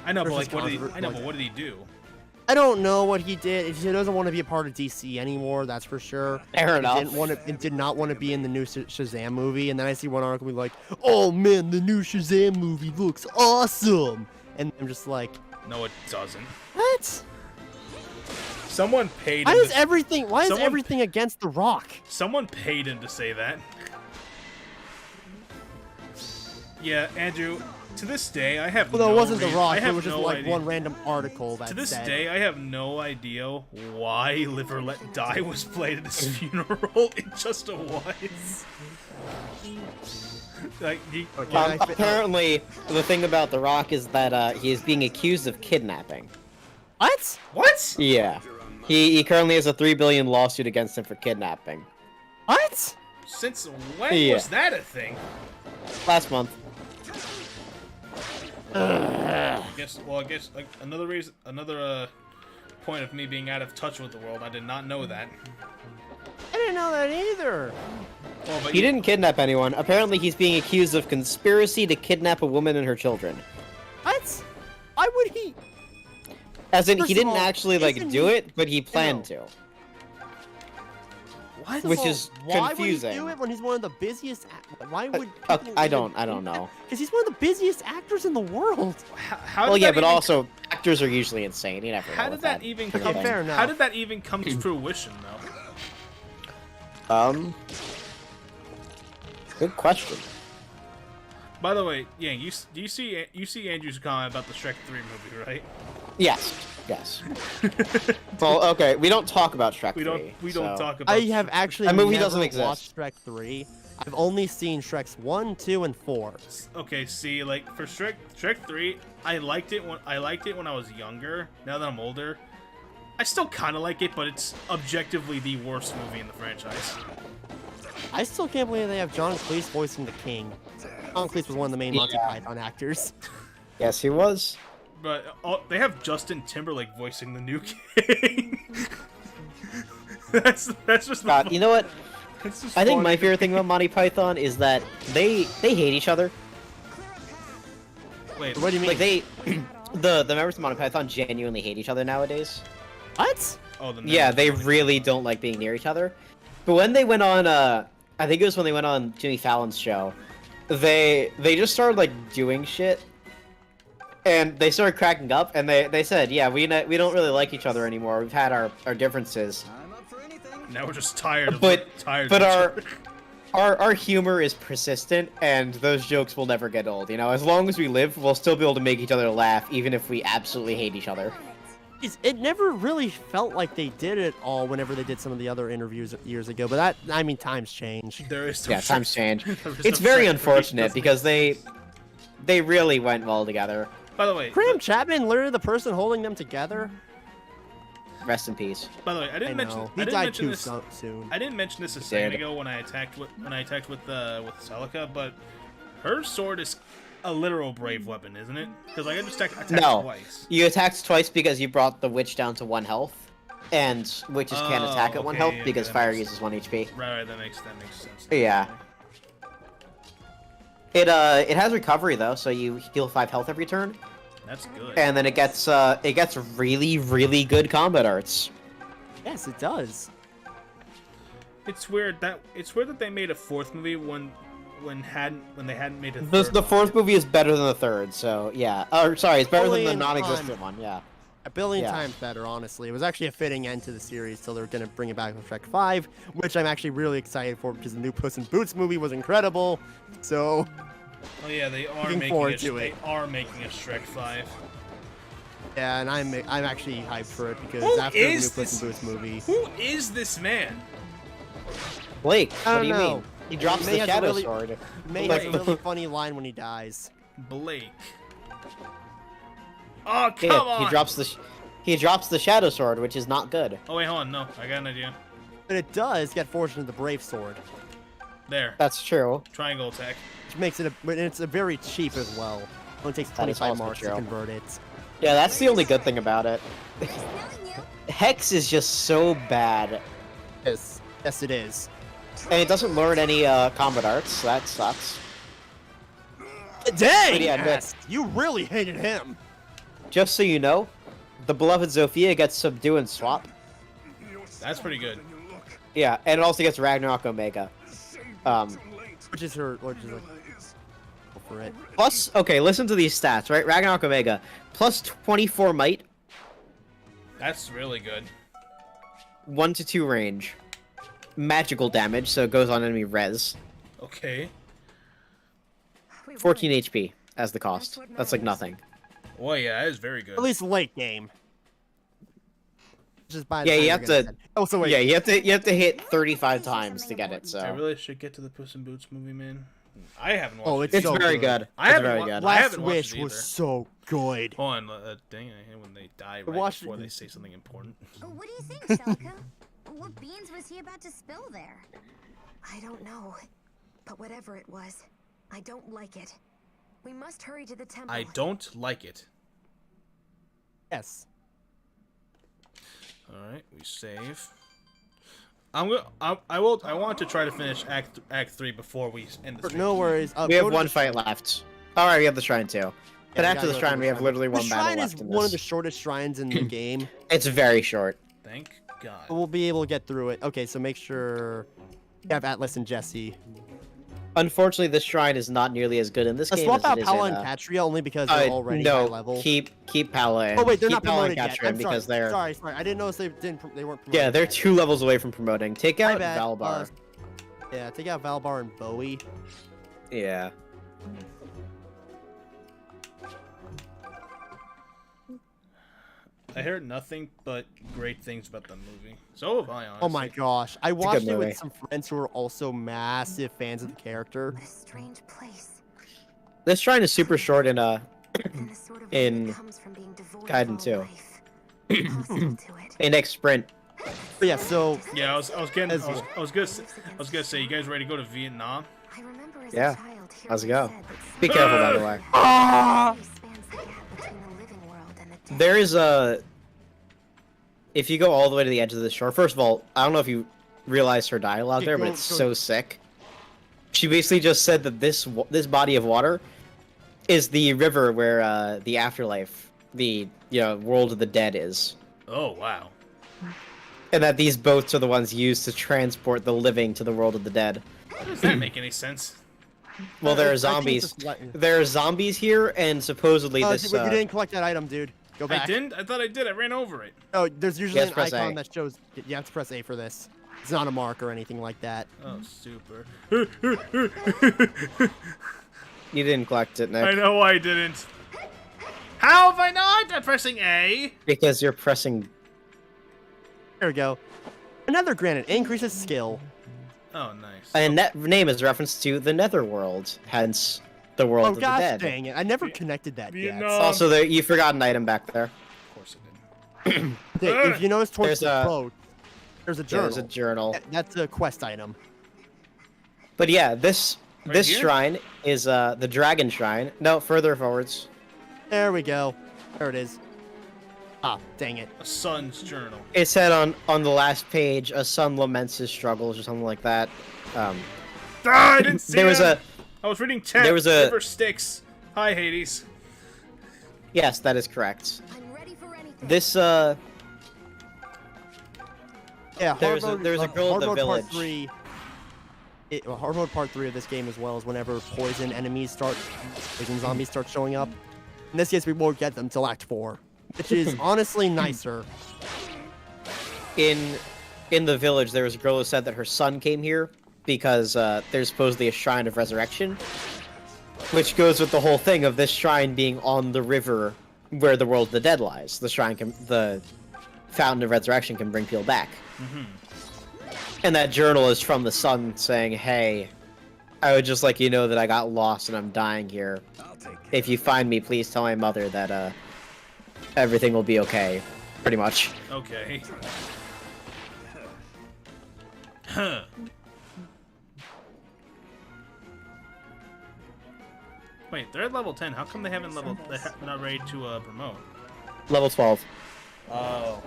I know, but Versus like, what did he? controver- I know, like- but what did he do? I don't know what he did. He doesn't want to be a part of DC anymore. That's for sure. Fair He enough. didn't want to, and did not want to be in the new Shazam movie. And then I see one article be like, "Oh man, the new Shazam movie looks awesome," and I'm just like, No, it doesn't. "What? Someone paid Why him. is everything? Why is someone- everything against The Rock?" Someone paid him to say that. Yeah, Andrew, to this day, I have Well, no, no it wasn't The rea- Rock. I It have was just no like idea. one random article that To this said. day, I have no idea why Live or Let Die was played at his funeral. It just was. Like, Apparently, the thing about The Rock is that he is being accused of kidnapping. What? what? Yeah. He currently has a $3 billion lawsuit against him for kidnapping. What? Since when Yeah. was that a thing? Last month. I guess like another point of me being out of touch with the world. I did not know that. I didn't know that either. Well, but He didn't kidnap anyone. Apparently, he's being accused of conspiracy to kidnap a woman and her children. What? Why would he? As in, First he of didn't all, actually like isn't do he- it, but he planned to. What? Which is why confusing. would he do it when he's one of the busiest? Why would? I don't know. Because he's one of the busiest actors in the world. how Well, did yeah, that but even, also actors are usually insane. You never know how with did that even sort of come? thing. Fair enough. How did that even come to fruition, though? Good question. By the way, yeah, you see Andrew's comment about the Shrek 3 movie, right? Yes. Well, okay, we don't talk about Shrek 3. We don't so- talk about. I have actually That movie never doesn't exist. watched Shrek 3. I've only seen Shreks 1, 2, and 4. Okay, see, like for Shrek 3, I liked it when I was younger. Now that I'm older, I still kind of like it, but it's objectively the worst movie in the franchise. I still can't believe they have John Cleese voicing the king. John Cleese was one of the main Monty Yeah. Python actors. Yes, he was. But they have Justin Timberlake voicing the new king. that's just. God, you know what? It's just I think funny my to favorite me. thing about Monty Python is that they hate each other. Wait, What do you mean? Like they, the members of Monty Python genuinely hate each other nowadays. What? oh, the Yeah, Netherlands they one. really don't like being near each other. But when they went on, I think it was when they went on Jimmy Fallon's show, they just started like doing shit, and they started cracking up, and they said, yeah, we don't really like each other anymore. We've had our differences, I'm up for anything. Now we're just tired of but tired. but of each our other. our humor is persistent, and those jokes will never get old. You know, as long as we live, we'll still be able to make each other laugh, even if we absolutely hate each other. It never really felt like they did it all whenever they did some of the other interviews years ago. But that, I mean, times change. There is some Yeah, times change. there is It's some very Shrek 3 unfortunate doesn't because they really went well together. By the way, Graham Chapman, literally the person holding them together. Rest in peace. by the way, I I didn't mention. know. I He didn't died mention too this. soon. I didn't mention this a He second did. ago when I attacked with Celica, but her sword is a literal brave weapon, isn't it? Because I just attacked No. twice. You attacked twice because you brought the witch down to 1 health, and witches can't Oh, attack at 1 okay, health yeah, because that fire makes- uses 1 HP. Right, that makes sense. Yeah. It has recovery though, so you heal 5 health every turn, That's good. and then it gets really good combat arts. Yes, it does. It's weird that they made a 4th movie when they hadn't made a The 3rd. 4th movie is better than the 3rd, so yeah. Or sorry, it's better than the Billion non-existent times. one. Yeah. A billion Yeah. times better, honestly. It was actually a fitting end to the series, so they're going to bring it back with Shrek 5, which I'm actually really excited for because the new Puss in Boots movie was incredible. So, Oh yeah, they are Looking making forward a, to they it. are making a Shrek 5. yeah, and I'm actually hyped for it because Who after the new is Puss this? in Boots movie, Who is this man? Blake, I what don't do you know. mean? He drops May the has a shadow really- sword. May Like- has a really funny line when he dies. Blake. Oh come Yeah, on! he drops the shadow sword, which is not good. Oh wait, hold on. No, I got an idea. But it does get Fortune of the Brave Sword, There, That's true. triangle attack. which makes it but it's a very cheap as well. It only takes That is 25 also marks to true. convert it. Yeah, that's the only good thing about it. Hex is just so bad, Yes, it is. and it doesn't learn any combat arts. So that sucks. Dang! But yeah, no- Nest, you really hated him. Just so you know, the beloved Zofia gets subdue and swap. That's pretty good. Yeah, and it also gets Ragnarok Omega. Which is like, go for it. Plus, okay, listen to these stats, right? Ragnarok Omega, plus 24 might, That's really good. 1 to 2 range, magical damage, so it goes on enemy res, Okay. 14 HP. as the cost. That's like nothing. Oh yeah, that is very good. At least late game. Just by the Yeah, time you you're have gonna to. send- Oh, so wait. Yeah, you have to hit 35 times to get it. I So really should get to the Puss in Boots movie, man. I haven't watched Oh, it. it's so very good. good. I It's haven't very wa- good. I Last haven't watched Wish it was either. so good. Hold on, dang it, I hate when they die right watched before it. they say something important. What do you think, Shalika? What beans was he about to spill there? I don't know. But whatever it was, I don't like it. We must hurry to the temple. I don't like it. Yes. All right, we save. I want to try to finish Act 3 before we end the stream. No worries. We have go to one the- fight left. All right, we have the shrine too. But we after gotta the go shrine, to we have literally The one battle shrine left is in one of the this. shortest shrines in the game. It's very short. Thank God. But we'll be able to get through it. Okay, so make sure you have Atlas and Jesse. Unfortunately, this shrine is not nearly as good in this game Swap as out it is Paula in, and Katria only because they're already high no, level. keep Paula in. Oh wait, they're keep not Paula and promoted yet. Katrin I'm because sorry. they're Sorry. I didn't notice they weren't promoted. yeah, they're yet. 2 levels away from promoting. Take My out bad. Valbar. Yeah, take out Valbar and Bowie. Yeah. I heard nothing but great things about the movie. So have I, honestly. Oh my gosh, I a watched good it movie. with some friends who are also massive fans of the character. What a strange place. This shrine is super short in And the sort of In that comes from being devoid Gaiden of all 2. life. Hostile to it. index sprint. But yeah, so Yeah, I was gonna Lives against say, you guys ready to go to Vietnam? I remember as Yeah. a child hearing How's it it go? said that Be careful, by the way. really spans the gap between the living world and the dead. There is a. If you go all the way to the edge of the shore, first of all, I don't know if you realize her dialogue there, but it's so sick. She basically just said that this body of water is the river where the afterlife, the world of the dead is, Oh wow. and that these boats are the ones used to transport the living to the world of the dead. Does that make any sense? Well, there are I think it's zombies. just like- There are zombies here, and supposedly Oh, this. you didn't collect that item, dude. Go back. I didn't. I thought I did. I ran over it. Oh, there's usually Yes, an press icon A. that shows. You have to press A for this. It's not a mark or anything like that. Oh, super. You didn't collect it, Nick, I know I didn't. How have I not? I'm pressing A. because you're pressing. There we go. Another granite increases skill. Oh, nice. And that name is a reference to the Netherworld, hence the world Oh of the gosh dead. dang it! I never connected that yet. Vietnam. Also, you forgot an item back there. Of course I did. Okay, if you notice towards There's the a- boat, there's a Yeah, journal. there's a journal. That's a quest item. But yeah, this here? shrine is the Dragon Shrine. No, further forwards. There we go. There it is. Ah, dang it. A son's journal. It said on the last page, a son laments his struggles or something like that. Ah, I didn't see There was him. a I was reading text. there was a- River Styx. Hi, Hades. yes, that is correct. I'm ready for anything. This Yeah, There's a- hard mode, there's a girl at hard the mode village. Part 3. Hard mode part 3 of this game as well is whenever poison zombies start showing up. In this case, we won't get them till Act 4, which is honestly nicer. in the village, there was a girl who said that her son came here because there's supposedly a shrine of resurrection, which goes with the whole thing of this shrine being on the river where the world of the dead lies. The fountain of resurrection can bring people back. And that journal is from the son saying, "Hey, I would just like you to know that I got lost and I'm dying here. I'll take care. If you find me, please tell my mother that everything will be okay." Pretty much. Okay. Huh. Wait, they're at level 10. How come they haven't leveled? They're not ready to promote. Level 12. Oh.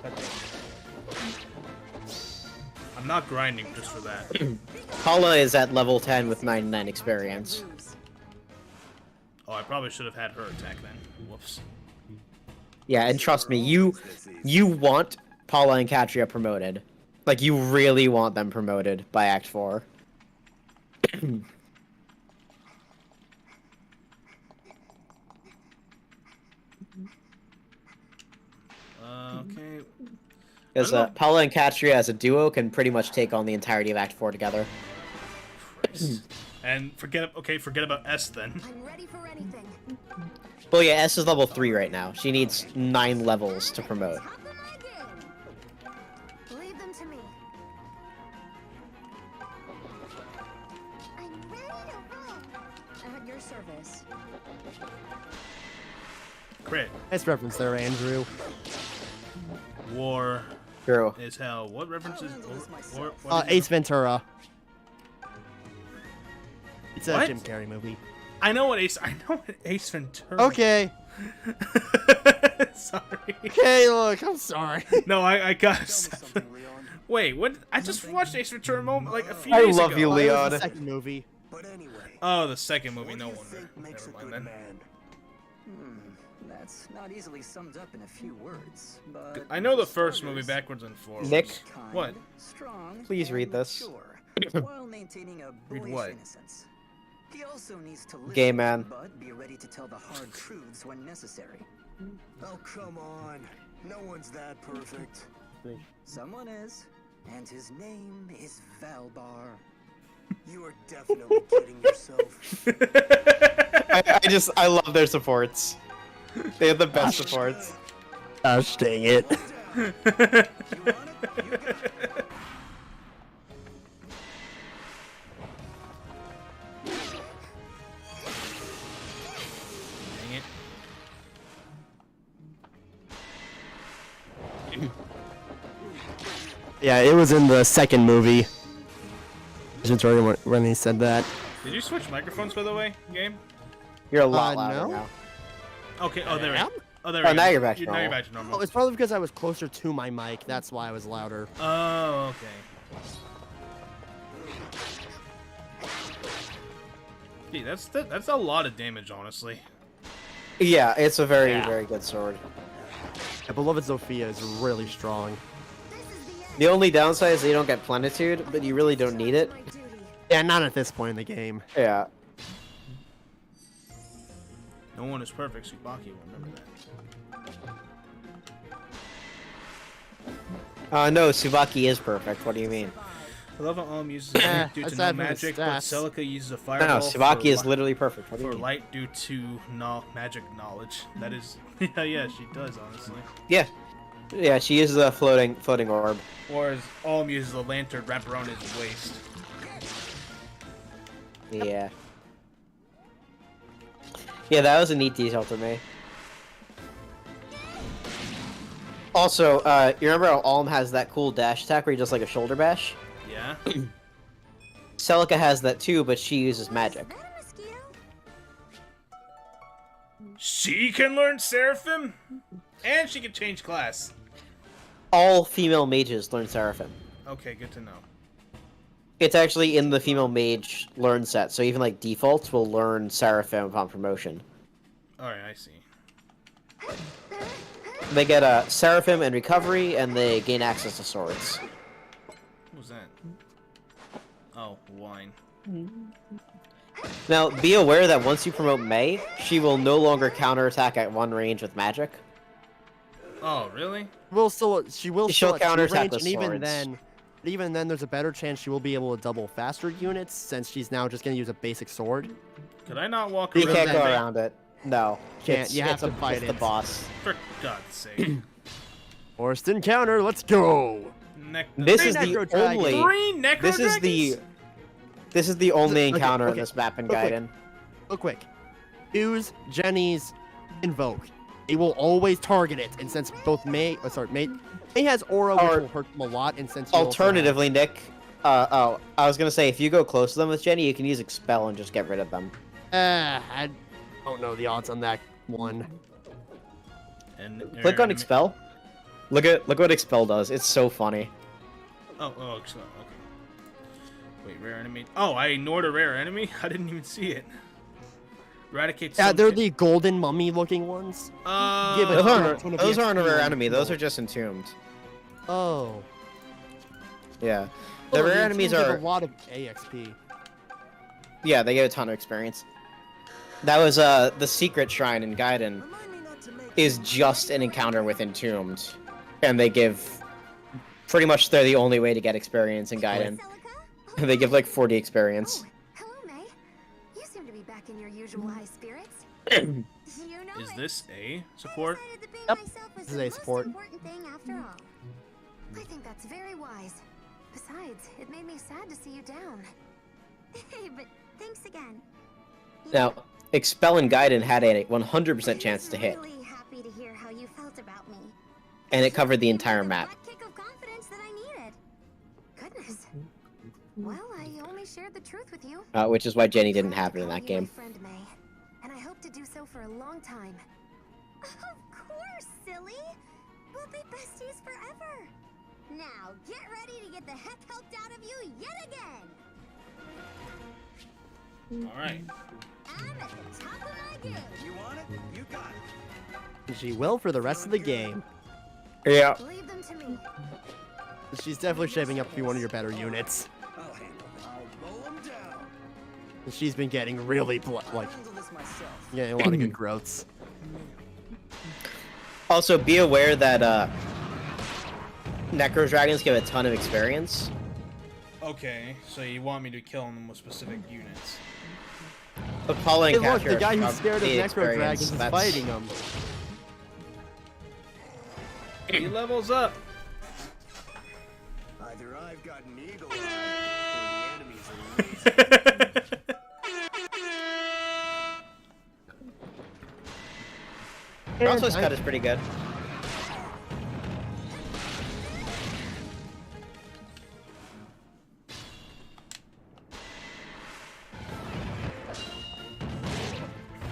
I'm not grinding just for that. Paula is at level 10 with 99 experience. Oh, I probably should have had her attack then. Whoops. Yeah, and trust me, you want Paula and Katria promoted. Like, you really want them promoted by Act 4. Okay. Because I don't know. Paula and Katria as a duo can pretty much take on the entirety of Act 4 together. Christ. And forget about S then. I'm ready for anything. Well, yeah, S is level 3 right now. She needs 9 levels to promote. Hop in my game. Leave them to me. I'm ready to roll. At your service. Crit. Nice reference there, Andrew. War True. is hell. What references? War, Ace Ventura. It's a What? Jim Carrey movie. I know what Ace Ventura. Okay. Sorry. Okay, look, I'm sorry. No, I got Tell me something, Leon. Wait, what? I just watched Ace Ventura like a few I days love ago. you, That was Leon. the second movie. But anyway, Oh, the second movie. what No do you wonder. think makes Never a mind good then. man? That's not easily summed up in a few words, but I know the for first movie starters, backwards and forwards. Nick? kind, What? Strong, Please read and this. mature, while maintaining a Read boyish what? innocence. He also needs to listen, Gay man. but be ready to tell the hard truths when necessary. Oh, come on. No one's that perfect. Someone is, and his name is Valbar. You are definitely kidding yourself. I love their supports. They have the best supports. Gosh dang it. You want it? You got it. Dang it. Yeah, it was in the second movie. Ventura when he said that. Did you switch microphones, by the way, game? You're a lot Uh, louder no. now. Okay. Oh, there we am? go. Oh, there Oh, we go. now you're back to Now you're normal. back to Oh, normal. it's probably because I was closer to my mic. That's why I was louder. Oh, okay. Gee, that's a lot of damage, honestly. Yeah, it's a very, Yeah. very good sword. Yeah, Beloved Sophia is really strong. This is the end. The only downside is that you don't get plenitude, but you really don't need it. My duty. Yeah, not at this point in the game. Yeah. No one is perfect. Tsubaki will remember that. No, Tsubaki is perfect. What do you mean? I love how uses a due to aside no from the magic, but stats. Celica uses a No, fireball. Tsubaki is literally perfect. What do you for mean? light due to magic knowledge. That is, yeah, she does honestly. Yeah. Yeah, she uses a floating orb. Whereas Alm uses a lantern wrapped around his waist. Yeah. Yeah, that was a neat detail to me. Also, you remember how Alm has that cool dash attack where he does like a shoulder bash? Yeah. Celica has that too, but she uses magic. Is that a mosquito? She can learn Seraphim, and she can change class. All female mages learn Seraphim. Okay, good to know. It's actually in the female mage learn set, so even like defaults will learn Seraphim upon promotion. Alright, I see. They get a Seraphim and recovery, and they gain access to swords. What was that? Oh, wine. Now, be aware that once you promote Mei, she will no longer counterattack at one range with magic. Oh, really? She will She'll still at two counterattack range, with and swords. even then, there's a better chance she will be able to double faster units since she's now just gonna use a basic sword. Could I not walk You around? can't go that thing? around it. No. Can't, you have it's to fight it's the it. boss. For God's sake. Forced encounter, let's go! This Three is the Necro Dragons. only. Three Necro This is the. Dragons? This is the only Okay, encounter in okay. this map in Real quick. Gaiden. Real quick. Use Jenny's Invoke. It will always target it, and since both May has aura, which Or- will hurt them a lot, and since you also have- Alternatively, Nick. I was gonna say if you go close to them with Jenny, you can use Expel and just get rid of them. I don't know the odds on that one. And Click on Expel. Look what Expel does. It's so funny. Oh, excellent. Okay. Wait, rare enemy. Oh, I ignored a rare enemy. I didn't even see it. Eradicate. Yeah, they're something. the golden mummy-looking ones. Give it- Those Oh, aren't, it's one of those the aren't a XP rare ones. enemy. Those No. are just entombed. Oh. Yeah. The rare enemies give are. a lot of AXP. Yeah, they get a ton of experience. That was the secret shrine in Gaiden Remind me not to make is just an encounter with entombed, and they give. Pretty much, they're the only way to get experience in Gaiden. Celica? They give like 40 experience. Oh, hello, May. usual high spirits. You know Is it. this a support? I decided that being Yep, myself was this is the a most support. important thing after all. I think that's very wise. Besides, it made me sad to see you down. Hey, but thanks again. You Now, know, Expel and Gaiden had a 100% I chance was to hit, really happy to hear how you felt about me. and it covered the You gave me entire map. butt kick of confidence that I needed. Goodness. Well, I only shared the truth with you. Which is why Jenny didn't Proud to have it in call that you my game. friend May, and I hope to do so for a long time. Of course, silly. We'll be besties forever. Now, get ready to get the heck helped out of you yet again. All right. I'm at the top of my game. You want it? You got it. She will for the rest of the game. Yeah. Leave them to me. She's definitely shaping up to be one of your better units. I'll handle it. I'll mow 'em down. And she's been getting really I'll like handle this myself. getting a lot of good growths. Also, be aware that Necro Dragons give a ton of experience. Okay, so you want me to kill them with specific units? But Paula and Hey, look, Catcher the guy have who's scared of the Necro experience. Dragons is That's- fighting them. He levels up. Either I've got an eagle eye, or the enemy's a lazy. Crossway's And cut is pretty good.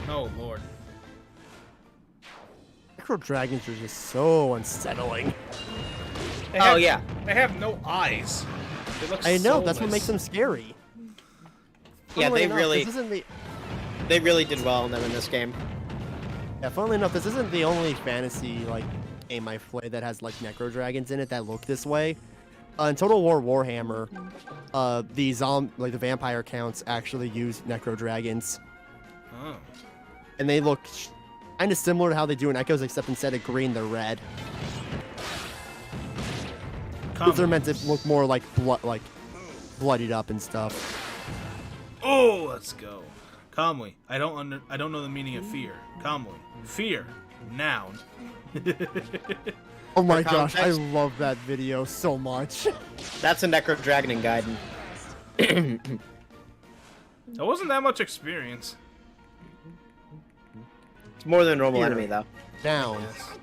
Oh lord. Necro Dragons are just so unsettling. They Oh have- yeah. They have no eyes. They look I know, that's what makes them soulless. scary. Yeah, Funnily they enough, really This isn't the, did well on them in this game. yeah, funnily enough, this isn't the only fantasy like game I've played that has like Necro Dragons in it that look this way. In Total War Warhammer, the vampire counts actually use Necro Dragons, Oh. and they look kind of similar to how they do in Echoes, except instead of green, they're red. Because they're meant to look more like bloodied up and stuff. Oh, let's go. Calmly. I don't know the meaning of fear. Calmly. Fear. Noun. Oh my For gosh, I context- love that video so much. That's a Necro Dragon in Gaiden. That wasn't that much experience. It's more than a normal Here. enemy though. Down.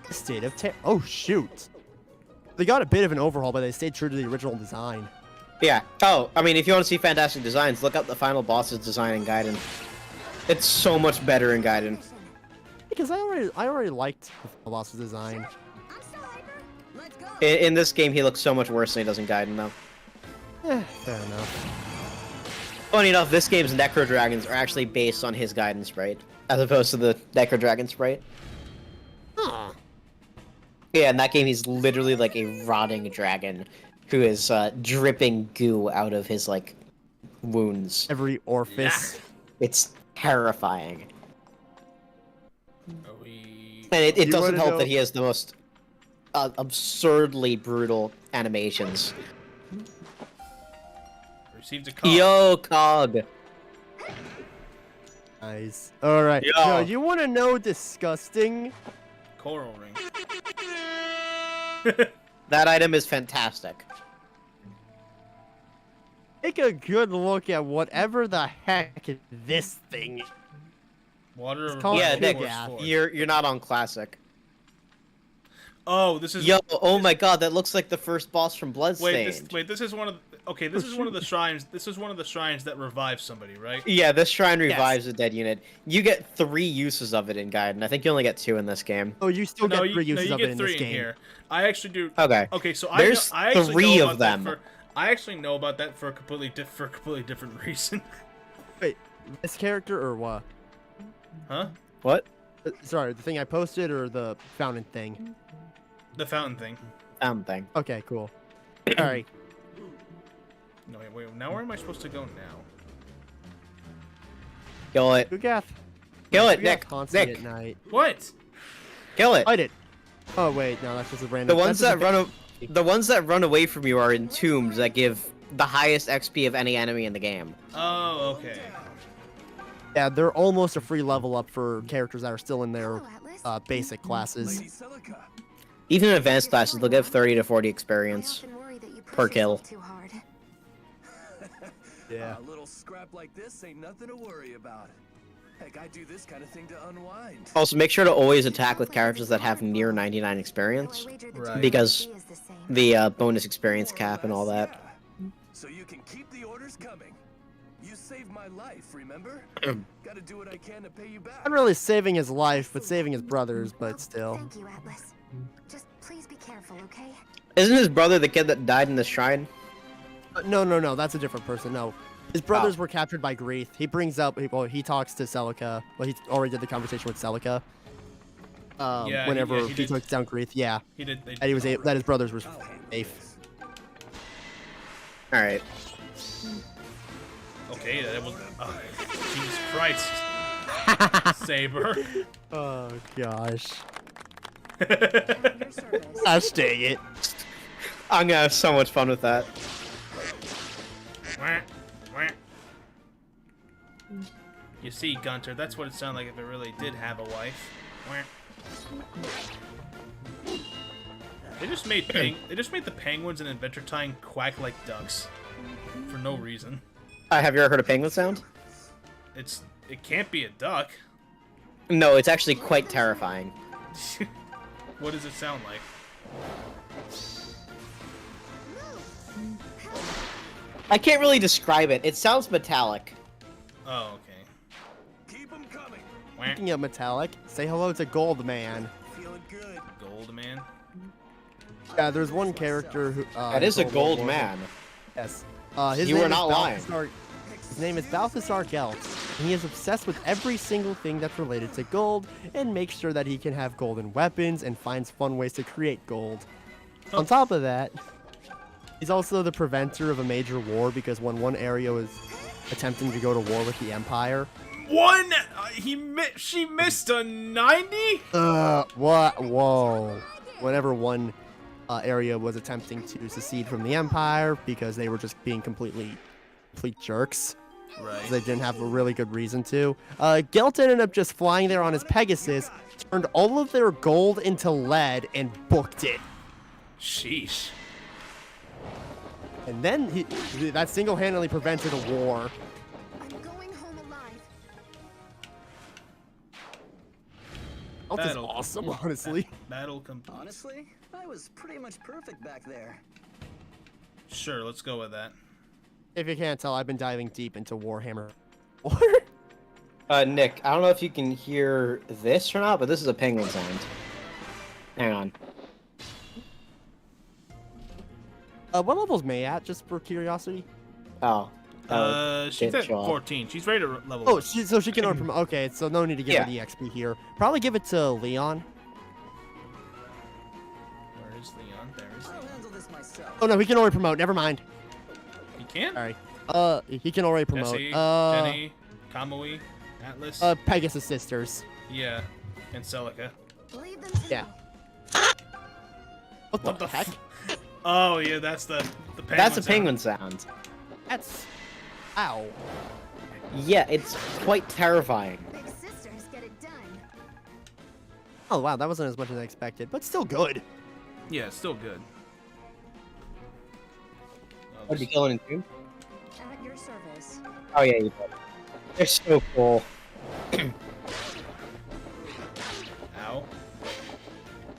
Yes. State of Terror. Oh shoot. They got a bit of an overhaul, but they stayed true to the original design. Yeah. Oh, I mean, if you want to see fantastic designs, look up the final boss's design in Gaiden. It's so much better in Gaiden. Because I already liked the boss's design. I'm still hyper. Let's go. In this game, he looks so much worse than he does in Gaiden, though. Fair enough. Funny enough, this game's Necro Dragons are actually based on his Gaiden sprite, as opposed to the Necro Dragon sprite. Huh. Yeah, in that game, he's literally like a rotting dragon who is dripping goo out of his like wounds. Every orifice. It's terrifying, Are we... and it You doesn't wanna help know- that he has the most absurdly brutal animations. Received a call. Yo, Cog. Nice. All right. Yo. Yo, you want to know disgusting? Coral ring. That item is fantastic. Take a good look at whatever the heck this thing. Water of called Yeah, Big Nick, Force Ass. Force. you're not on classic. Oh, this is... Yo, oh my god, that looks like the first boss from Bloodstained. This is one of the... Okay, this is one of the shrines. This is one of the shrines that revives somebody, right? Yeah, this shrine revives a dead unit. You get 3 uses of it in Gaiden. I think you only get 2 in this game. Oh, you still get No, 3 uses you of get it in 3 this in game. here. I actually do... Okay. Okay, so There's I actually 3 know of about that them. I actually know about that for a completely different reason. Wait, this character or what? Huh? What? Sorry, the thing I posted or the fountain thing? The fountain thing. Thing. Okay, cool. All right. No, wait. Now where am I supposed to go now? Kill it. Gugath. Kill it, Gugath Nick. haunts me Nick, at night. What? kill it. Fight it. Oh wait, no, that's just a random. The ones that's that just a- the ones that run away from you are entombed that give the highest XP of any enemy in the game. Oh, okay. Yeah, they're almost a free level up for characters that are still in their Hello, Atlas. basic classes. Lady Celica. Even in advanced classes, they'll give 30 to 40 I experience. often worry that you push per kill. yourself too hard. Yeah. A little scrap like this ain't nothing to worry about. Heck, I do this kind of thing to unwind. Also, make sure to always attack with characters that have near 99 experience, Though I wager the Right. difficulty because is the same. the bonus experience More or cap and all less, that. yeah. So you can keep the orders coming. You saved my life, remember? Gotta do what I can to pay you back. Not really saving his life, but saving his brother's, but Oh, still. Thank you, Atlas. Just please be careful, okay? Isn't his brother the kid that died in the shrine? No, that's a different person. No. His brothers were captured by Greeth. He brings up, well, he talks to Celica. Well, he already did the conversation with Celica. Yeah, Whenever he he did. took down Greeth, yeah. He did. They, And he was that his brothers were I'll handle safe. this. Alright. okay, that was. Jesus Christ. Saber. Oh gosh. At your service. Gosh dang it. I'm gonna have so much fun with that. Wah, wah. You see, Gunter, that's what it sounded like if it really did have a wife. Wah. They just made the penguins in Adventure Time quack like ducks for no reason. Have you ever heard a penguin sound? It can't be a duck. No, it's actually quite terrifying. What does it sound like? I can't really describe it. It sounds metallic. Oh, okay. Keep 'em coming. Wah. Speaking of metallic, say hello to Goldman. Feeling good. Gold man. Yeah, there's one character who. That is a Gold gold War- man. Yes. His You name were is not lying. Balthasar- His name is Balthasar Gelt, and he is obsessed with every single thing that's related to gold, and makes sure that he can have golden weapons and finds fun ways to create gold. On top of that, he's also the preventer of a major war because when one area was attempting to go to war with the Empire. One. She missed a 90. What? Whoa. Whenever one area was attempting to secede from the Empire because they were just being complete jerks. Right. They didn't have a really good reason to. Gelt ended up just flying there on his Pegasus, turned all of their gold into lead, and booked it. Sheesh. And then that single-handedly prevented a war. I'm going home alive. Gelt is That'll- awesome, honestly. Battle complete. Honestly, I was pretty much perfect back there. Sure, let's go with that. If you can't tell, I've been diving deep into Warhammer. Nick, I don't know if you can hear this or not, but this is a penguin sound. Hang on. What level's May at, just for curiosity? Oh. She's didn't at show up. 14. She's ready to level Oh, up. so she can earn from. Okay, so no need to give her the XP here. Probably give it to Leon. Where is Leon? There is I'll Leon. handle this myself. Oh no, he can already promote. Never mind. He can? Sorry. He can already promote. Jesse, Jenny, Kamui, Atlas. Pegasus Sisters. Yeah. And Celica. Leave them to Yeah. me. What the, What the heck? Oh, yeah, that's the penguin. That's a sound. penguin sound. That's. Ow. Yeah, it's quite terrifying. Big sisters get it done. Oh wow, that wasn't as much as I expected, but still good. Yeah, it's still good. Oh, What, this- you killing in two? At your service. Oh yeah, you did. They're so cool. Ow.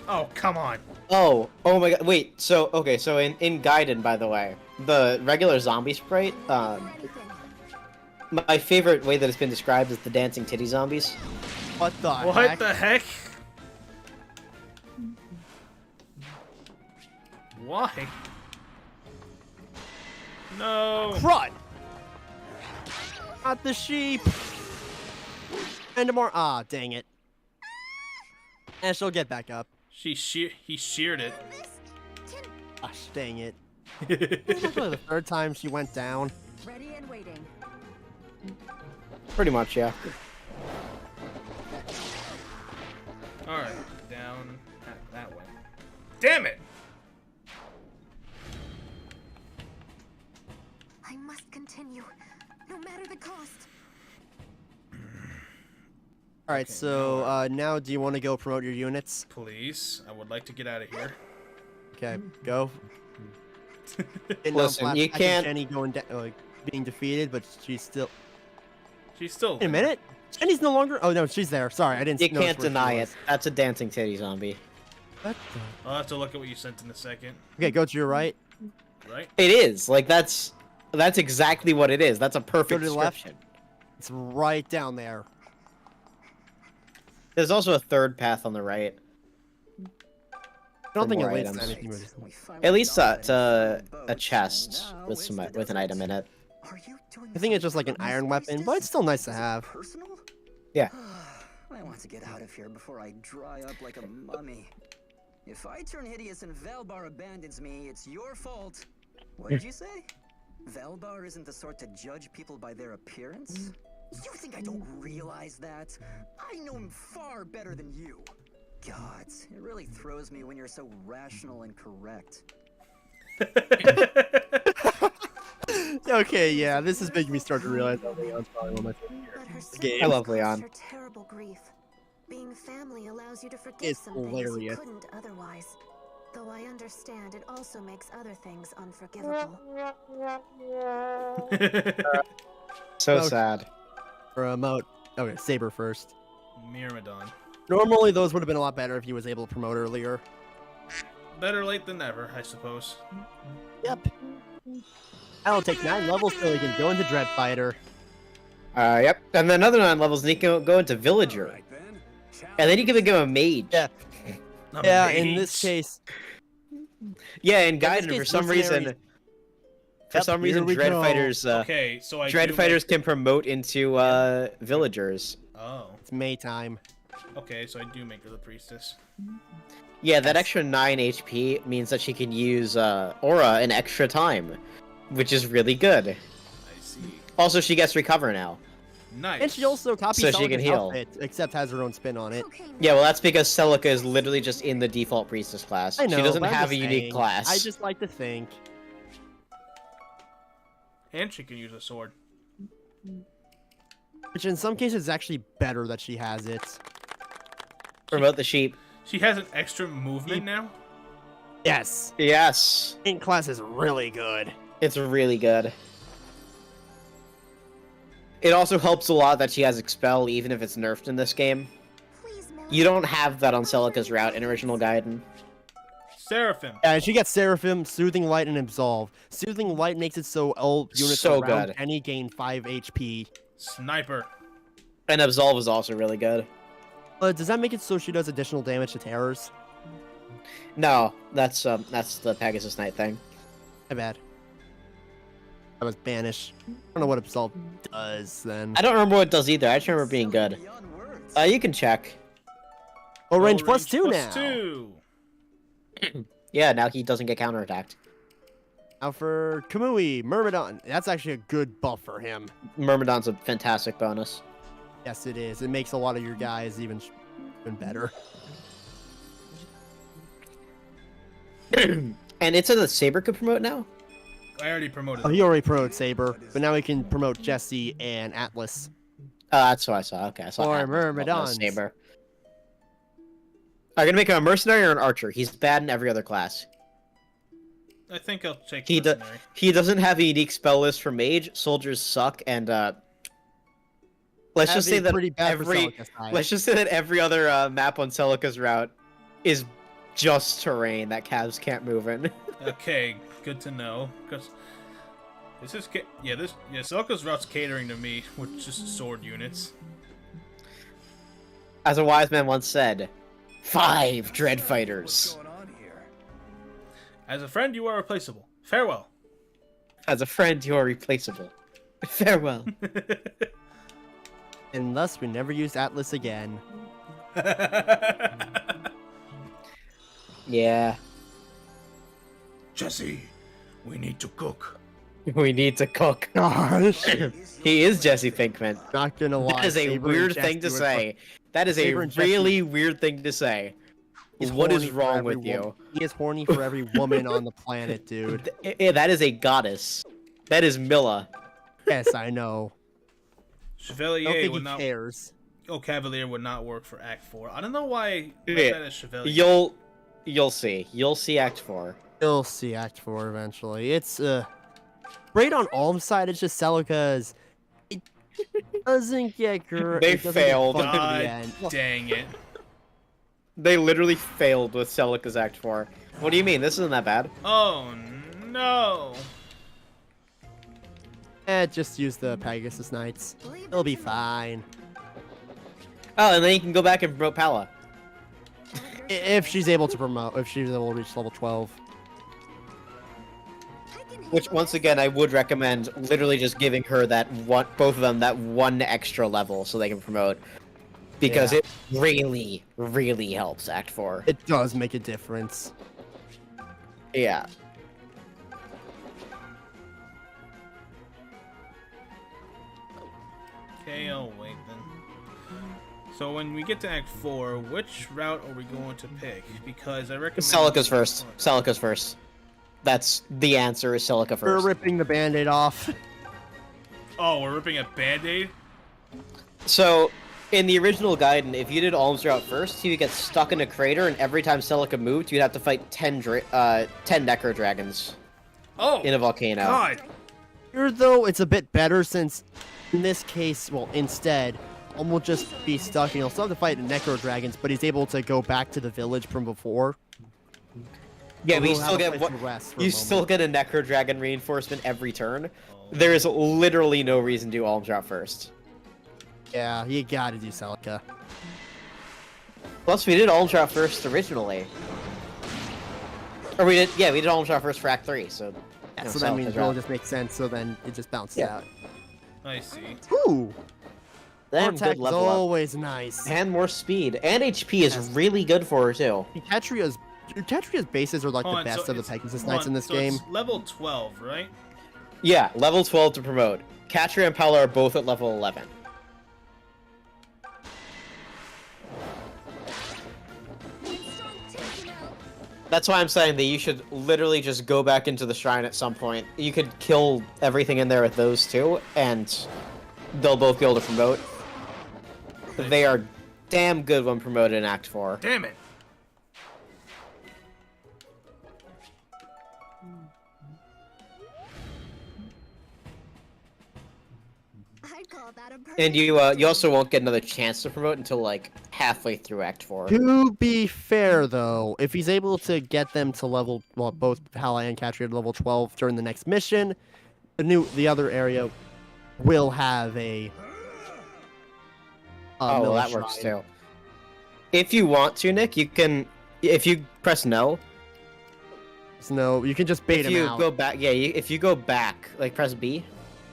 Oh, come on. Oh my god, wait, so in Gaiden, by the way, the regular zombie sprite, For anything. my favorite way that it's been described is the dancing titty zombies. What the What heck? the heck? Why? No. Crud! Not the sheep! And more. Ah, dang it. And she'll get back up. He sheared it. Gosh, dang it. This is actually the third time she went down. Ready and waiting. Pretty much, yeah. Alright, down that way. Damn it! I must continue, no matter the cost. All right, Okay, so now now do you want to go promote your units? please, I would like to get out of here. Okay, go. And Listen, you can't- Jenny going being defeated, but she's still. She's still Wait a there. minute. Jenny's no longer. Oh no, she's there. Sorry, I didn't. You notice can't where she deny it. was. That's a dancing titty zombie. What the- I'll have to look at what you sent in a second. Okay, go to your right. Right? It is like that's exactly what it is. That's a perfect Go to the left. description. It's right down there. There's also a third path on the right. I don't For think it more leads to items. anything. Really. We finally At least dominated a boats. chest Now with it's some the with an item desert. in it. Are you doing I think it's just like an this iron weapon, but priestess? it's still nice to Is it have. Personal? Yeah. I want to get out of here before I dry up like a mummy. If I turn hideous and Velbar abandons me, it's your fault. What did you say? Velbar isn't the sort to judge people by their appearance? You think I don't realize that? I know him far better than you. God, it really throws me when you're so rational and correct. Okay, yeah, this is making me start to realize that Leon's probably one of my favorite But her characters. suffering I love caused Leon. her terrible grief. Being family allows you to forgive It's some things you hilarious. couldn't otherwise. Though I understand it also makes other things unforgivable. So Okay. sad. Promote. Okay, Saber first. Myrmidon. Normally, those would have been a lot better if he was able to promote earlier. Better late than never, I suppose. Yep. That'll take 9 levels till he can go into Dread Fighter. Yep. And then another 9 levels, and he can go into Villager. And then you can become a mage. Yeah. A Yeah, in this mage. case. Yeah, and this Gaiden, case, for some mercenaries- reason, Yep, here we Dread go. Fighters, Okay, so I Dread do Fighters make- can promote into villagers. Oh, It's May time. okay, so I do make her the priestess. Yeah, that extra 9 HP means that she can use Aura an extra time, which is really good. I see. Also, she gets Recover now. Nice. And she also copies So she can Celica's heal. outfit, except has her own spin on it. Okay, Yeah, well, that's because Celica is literally just in the default priestess class. I know, she doesn't but I'm have a just unique saying, class. I just like to think. And she can use a sword. Which in some cases is actually better that she has it. promote the sheep. She has an extra movement Sheep. now? Yes. Yes, Ink class is really good. it's really good. It also helps a lot that she has Expel, even if it's nerfed in this game. please, Mel. You don't have that on Celica's route in original Gaiden. Seraphim. Yeah, and she gets Seraphim, Soothing Light, and Absolve. Soothing Light makes it so all units So around good. Jenny gain 5 HP. Sniper. And Absolve is also really good. Does that make it so she does additional damage to terrors? No, that's the Pegasus Knight thing. My bad. That was Banish. I don't know what Absolve does then. I don't remember what it does either. I just remember it being good. Beyond words. You can check. Oh, range Oh, plus 2 plus now. 2. Yeah, now he doesn't get counterattacked. Now for Kamui, Myrmidon. That's actually a good buff for him. Myrmidon's a fantastic bonus. Yes, it is. It makes a lot of your guys even better. And it said that Saber could promote now? I already promoted Oh, her. he already promoted Saber, but now he can promote Jesse and Atlas. That's what I saw. Okay, I saw Or Atlas, not Myrmidons. Saber. Are you gonna make him a mercenary or an archer? He's bad in every other class. I think I'll take He do- mercenary. He doesn't have a unique spell list for mage. Soldiers suck, and let's just say that pretty bad for every Celica side. let's just say that every other map on Celica's route is just terrain that calves can't move in. Okay, good to know. Because this is Selka's route's catering to me with just sword units. As a wise man once said, 5 dread fighters. What's going on here? As a friend, you are replaceable. Farewell. As a friend, you are replaceable. Farewell. And thus, we never used Atlas again. Yeah. Jesse, we need to cook. We need to cook. Gosh. He is Jesse Pinkman. Not gonna lie. That is a Saber and weird Jesse thing to would say. That is a Saber and Jesse- really weird thing to say. He's What is horny for wrong every with you? woman. He is horny for every woman on the planet, dude. That is a goddess. That is Milla. Yes, I know. I don't Chevalier think would he not. cares. Cavalier would not work for Act 4. I don't know why I read Yeah. that as Chevalier. You'll see. You'll see Act 4. You'll see Act 4 eventually. It's great on Alm's side. It's just Celica's. It doesn't get great. They failed. To the God end. dang it. They literally failed with Celica's Act 4. What do you mean? This isn't that bad. Oh no. Just use the Pegasus Knights. It'll be fine. Oh, and then you can go back and promote Pala. If she's able to promote, if she's able to reach level 12. Which, once again, I would recommend literally just giving her both of them that one extra level so they can promote. Because it really, really helps Act 4. It does make a difference. Yeah. Okay, I'll wait then. So when we get to Act 4, which route are we going to pick? Because I recommend... Celica's first. Celica's first. That's the answer, is Celica We're first. ripping the band-aid off. Oh, we're ripping a Band-Aid? So, in the original Gaiden, if you did Alm's route first, you would get stuck in a crater, and every time Celica moved, you'd have to fight 10 Necro Dragons Oh, in a volcano. God. Here, though, it's a bit better since, in this case, well, instead, Alm will just be stuck and he'll still have to fight the Necro Dragons, but he's able to go back to the village from before. Yeah, but you We'll still have a get place to rest for a you moment. still get a Necro Dragon reinforcement every turn. There is literally no reason to do Alm's route first. Yeah, you gotta do Celica. Plus, we did Alm's route first originally. Or we did Alm's route first for Act 3, so... Yeah, no, so that means Celica's it will route. just make sense, so then it just bounces Yeah. out. I see. Ooh! Then Vortex good is level up. always nice. And more speed. And HP is really good for her, too. Catria's bases are like Hold the on, best so of the it's- Pegasus hold Knights on, in this so game. It's level 12, right? Yeah, level 12 to promote. Catria and Paula are both at level 11. That's why I'm saying that you should literally just go back into the shrine at some point. You could kill everything in there with those two, and they'll both be able to promote. They are damn good when promoted in Act 4. Damn it. I'd call that a And perfect you also won't get another chance to promote until like halfway through Act 4. To be fair, though, if he's able to get them to level, well, both Pala and Catria to level 12 during the next mission, the other area will have a. Oh, well, mill that works shrine. too. If you want to, Nick, you can. If you press no, So, no, you can just bait if him you out. go back, yeah, if you go back, like press B,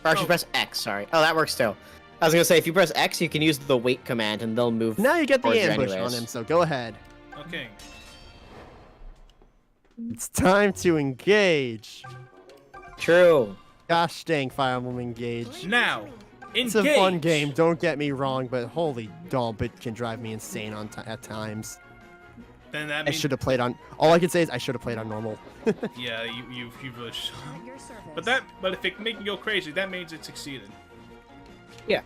or actually Oh. press X. Sorry. Oh, that works too. I was gonna say if you press X, you can use the wait command, and they'll move. Now you get the towards you ambush on anyways. him, so go ahead. Okay. It's time to engage. True. Gosh dang, Fire Emblem Engage. Now, It's engage. a fun game, don't get me wrong, but holy dump, it can drive me insane at times. Then that I means should have played on. All I can say is I should have played on normal. yeah, you really should. at your service. But if it make you go crazy, that means it succeeded.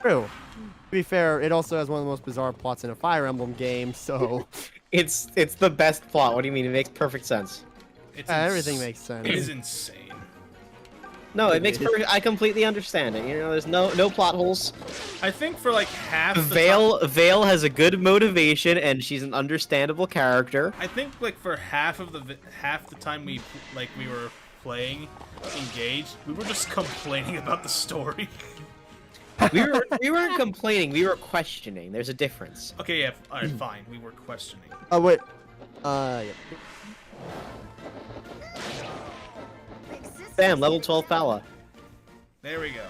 True. To be fair, it also has one of the most bizarre plots in a Fire Emblem game, so It's the best plot. What do you mean? It makes perfect sense. It's everything makes sense. It is insane. No, it makes perfect. I completely understand it. You know, there's no plot holes. I think for like half the Vale has a good motivation, and she's an understandable character. I think like for half the time we were playing Engaged, we were just complaining about the story. We weren't complaining. We were questioning. There's a difference. Okay, yeah, alright, fine. We were questioning. Oh wait. Yeah. Bam, level 12 Pala. There we go.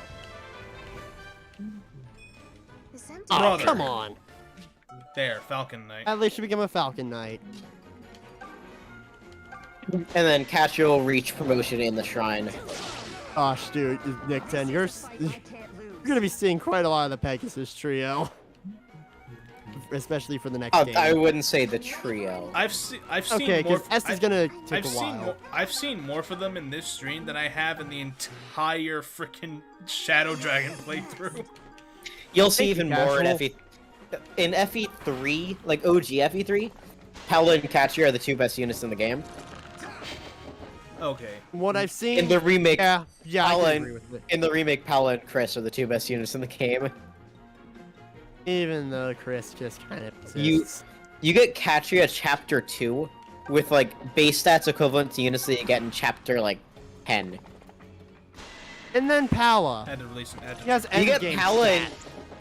This empty Oh, Brother. come on. There, Falcon Knight. At least you become a Falcon Knight. And then Catria will reach promotion in the shrine. Gosh, dude, Nick 10, you're gonna be seeing quite a lot of the Pegasus trio, especially for the next game. I wouldn't say the trio. I've seen Okay, more. because S is gonna take a while. I've seen more for them in this stream than I have in the entire freaking Shadow Dragon playthrough. You'll see Thank you, even more in Casual. in FE3, like OG FE3, Paula and Kachi are the two best units in the game. Okay. What I've seen In the remake, yeah, I Paula can and, agree with it. in the remake, Paula and Chris are the two best units in the game. Even though Chris just kind of You- exists. You get Kachi at Chapter 2 with like base stats equivalent to units that you get in Chapter like 10. And then Pala. Had to release an He has You get endgame Paula in, stat.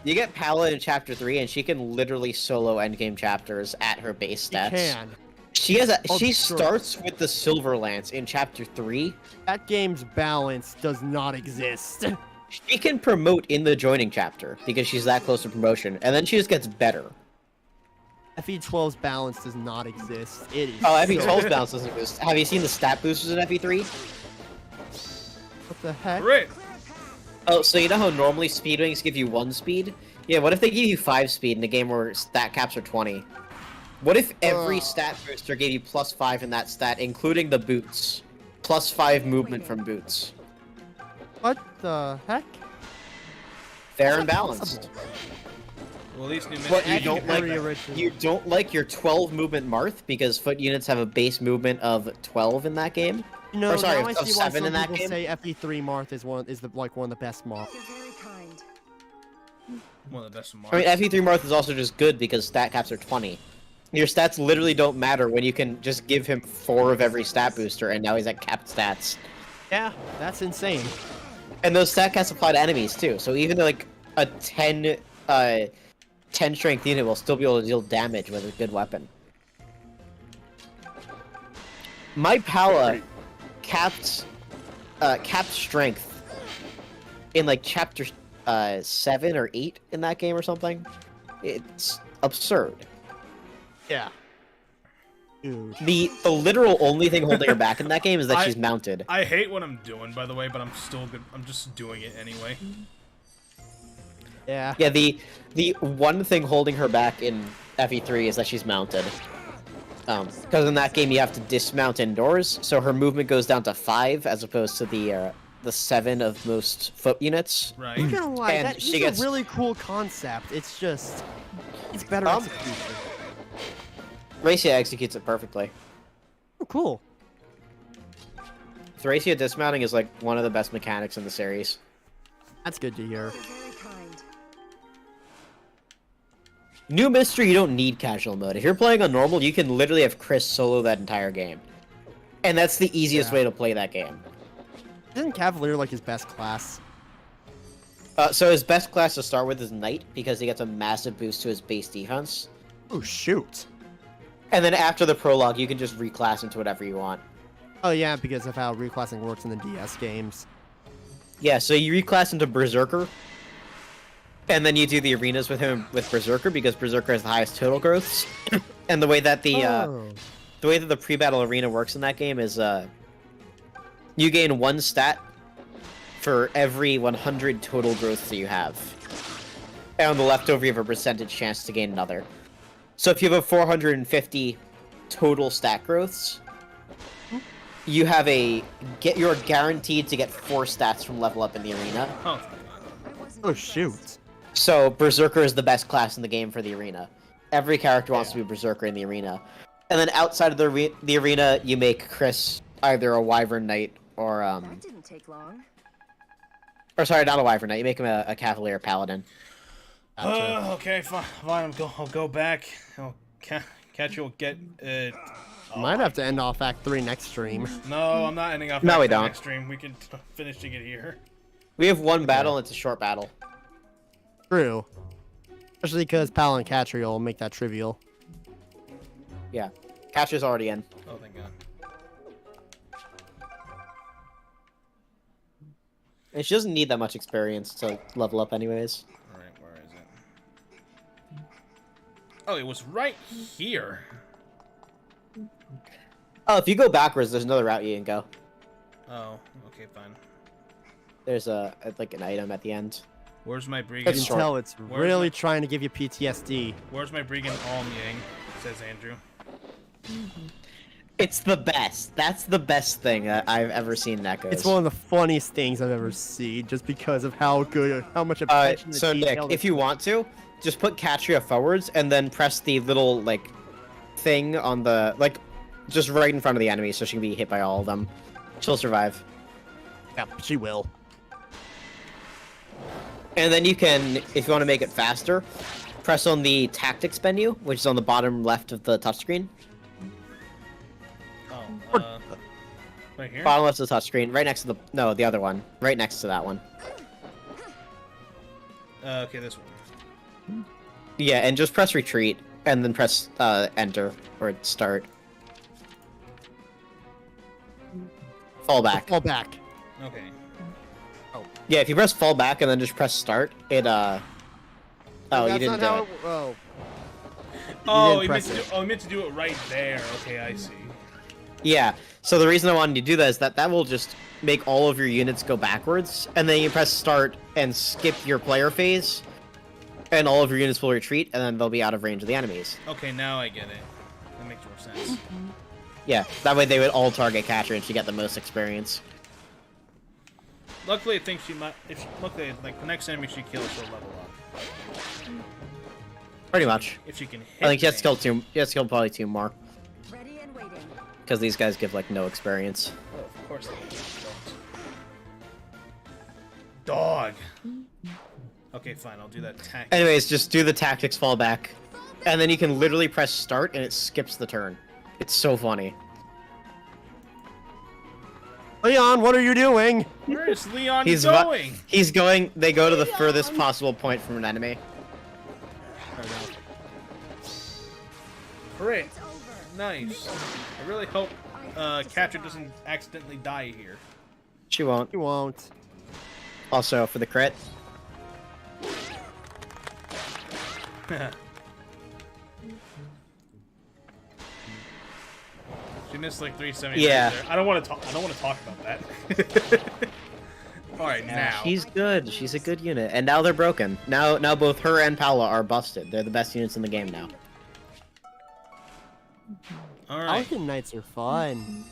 you get Paula in Chapter 3, and she can literally solo endgame chapters at her base He stats. can. She has a, Oh, she sure. starts with the Silver Lance in Chapter 3. That game's balance does not exist. She can promote in the joining chapter because she's that close to promotion, and then she just gets better. FE12's balance does not exist. It is. Oh, so- FE12's balance doesn't exist. Have you seen the stat boosters in FE3? What the heck? Crit. Oh, so you know how normally speed wings give you 1 speed? Yeah, what if they give you 5 speed in a game where stat caps are 20? What if every stat booster gave you +5 in that stat, including the boots? +5 movement from boots. What the heck? Fair and balanced. Well, at least new What, you Mystery don't can like- get that. original. You don't like your 12 movement Marth because foot units have a base movement of 12 in that game? No, Or sorry, now I of see why 7 some in that people game? say FE3 Marth is one of the best Marth. You're very kind. One of the best of I mean, Mars. FE3 Marth is also just good because stat caps are 20. Your stats literally don't matter when you can just give him 4 of every stat booster, and now he's at capped stats. Yeah, that's insane. And those stat caps apply to enemies too, so even like a 10 strength unit will still be able to deal damage with a good weapon. My Pala capped strength in like chapter 7 or 8 in that game or something. It's absurd. Yeah. Dude. The literal only thing holding her back in that game is that she's mounted. I hate what I'm doing, by the way, but I'm still good. I'm just doing it anyway. Yeah. Yeah, the one thing holding her back in FE3 is that she's mounted. Because in that game you have to dismount indoors, so her movement goes down to 5 as opposed to the 7 of most foot units. Right. I'm not gonna lie, And that she is gets- a really cool concept. It's just, it's better Um, execution. Thracia executes it perfectly. Oh, cool. Thracia dismounting is like one of the best mechanics in the series. That's good to hear. You're very kind. New Mystery, you don't need casual mode. If you're playing on normal, you can literally have Chris solo that entire game. And that's the easiest Yeah. way to play that game. Isn't Cavalier like his best class? So his best class to start with is Knight, because he gets a massive boost to his base defense. Oh shoot. And then after the prologue, you can just reclass into whatever you want. Oh yeah, because of how reclassing works in the DS games. Yeah, so you reclass into Berserker, and then you do the arenas with him with Berserker, because Berserker has the highest total growths. And the way that the pre-battle arena works in that game is you gain 1 stat for every 100 total growths that you have. And on the leftover, you have a percentage chance to gain another. So if you have a 450 total stat growths, you have you're guaranteed to get 4 stats from level up in the arena. Oh, I wasn't Oh expecting shoot. So Berserker is the best class in the game for the arena. Every character wants to be Berserker in the arena. And then outside of the arena, you make Chris either a Wyvern Knight or That didn't take long. or sorry, not a Wyvern Knight. You make him a Cavalier Paladin. okay, fine. I'll go back. Catch you will get. Might have to end off Act 3 next stream. No, I'm not ending off. No, we the don't. Next stream. We can finishing it here. We have 1 battle, and it's a short battle. True. Especially because Pal and Catriel will make that trivial. Yeah. Catcher's already in. Oh, thank God. And she doesn't need that much experience to level up anyways. All right, where is it? Oh, it was right here. Oh, if you go backwards, there's another route you can go. Oh, okay, fine. There's like an item at the end. Where's my Brigand? You It's can short. tell it's Where's really my- trying to give you PTSD. Where's my Brigand Alm Yang? Says Andrew. It's the best. That's the best thing that I've ever seen in Echoes. It's one of the funniest things I've ever seen, just because of how good, how much attention. So to Nick, detail if you want to, just put Katria forwards and then press the little like thing on the just right in front of the enemy so she can be hit by all of them. She'll survive. Yeah, she will. And then you can, if you want to make it faster, press on the tactics menu, which is on the bottom left of the touchscreen. Oh, right here? Bottom left of the touchscreen, right next to the other one, right next to that one. Okay, this one. Yeah, and just press retreat, and then press enter or start. Fall back. Fall back. Okay. Yeah, if you press fall back and then just press start, it Oh, That's you didn't not do how it. Oh. Oh, didn't he meant, press to do, it. oh, he meant to do it right there. Okay, I see. Yeah, so the reason I wanted to do that is that will just make all of your units go backwards, and then you press start and skip your player phase, and all of your units will retreat, and then they'll be out of range of the enemies. Okay, now I get it. That makes more sense. Yeah, that way they would all target Catcher and she get the most experience. Luckily, I think she might. Luckily, like the next enemy she kills, she'll level up. Pretty much. If she can hit. I think she has to me. kill two. She has to kill probably two more, Ready and waiting. because these guys give like no experience. Oh, of course they don't. Dog. Okay, fine. I'll do that. Anyways, just do the tactics fallback, and then you can literally press start and it skips the turn. It's so funny. Leon, what are you doing? Where is Leon He's going? He's going. They go to the furthest possible point from an enemy. Great. Nice. I really hope Catcher doesn't accidentally die here. She won't. You won't. Also for the crit. She missed like 370. Yeah. There. I don't want to talk. I don't want to talk about that. All right, now. She's good. She's a good unit, and now they're broken. Now both her and Paula are busted. They're the best units in the game now. All right. Falcon Knights are fun.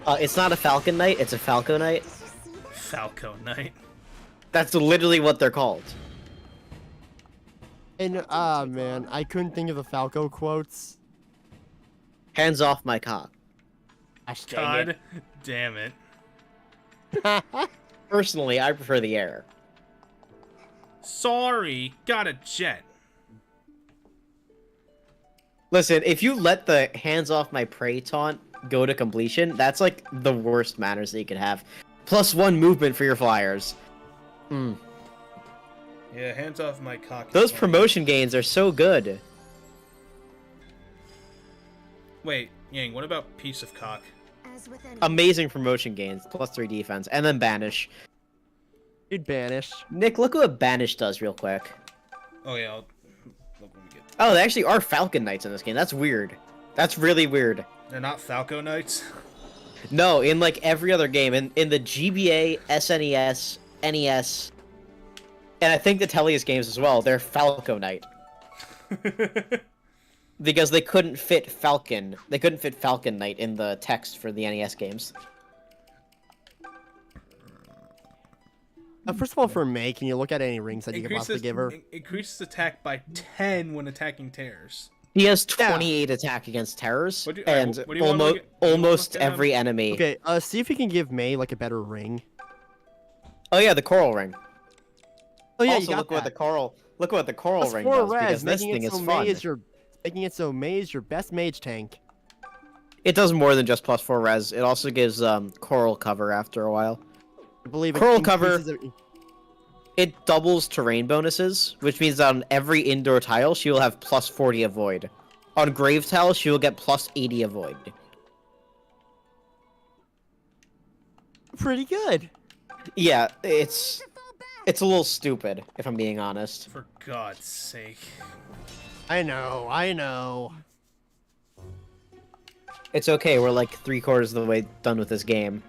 It's not a Falcon Knight. It's a Falco Knight. Falco Knight. That's literally what they're called. And man, I couldn't think of the Falco quotes. Hands off my cock. Gosh dang God damn it. it. Personally, I prefer the air. Sorry. Got a jet. Listen, if you let the hands off my prey taunt go to completion, that's like the worst manners that you could have. +1 movement for your flyers. Hmm. Yeah, hands off my cock. Those promotion gains are so good. Wait, Yang, what about piece of cock? As with any Amazing promotion gains, +3 defense, and then banish. Dude, banish. Nick, look what banish does real quick. Oh yeah, I'll look when we get. Oh, they actually are Falcon Knights in this game. That's weird. That's really weird. They're not Falco Knights. No, in like every other game, in the GBA, SNES, NES, and I think the Tellius games as well, they're Falco Knight. Because they couldn't fit Falcon. They couldn't fit Falcon Knight in the text for the NES games. First of all, for May, can you look at any rings that you could possibly give her? Increases attack by 10 when attacking tears. He has 28 attack against terrors, What do you- and what do you wanna look at- what do you wanna almost look at? every enemy. Okay, see if you can give May like a better ring. Oh yeah, the coral ring. Oh yeah, also, you got look that. what the coral. Look what the coral Plus ring 4 does, because res, this making thing it is so fun. May is your May is your best mage tank. It does more than just +4 res. It also gives coral cover after a while. I believe it Coral cover. increases it- It doubles terrain bonuses, which means that on every indoor tile, she will have +40 avoid. On grave tiles, she will get +80 avoid. Pretty good. Yeah, it's a little stupid, if I'm being honest. For God's sake. I know. It's okay, we're like 3/4 of the way done with this game.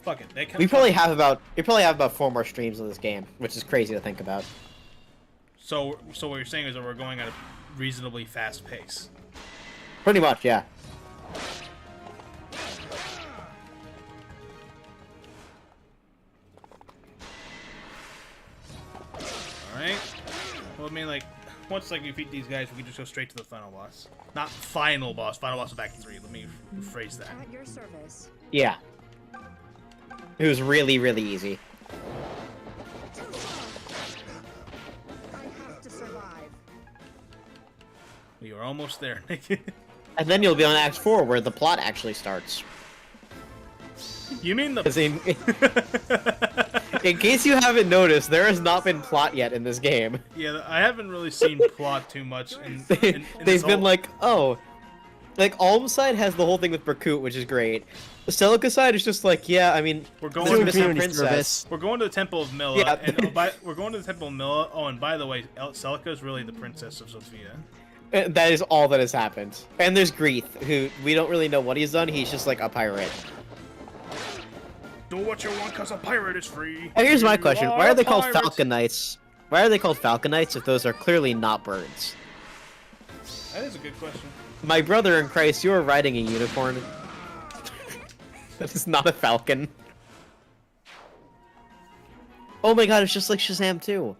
Fuck it. They can We probably have about 4 more streams of this game, which is crazy to think about. So what you're saying is that we're going at a reasonably fast pace. Pretty much, yeah. I mean, like, once like we beat these guys, we can just go straight to the final boss. Not final boss. Final boss of Act 3. Let me rephrase that. At your service. Yeah. It was really, really easy. Too far. I have to survive. We were almost there, Nick. And then you'll be on Act 4, where the plot actually starts. You mean the... 'Cause in case you haven't noticed, there has not been plot yet in this game. Yeah, I haven't really seen plot too much. In They've this been whole- like, oh, like Alm's side has the whole thing with Berkut, which is great. The Celica side is just like, yeah, I mean, We're this going to missing community princess. service. We're going to the Temple of Milla, Yeah. and we're going to the Temple of Milla. Oh, and by the way, Celica is really the princess of Sophia. That is all that has happened. And there's Greeth, who we don't really know what he's done. He's just like a pirate. Do what you want, cause a pirate is free. And here's my You question: Why are they called pirates. Falcon Knights? Why are they called Falcon Knights if those are clearly not birds? That is a good question. My brother in Christ, you are riding a unicorn. That is not a falcon. Oh my god, it's just like Shazam 2.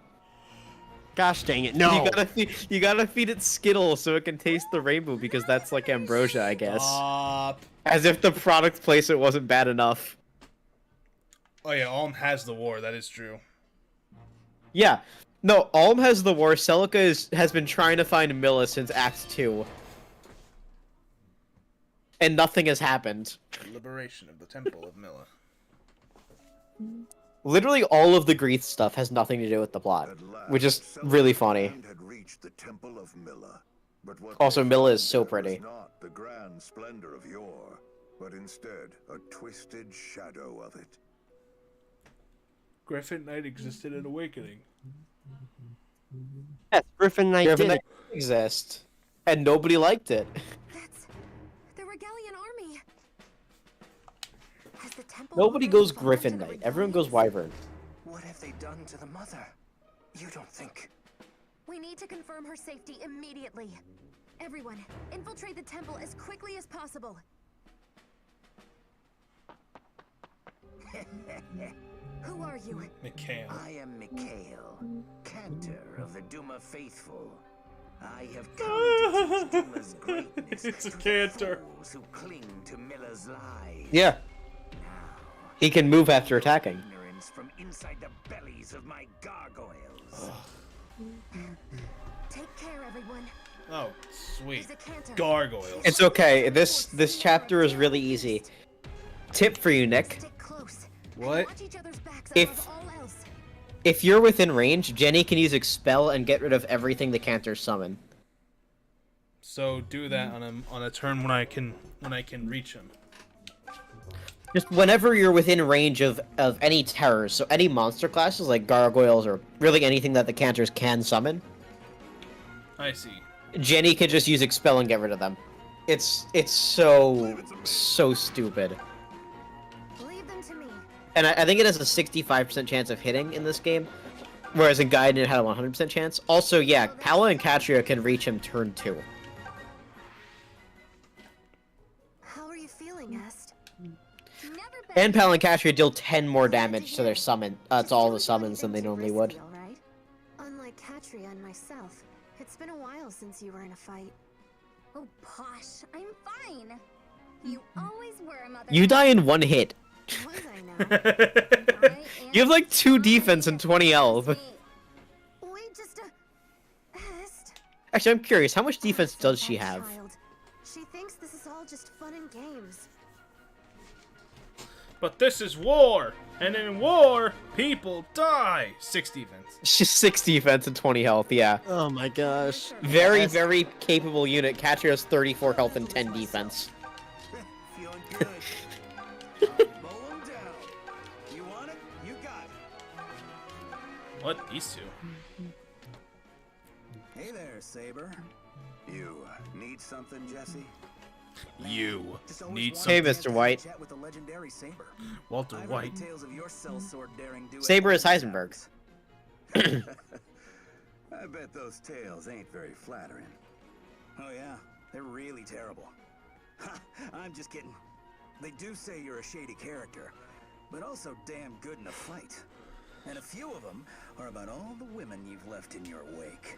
Gosh dang it! No. You gotta feed it Skittles so it can taste the rainbow because that's like ambrosia, I guess. Stop. As if the product placement wasn't bad enough. Oh yeah, Alm has the war. That is true. Yeah. No, Alm has the war. Celica has been trying to find Milla since Act 2. And nothing has happened. The liberation of the Temple of Milla. Literally all of the Greeth stuff has nothing to do with the plot, which is really funny. Had reached the Temple of Milla, but what Also, they Milla is found so there pretty. was not the grand splendor of yore, but instead a twisted shadow of it. Griffin Knight existed in Awakening. Yes, Griffin Knight Griffin did Knight exist, and nobody liked it. That's the Regalian army. Has the temple Nobody already goes fallen Griffin to the Knight. Everyone goes Regalians? Wyvern. What have they done to the mother? You don't think... We need to confirm her safety immediately. Everyone, infiltrate the temple as quickly as possible. Who are you? McCann. I am Mikhail, Cantor of the Duma Faithful. I have come to teach Duma's greatness It's a to the Cantor. fools who cling to Milla's lies. Yeah, Now, he can move after attacking. ignorance from inside the bellies of my gargoyles. Take care, everyone. Oh, sweet. He's a cantor. Gargoyles. It's okay. This chapter is really easy. Tip for you, Nick. Stick close. and What? Watch each other's backs If- above all else. If you're within range, Jenny can use Expel and get rid of everything the Cantors summon. So do that on a turn when I can reach him. Just whenever you're within range of any terrors, so any monster classes like gargoyles or really anything that the Cantors can summon, I see. Jenny can just use Expel and get rid of them. It's so stupid. Leave them to me. And I think it has a 65% chance of hitting in this game, whereas in Gaiden it had a 100% chance. Also, yeah, Pala and Katria can reach him turn 2. How are you feeling, Est? Never been. And Pala and Katria deal 10 more damage to their summon, to all the Still summons than they anything too normally would. risky, all right? Unlike Katria and myself, it's been a while since you were in a fight. Oh, posh. I'm fine. You always were, Mother. You die in 1 hit. Was I now? I You have like am 2 fine. defense and 20 health. Me. Wait, just Est. Actually, I'm curious, how much defense does she That have? child. She thinks this is all just fun and games. But this is war, and in war, people die. 6 defense. She's 6 defense and 20 health, yeah. Oh my gosh. Very, very capable unit. Katria has 34 health and 10 defense. Feeling good. Mow 'em down. You want it? You got it. What? These two? Hey there, Saber. You need something, Jesse? You Just always need wanted some. Hey, to Mr. get White. to chat with the legendary Saber. Walter I've White. heard tales of your sellsword daring do it Saber is all Heisenberg. times. I bet those tales ain't very flattering. Oh yeah, they're really terrible. I'm just kidding. They do say you're a shady character, but also damn good in a fight. And a few of them are about all the women you've left in your wake.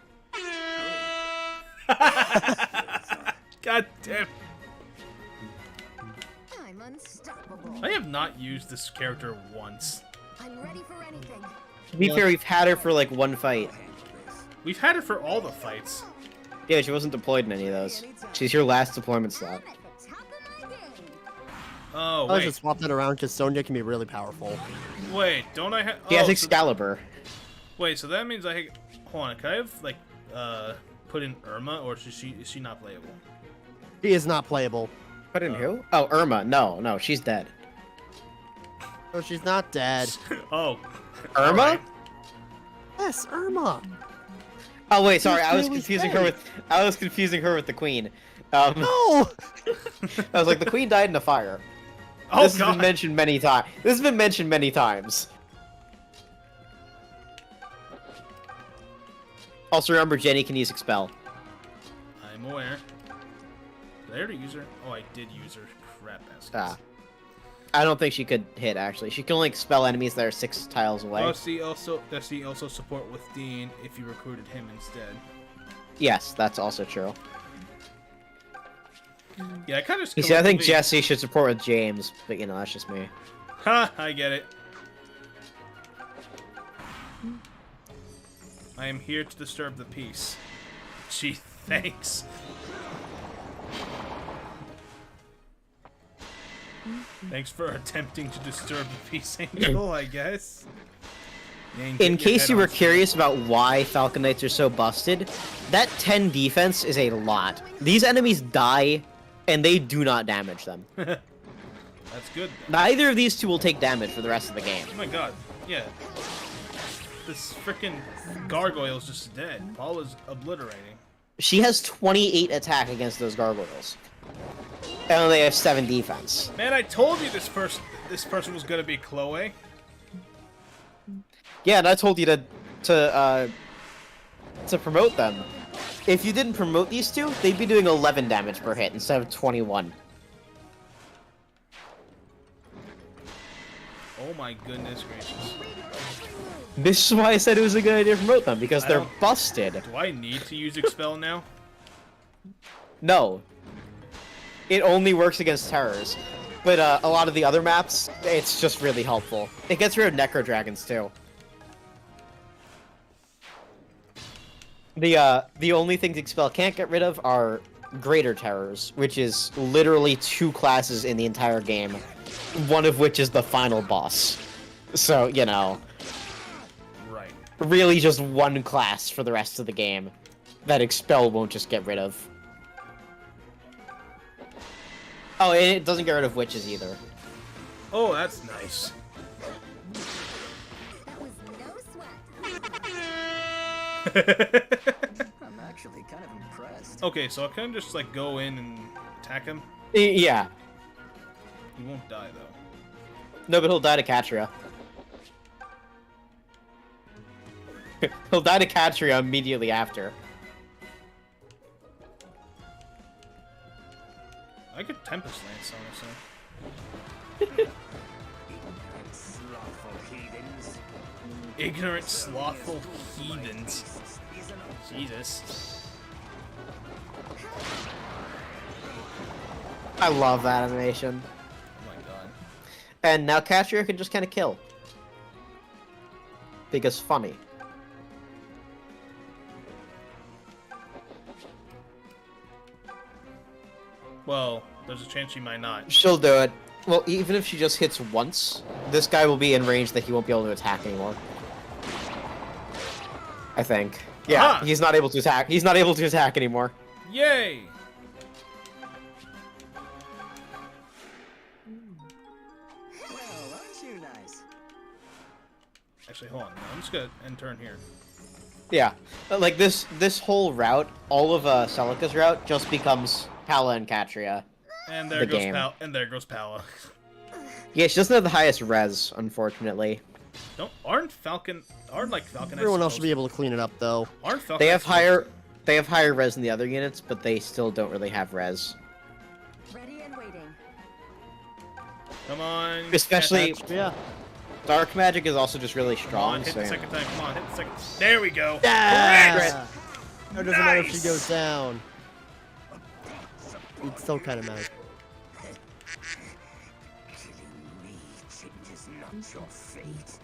God damn. I'm unstoppable. I have not used this character once. I'm ready for anything. To be fair, we've had her for like one fight. We've had her for all the fights. Yeah, she wasn't deployed in any of those. She's your last deployment slot. I'm at the top of my game. Oh, I wait. just swap that around because Sonya can be really powerful. Wait, don't I have... She has so- Excalibur. Wait, so that means I... Hold on, can I have, like, put in Irma, or is she not playable? She is not playable. Put in who? Oh, Irma. No, she's dead. So she's not dead. Oh. Irma? Alright. Yes, Irma. Oh wait, sorry, She's I was really confusing dead. her with the queen. No. I was like, the queen died in a fire. Oh, This has God. been mentioned many times. This has been mentioned many times. Also, remember, Jenny can use Expel. I'm aware. Did I already use her? Oh, I did use her. Crap baskets. Ah. I don't think she could hit, actually. She can only expel enemies that are 6 tiles away. Oh, does he also support with Dean if you recruited him instead? Yes, that's also true. Yeah, I kind of. You see, I think Jesse should support with James, but you know, that's just me. Ha! I get it. I am here to disturb the peace. Gee, thanks. Thanks for attempting to disturb the peace, Angel, I guess. Yeah, and get In your case head you were on curious about why Falcon Knights are so busted, that 10 defense is a lot. These enemies die, and they do not damage them. That's good. Neither of these two will take damage for the rest of the game. Oh my god, yeah. This freaking gargoyle's just dead. Paula's obliterating. She has 28 attack against those gargoyles. And they have 7 defense. Man, I told you this person was gonna be Chloe. Yeah, and I told you to promote them. If you didn't promote these two, they'd be doing 11 damage per hit instead of 21. Oh my goodness gracious. This is why I said it was a good idea to promote them, because I they're don't- busted. Do I need to use Expel now? No. It only works against terrors. But a lot of the other maps, it's just really helpful. It gets rid of Necro Dragons too. The only things Expel can't get rid of are Greater Terrors, which is literally 2 classes in the entire game, one of which is the final boss. So, you know, Right. really just 1 class for the rest of the game that Expel won't just get rid of. Oh, and it doesn't get rid of witches either. Oh, that's nice. That was no sweat. I'm actually kind of impressed. Okay, so I can just like go in and attack him. Yeah. He won't die though. No, but he'll die to Katria. He'll die to Katria immediately after. I could Tempest Lance, honestly. Slothful heathens. Ignorant, slothful heathens. Jesus. I love that animation. Oh my god. And now Katria can just kind of kill. Because funny. Well, there's a chance she might not. She'll do it. Well, even if she just hits once, this guy will be in range that he won't be able to attack anymore. I think. Yeah, Aha! he's not able to attack. He's not able to attack anymore. Yay! Well, aren't you nice? Actually, hold on. No, I'm just gonna end turn here. Yeah, like this whole route, all of Celica's route just becomes Pala and Katria. And there The goes game. Pala. Yeah, she doesn't have the highest res, unfortunately. Aren't Falcon Knights Everyone else should be supposed- able to clean it up, though. Aren't Falcon They have Knights higher res than the other units, but they still don't really have res. Ready and waiting. Come on. Especially Yeah. Dark magic is also just really Come on, strong. hit So, the yeah. second time. Come on, hit the second. There we go. Yeah! Correct! It doesn't matter if she Nice! goes down. It still kind of matters. Killing me changes not your fate.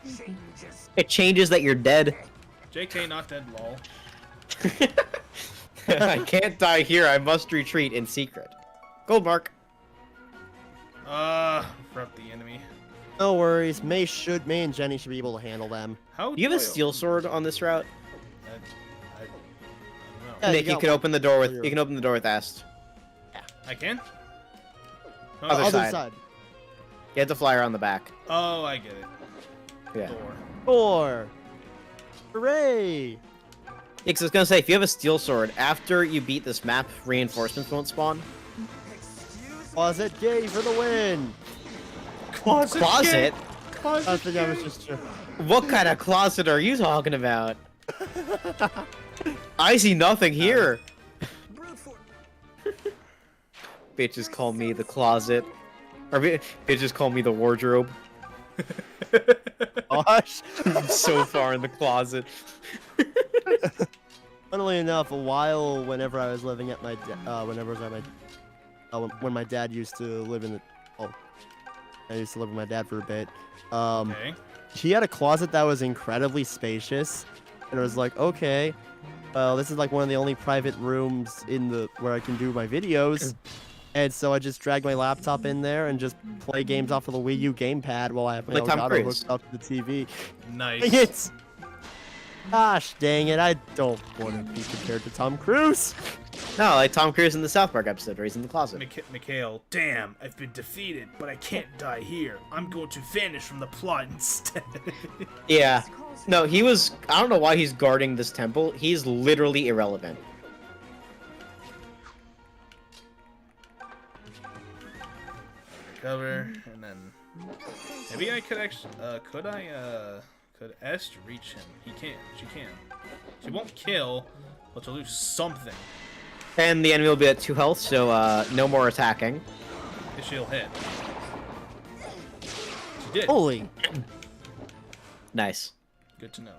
It changes. It changes that you're dead. JK not dead, lol. I can't die here. I must retreat in secret. Gold mark. Front the enemy. No worries. May and Jenny should be able to handle them. How Do you have a do I- steel sword on this route? I don't know. Yeah, Nick, you got can one. open the door with. Clear. You can open the door with Est. I can? Oh, Other Other side. You have to fly around the back. oh, I get it. Yeah. Door. 4. Hooray! Yeah, 'cause I was gonna say, if you have a steel sword, after you beat this map, reinforcements won't spawn. Closet gay for the win! Closet? Closet? I think I was just What kind of closet are you talking about? I see nothing here. Brute force. Bitches call me the closet. Or bitches call me the wardrobe. Gosh. I'm so far in the closet. Funnily enough, whenever I was living at my when my dad used to live in the I used to live with my dad for a bit. Okay. He had a closet that was incredibly spacious, and it was like, okay, well, this is like one of the only private rooms where I can do my videos. And so I just dragged my laptop in there and just play games off of the Wii U gamepad while I have my Like Tom Elgato Cruise. hooked up to the TV. Nice. Dang it! Gosh dang it, I don't want to be compared to Tom Cruise. No, like Tom Cruise in the South Park episode where he's in the closet. Mikhail, damn, I've been defeated, but I can't die here. I'm going to vanish from the plot instead. Yeah. No, he was. I don't know why he's guarding this temple. He's literally irrelevant. Cover, and then maybe I could actually. Could Est reach him? He can. She can. She won't kill, but she'll do something. And the enemy will be at 2 health, so no more attacking. If she'll hit. She did. Holy. Nice. Good to know.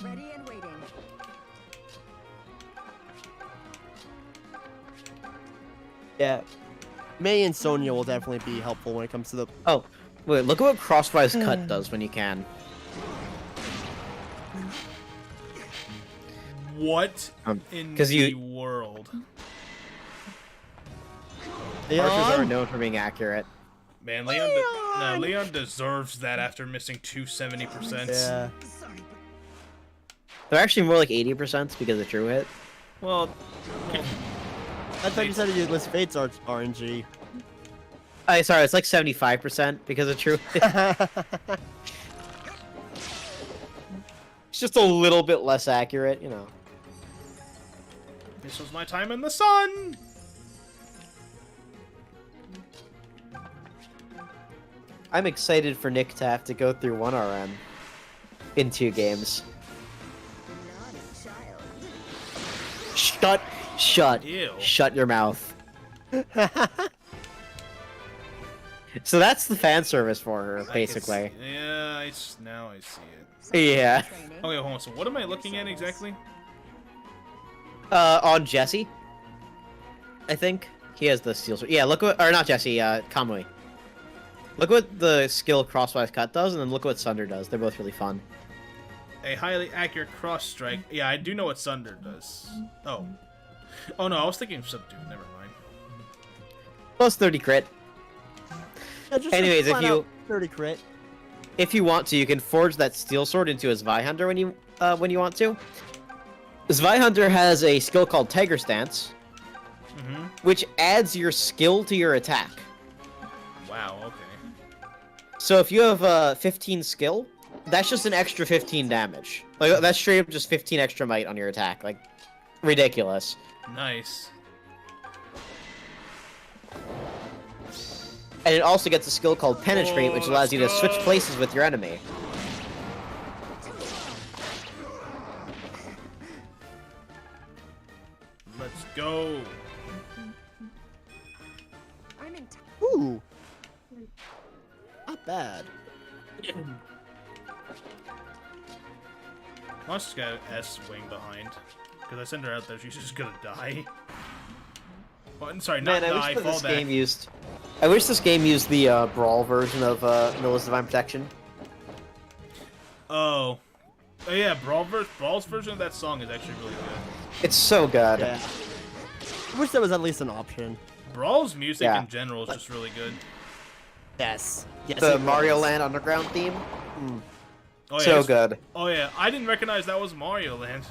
Ready and waiting. Yeah. May and Sonya will definitely be helpful when it comes to the. Oh, wait, look at what crosswise cut does when you can. What in 'cause the you- world? Archers are known for being accurate. Man, Leon deserves that after missing 270%. Yeah. They're actually more like 80% because of true hit. Well, I thought you said you'd list Fate's RNG. Sorry, it's like 75% because of true hit. It's just a little bit less accurate, you know. this was my time in the sun. I'm excited for Nick to have to go through 1 RM in 2 games. Shut Ew. your mouth. So that's the fan service for her, I can basically. see- yeah, now I see it. Yeah. Okay, hold on. So what am I looking at exactly? On Jesse, I think he has the steel sword. Yeah, look what, or not Jesse, Kamui. Look what the skill crosswise cut does, and then look what Sunder does. They're both really fun. A highly accurate cross strike. Yeah, I do know what Sunder does. Oh. Oh no, I was thinking Subdue. Never mind. Plus 30 crit. Yeah, just Anyways, if flat you- out 30 crit. If you want to, you can forge that steel sword into a Zweihunter when you want to. Zweihunter has a skill called Tiger Stance, which adds your skill to your attack. Wow. Okay. So if you have 15 skill, that's just an extra 15 damage. Like that's straight up just 15 extra might on your attack. Like ridiculous. Nice. And it also gets a skill called Penetrate, which Oh, allows you to let's switch go. places with your enemy. Let's go. I'm in. Ooh. Not bad. I'll just get an S wing behind. Because I send her out there, she's just gonna die. Oh, I'm sorry, not Man, die, fall back. I wish this game used the Brawl version of Milla's Divine Protection. Oh. Oh yeah, Brawl's version of that song is actually really good. It's so good. Yeah. I wish there was at least an option. Brawl's music Yeah. in general is just really good. Yes. Yes. The it Mario was. Land Underground theme. Oh, yeah, So it's- good. Oh yeah, I didn't recognize that was Mario Land.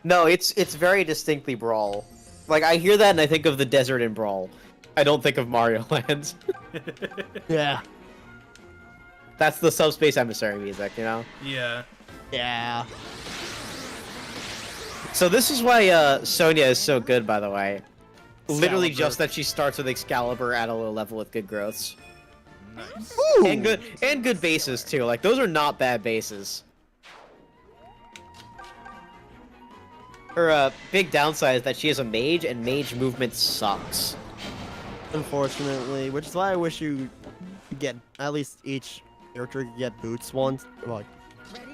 No, it's very distinctly Brawl. Like, I hear that and I think of the desert in Brawl. I don't think of Mario Land. Yeah. That's the Subspace Emissary music, you know? Yeah. Yeah. So this is why Sonya is so good, by the way. Literally Excalibur. just that she starts with Excalibur at a low level with good growths. Nice. And good bases, too. Like, those are not bad bases. Her big downside is that she is a mage, and mage movement sucks. Unfortunately, which is why I wish you could get at least each character could get boots once. Well,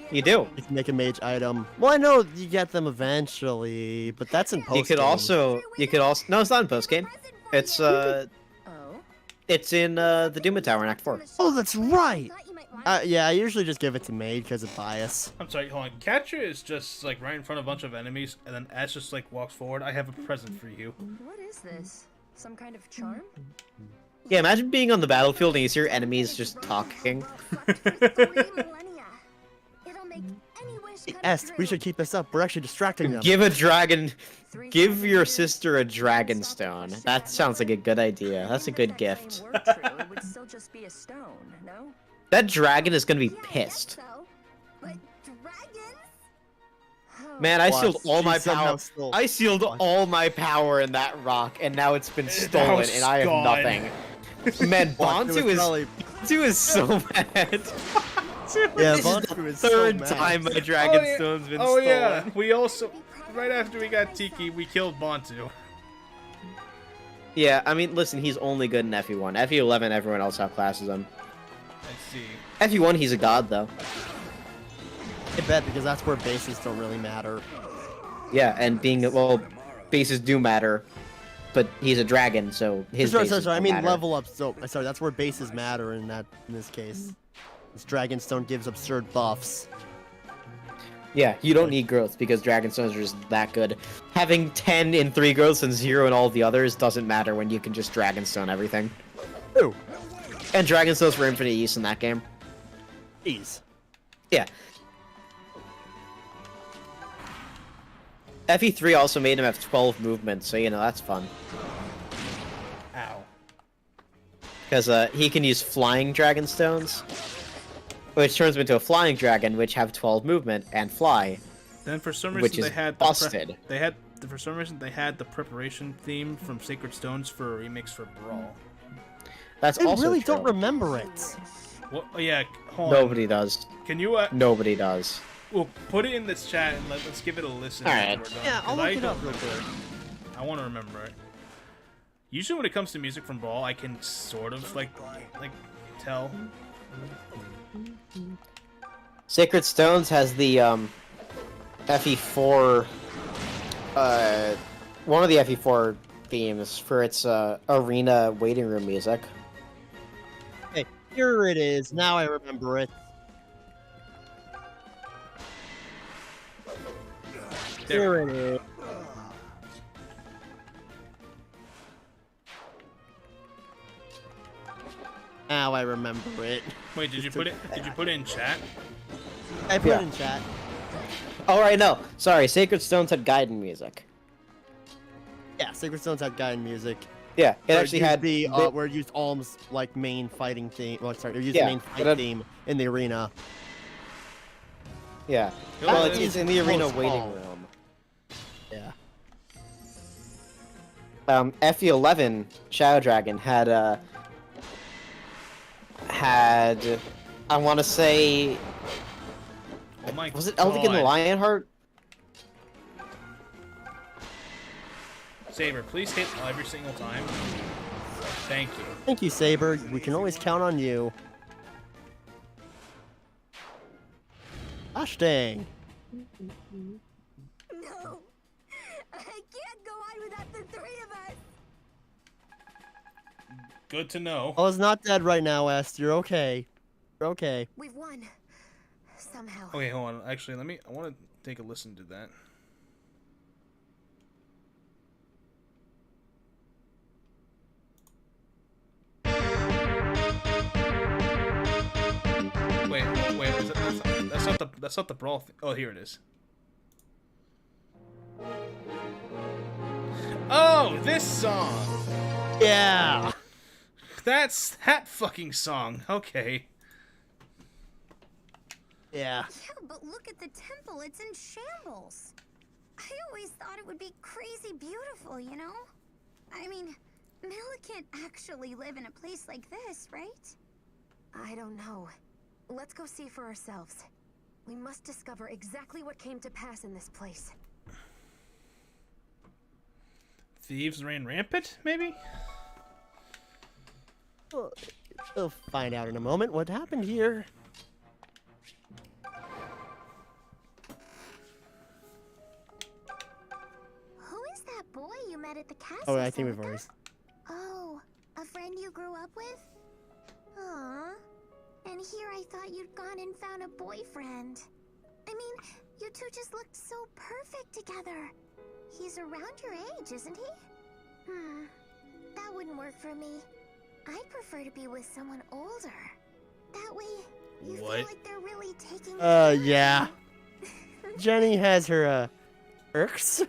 You do. you can make a mage item. Well, I know you get them eventually, but that's in post. You could also no, it's not in post game. It's Oh? it's in the Doom Tower in Act 4. Oh, that's right. Thought you might want Yeah, I usually just give it to mage because of bias. I'm sorry, hold on. Catcher is just like right in front of a bunch of enemies, and then Ash just like walks forward. I have a present for you. What is this? Some kind of charm? Yeah, imagine being on the battlefield and you see your enemies just talking. slept for 3 millennia. It'll make any wish come S, we true. should keep this up. We're actually distracting them. Give your sister a dragon stone. That sounds like a good idea. That's a good gift. If that saying were true, it would still just be a stone, no? That dragon is gonna be Yeah, I guess pissed. so. But dragons? Oh, Man, I Watch, sealed all she my somehow power. stole- I sealed Watch. all my power in that rock, and now it's been Now stolen, it's and I have gone. nothing. Man, Watch, it Bantu was is probably- Bantu is so mad. Yeah, This is Bantu the is so third mad. time my dragon yeah. stone's been Oh stolen. yeah, we also right after we got Tiki, we killed Bantu. Yeah, I mean, listen, he's only good in FE1. FE11, everyone else outclasses him. Let's see. FE1, he's a god, though. I bet because that's where bases don't really matter. Yeah, and bases do matter, but he's a dragon, so his Sorry, bases I don't mean matter. level up. So sorry, that's where bases matter in this case. This Dragonstone gives absurd buffs. Yeah, you don't need growth because Dragonstones are just that good. Having 10 in 3 growths and 0 in all the others doesn't matter when you can just Dragonstone everything. Ooh, And Dragonstones were infinite use in that game. jeez. Yeah. FE3 also made him have 12 movements, so you know, that's fun. Ow. Because he can use flying Dragonstones, which turns him into a flying dragon, which have 12 movement and fly. Then for some reason Which they is had busted. for some reason they had the preparation theme from Sacred Stones for a remix for Brawl. That's I also really true. don't remember it. What? Oh yeah, hold on. Nobody does. Can you Nobody does. well put it in this chat and let's give it a listen. Alright. after we're done, Yeah, I'll 'cause look I it up don't real remember quick. it. I want to remember it. Usually when it comes to music from Brawl, I can sort of like tell. Sacred Stones has the FE4 one of the FE4 themes for its arena waiting room music. Okay, here it is. Now I remember it. There. Here it is. Now I remember it. Wait, did you put it? Did you put it in chat? I put Yeah. it in chat. Oh right, no. Sorry, Sacred Stones had Gaiden music. Yeah, Sacred Stones had guide music. Yeah, it Where actually used had the where it used Alm's like main fighting theme. Well, sorry, it used Yeah, the main it fight had- theme in the arena. yeah. Go Well, ahead. it's in the arena Most waiting all. room. Yeah. FE11 Shadow Dragon had I want to say Oh my was it Eldigan the God. Lionheart? Saber, please hit every single time. Thank you. Thank you, Saber. We can always count on you. Gosh dang. No, I can't go on without the three of us. Good to know. I was not dead right now, Est. You're okay. You're okay. We've won. Somehow. Okay, hold on. Actually, I want to take a listen to that. Wait, that's not the brawl thing. Oh, here it is. Oh, this song. Yeah. That's that fucking song. Okay. Yeah. Yeah, but look at the temple. It's in shambles. I always thought it would be crazy beautiful, you know? I mean, Mila can't actually live in a place like this, right? I don't know. Let's go see for ourselves. We must discover exactly what came to pass in this place. Thieves ran rampant, maybe? We'll find out in a moment what happened here. Who is that boy you met at the castle? Oh, I think we've Seneca? already. Oh, a friend you grew up with? Aww. And here I thought you'd gone and found a boyfriend. I mean, you two just looked so perfect together. He's around your age, isn't he? That wouldn't work for me. I'd prefer to be with someone older. That way, you What? feel like they're really taking care of Yeah. you. Jenny has her, irks.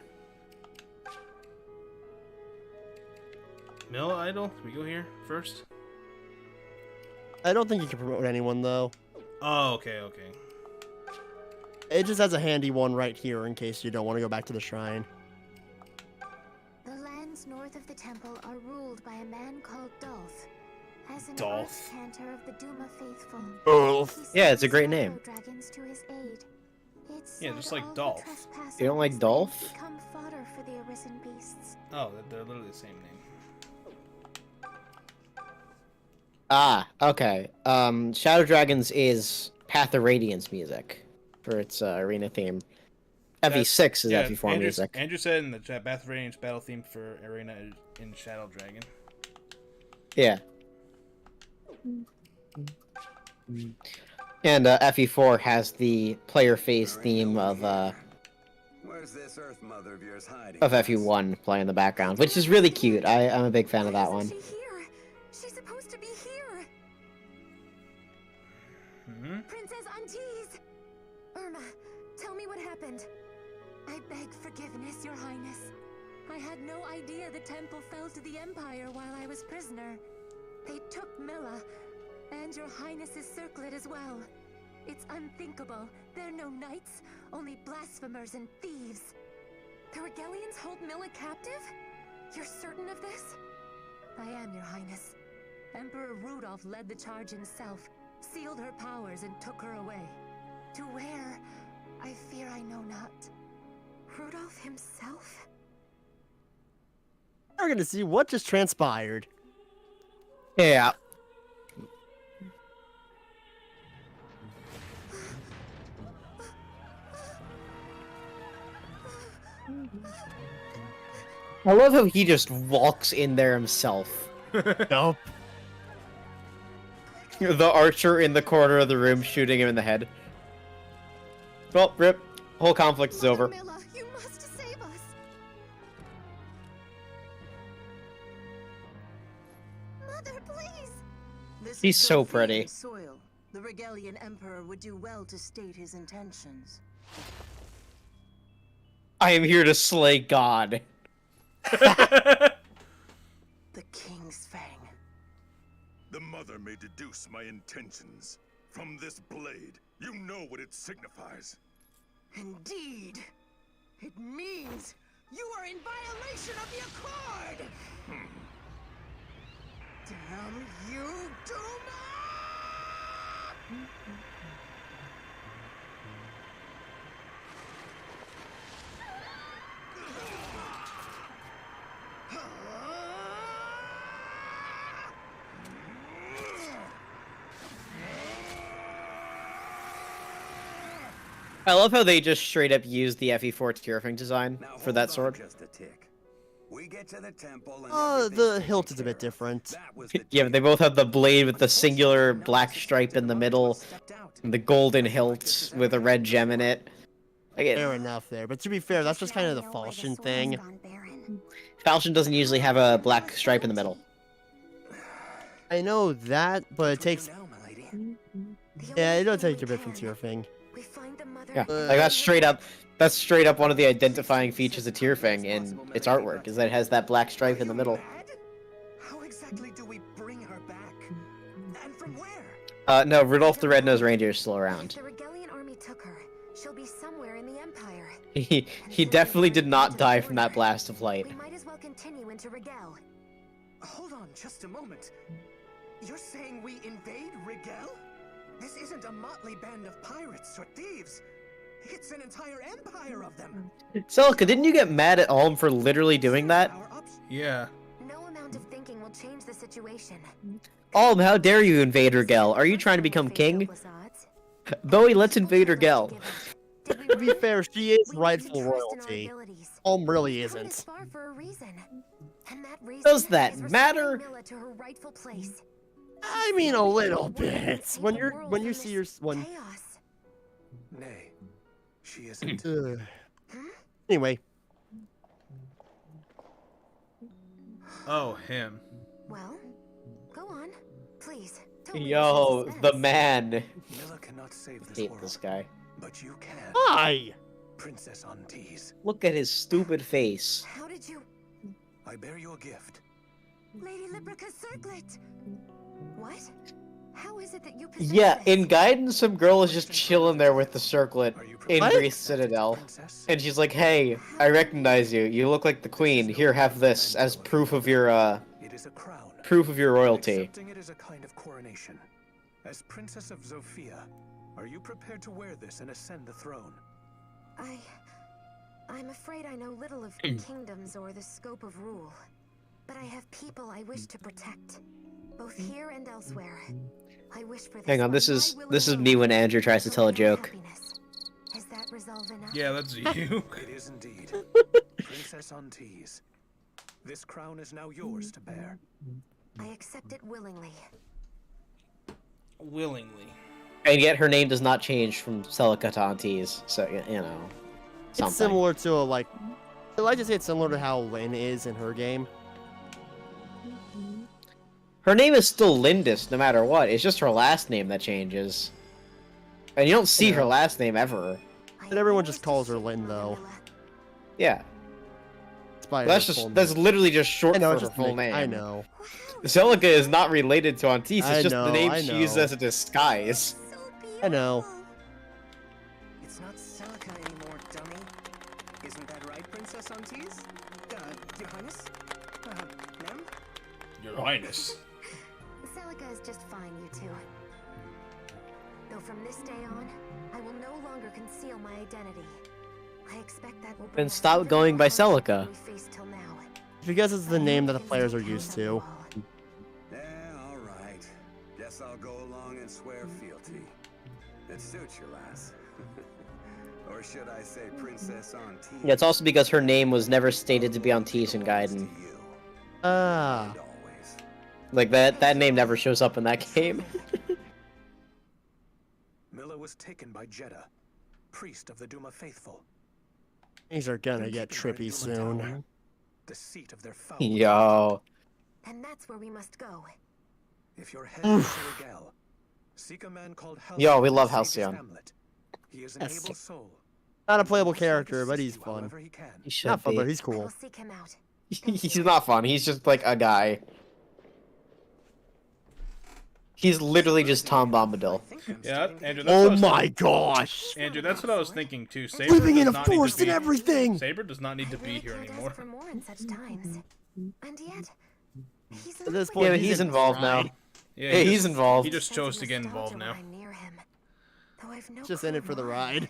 Mill Idol? We go here first? I don't think you can promote anyone, though. Oh, okay. It just has a handy one right here in case you don't want to go back to the shrine. The lands north of the temple are ruled by a man called Dolph. As an Dolph. arch-cantor of the Duma faithful, Dolph. he Yeah, it's a sends great shadow name. dragons to his aid. It's Yeah, said just like all who Dolph. trespass You don't on like this land Dolph? Become fodder for the arisen beasts. Oh, they're literally the same name. Ah, okay. Shadow Dragons is Path of Radiance music for its arena theme. FE6 is FE4 music. Andrew said in the chat, Bath of Radiance battle theme for Arena in Shadow Dragon. Yeah. And FE4 has the player phase theme of Where's this Earth Mother of yours hiding? FE1 playing in the background, which is really cute. I'm a big fan of that Why one. isn't she here? She's supposed to be here. Hmm? Princess Antise! Irma, tell me what happened. I beg forgiveness, Your Highness. I had no idea the temple fell to the Empire while I was prisoner. They took Milla, and Your Highness's circlet as well. It's unthinkable. There are no knights, only blasphemers and thieves. The Regalians hold Milla captive? You're certain of this? I am, Your Highness. Emperor Rudolph led the charge himself, sealed her powers, and took her away. To where? I fear I know not. Rudolph himself? We're gonna see what just transpired. Yeah. I love how he just walks in there himself. Nope. The archer in the corner of the room shooting him in the head. Well, rip. Whole conflict is over. Milla, you must save us. Mother, please! This She's is so Delphian pretty. Soil. The Regalian Emperor would do well to state his intentions. I am here to slay God. The King's Fang. The mother may deduce my intentions. From this blade, you know what it signifies. Indeed. It means you are in violation of the Accord! Damn you, Duma! I love how they just straight up used the FE4 Tearfing design Now, for that hold on sword. just a tick. We get to the temple and The everything's hilt taken is a bit care of. different. That was the Yeah, but they both have the blade with the singular black stripe in the middle, and the golden hilt with a red gem in it. Fair Again, enough there, but to be fair, that's just kind of the falchion thing. Falchion doesn't usually have a black stripe in the middle. I know that, but it takes. Now, my lady. Yeah, it does take a bit from Tearfing. We find the mother. Yeah, like that's straight up one of the identifying features of Tearfing in its artwork, is that it has that black stripe in the middle. Mad? How exactly do we bring her back? And from where? No, Rudolph the Red-Nosed Reindeer is still If around. the Regalian army took her, she'll be somewhere in the Empire. He definitely did not die from that blast of light. We might as well continue into Rigel. Hold on just a moment. You're saying we invade Rigel? This isn't a motley band of pirates or thieves. It's an entire empire of them. Celica, didn't you get mad at Alm for literally doing that? Our options. Yeah. No amount of thinking will change the situation. Alm, how dare you invade Rigel? Are you trying to become king? Bowie, let's invade Rigel. To be fair, she is rightful royalty. Alm really isn't. Does that matter? I mean, a little bit. When you see your Nay, she isn't. Anyway, Oh, him. Well, go on, please. Don't leave us in Yo, the suspense. man. Milla cannot save this Hate world, this guy. but you can. hi. Princess Antis, Look at his stupid face. How did you, I bear you a gift. Lady Librica's circlet? What? How is it that you possess Yeah, this? in Guidance, some girl is just chilling there with the circlet Are you in What? Greece Citadel. Princess? And she's like, hey, I recognize you. You look like the queen. Here, have this as proof of your, It is a crown. royalty. Accepting it is a kind of coronation. As Princess of Zofia, are you prepared to wear this and ascend the throne? I'm afraid I know little of kingdoms or the scope of rule. But I have people I wish to protect, both here and elsewhere. I wish for this. Hang on, by this is my will this is alone, me when Andrew tries to for tell a their joke. happiness. Is that resolve enough? Yeah, that's you. It is indeed. Princess Antis, this crown is now yours to bear. I accept it willingly. Willingly. And yet her name does not change from Celica to Antis, so you know. Something. It's similar to I like to say it's similar to how Lynn is in her game. Her name is still Lindis, no matter what. It's just her last name that changes. And you don't see her Yeah. last name ever. But everyone just calls her Lynn, though. Yeah. It's by That's her full that's name. literally just short I know, for it's her just full name. I know. Celica is not related to Antis, it's I just know, the name I she uses know. as a disguise. So I know. beautiful. It's not Celica anymore, dummy. Isn't that right, Princess Antis? Your Highness? Ma'am? Your Highness. Celica is just fine, you two. Though from this day on, I will no longer conceal my identity. I expect that will bring Then us stop even going more by hardship than Celica. we faced till now. Because it's the name that the players are used to. Yeah, all right. Guess I'll go along and swear fealty. It suits you, lass. Or should I say Princess Antis? Yeah, it's also because her name was never stated to be Antis in Gaiden. To you, Ah. and always. Like that name never shows up in that game. Milla was taken by Jeddah, priest of the Duma faithful. Things are gonna get trippy soon. The seat of their foul. Yo. And that's where we must go. If you're heading to Rigel, seek a man called Halcyon. Yo, we love to save his Halcyon. hamlet. He is an Yes. able soul. Not a playable He will try to character, but assist he's you fun. however he can. He should Not fun, be. but he's I cool. will seek him out. He's not fun. He's just like a guy. He's literally just Tom Bombadil. Yeah, Andrew. That's what I Oh was my gosh! Andrew, that's what I was thinking too. Saber Living does in a not need to forest and be- everything! Saber does not need to I be really here can't anymore. ask for more in such times. And yet, he's At this not point, Yeah, but he's he's in involved pride. now. Yeah, Hey, he he's just- involved. He just sense chose of to get nostalgia involved when now. I'm near him. Though I've no Just in clue it for the why. ride.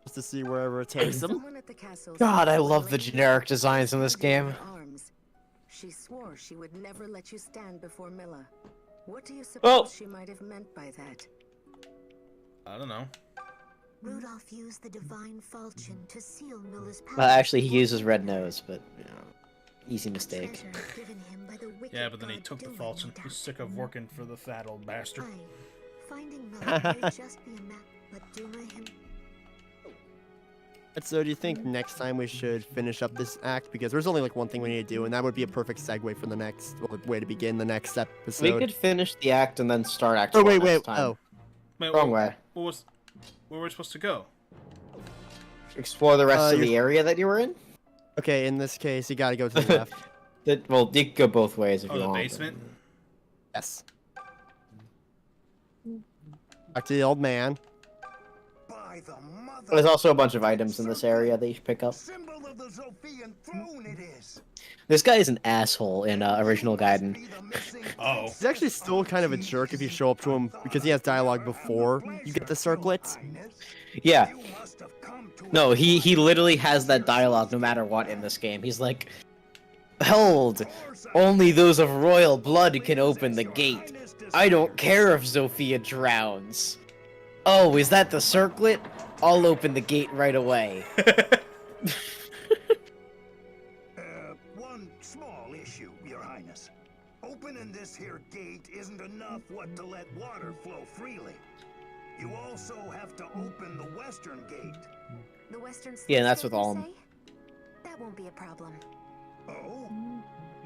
Just to see wherever it takes him. Someone at the castle God, said I you love were the late generic for designs in this standing game. in arms. She swore she would never let you stand before Milla. What do you suppose Well- she might have meant by that? I don't know. Rudolph used the divine falchion to seal Milla's power. Well, actually, he uses red nose, but you know, easy mistake. Treasure given him by the wicked Yeah, but then he god took the Duma, falchion. no He's doubt. sick of working for the fat old bastard. Aye, finding Milla may just be a map, but Duma him. So do you think next time we should finish up this act? Because there's only like one thing we need to do, and that would be a perfect segue for the next way to begin the next episode. We could finish the act and then start act. Oh, 4 wait. next time. Oh. Wait, Wrong way. Where were we supposed to go? Explore the rest of you're- the area that you were in. Okay, in this case, you gotta go to the left. Well, you can go both ways if Oh, you the want. basement? Yes. Back to the old man. By the mother There's also a bunch of items in this area that you should pick up. symbol of the Zophian throne it is. This guy is an asshole in original Gaiden. Be the missing Oh. He's actually still kind of a jerk if you show up to him because he has dialogue before you get the circlets. Yeah. You must have come to No, he literally has that dialogue no matter what in this game. He's like, "Behold, only those of royal blood can open the gate. I don't care if Zofia drowns. Oh, is that the circlet? I'll open the gate right away." One small issue, Your Highness. Opening this here gate isn't enough to let water flow freely. You also have to open the western gate. The western Yeah, sluice that's gate, with you Alm. say? That won't be a problem. Oh?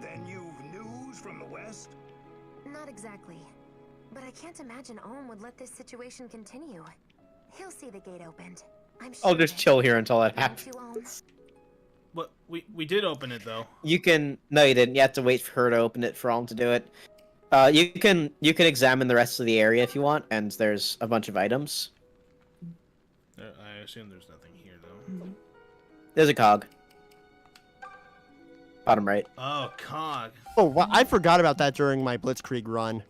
Then you've news from the west? Not exactly. But I can't imagine Olm would let this situation continue. He'll see the gate opened. I'm sure I'll just of it. chill here until that Won't happens. you, Olm? But we did open it though. You can no, you didn't. You have to wait for her to open it for Alm to do it. You can examine the rest of the area if you want, and there's a bunch of items. I assume there's nothing here though. There's a cog. Bottom right. Oh, cog. Oh, wow, I forgot about that during my Blitzkrieg run.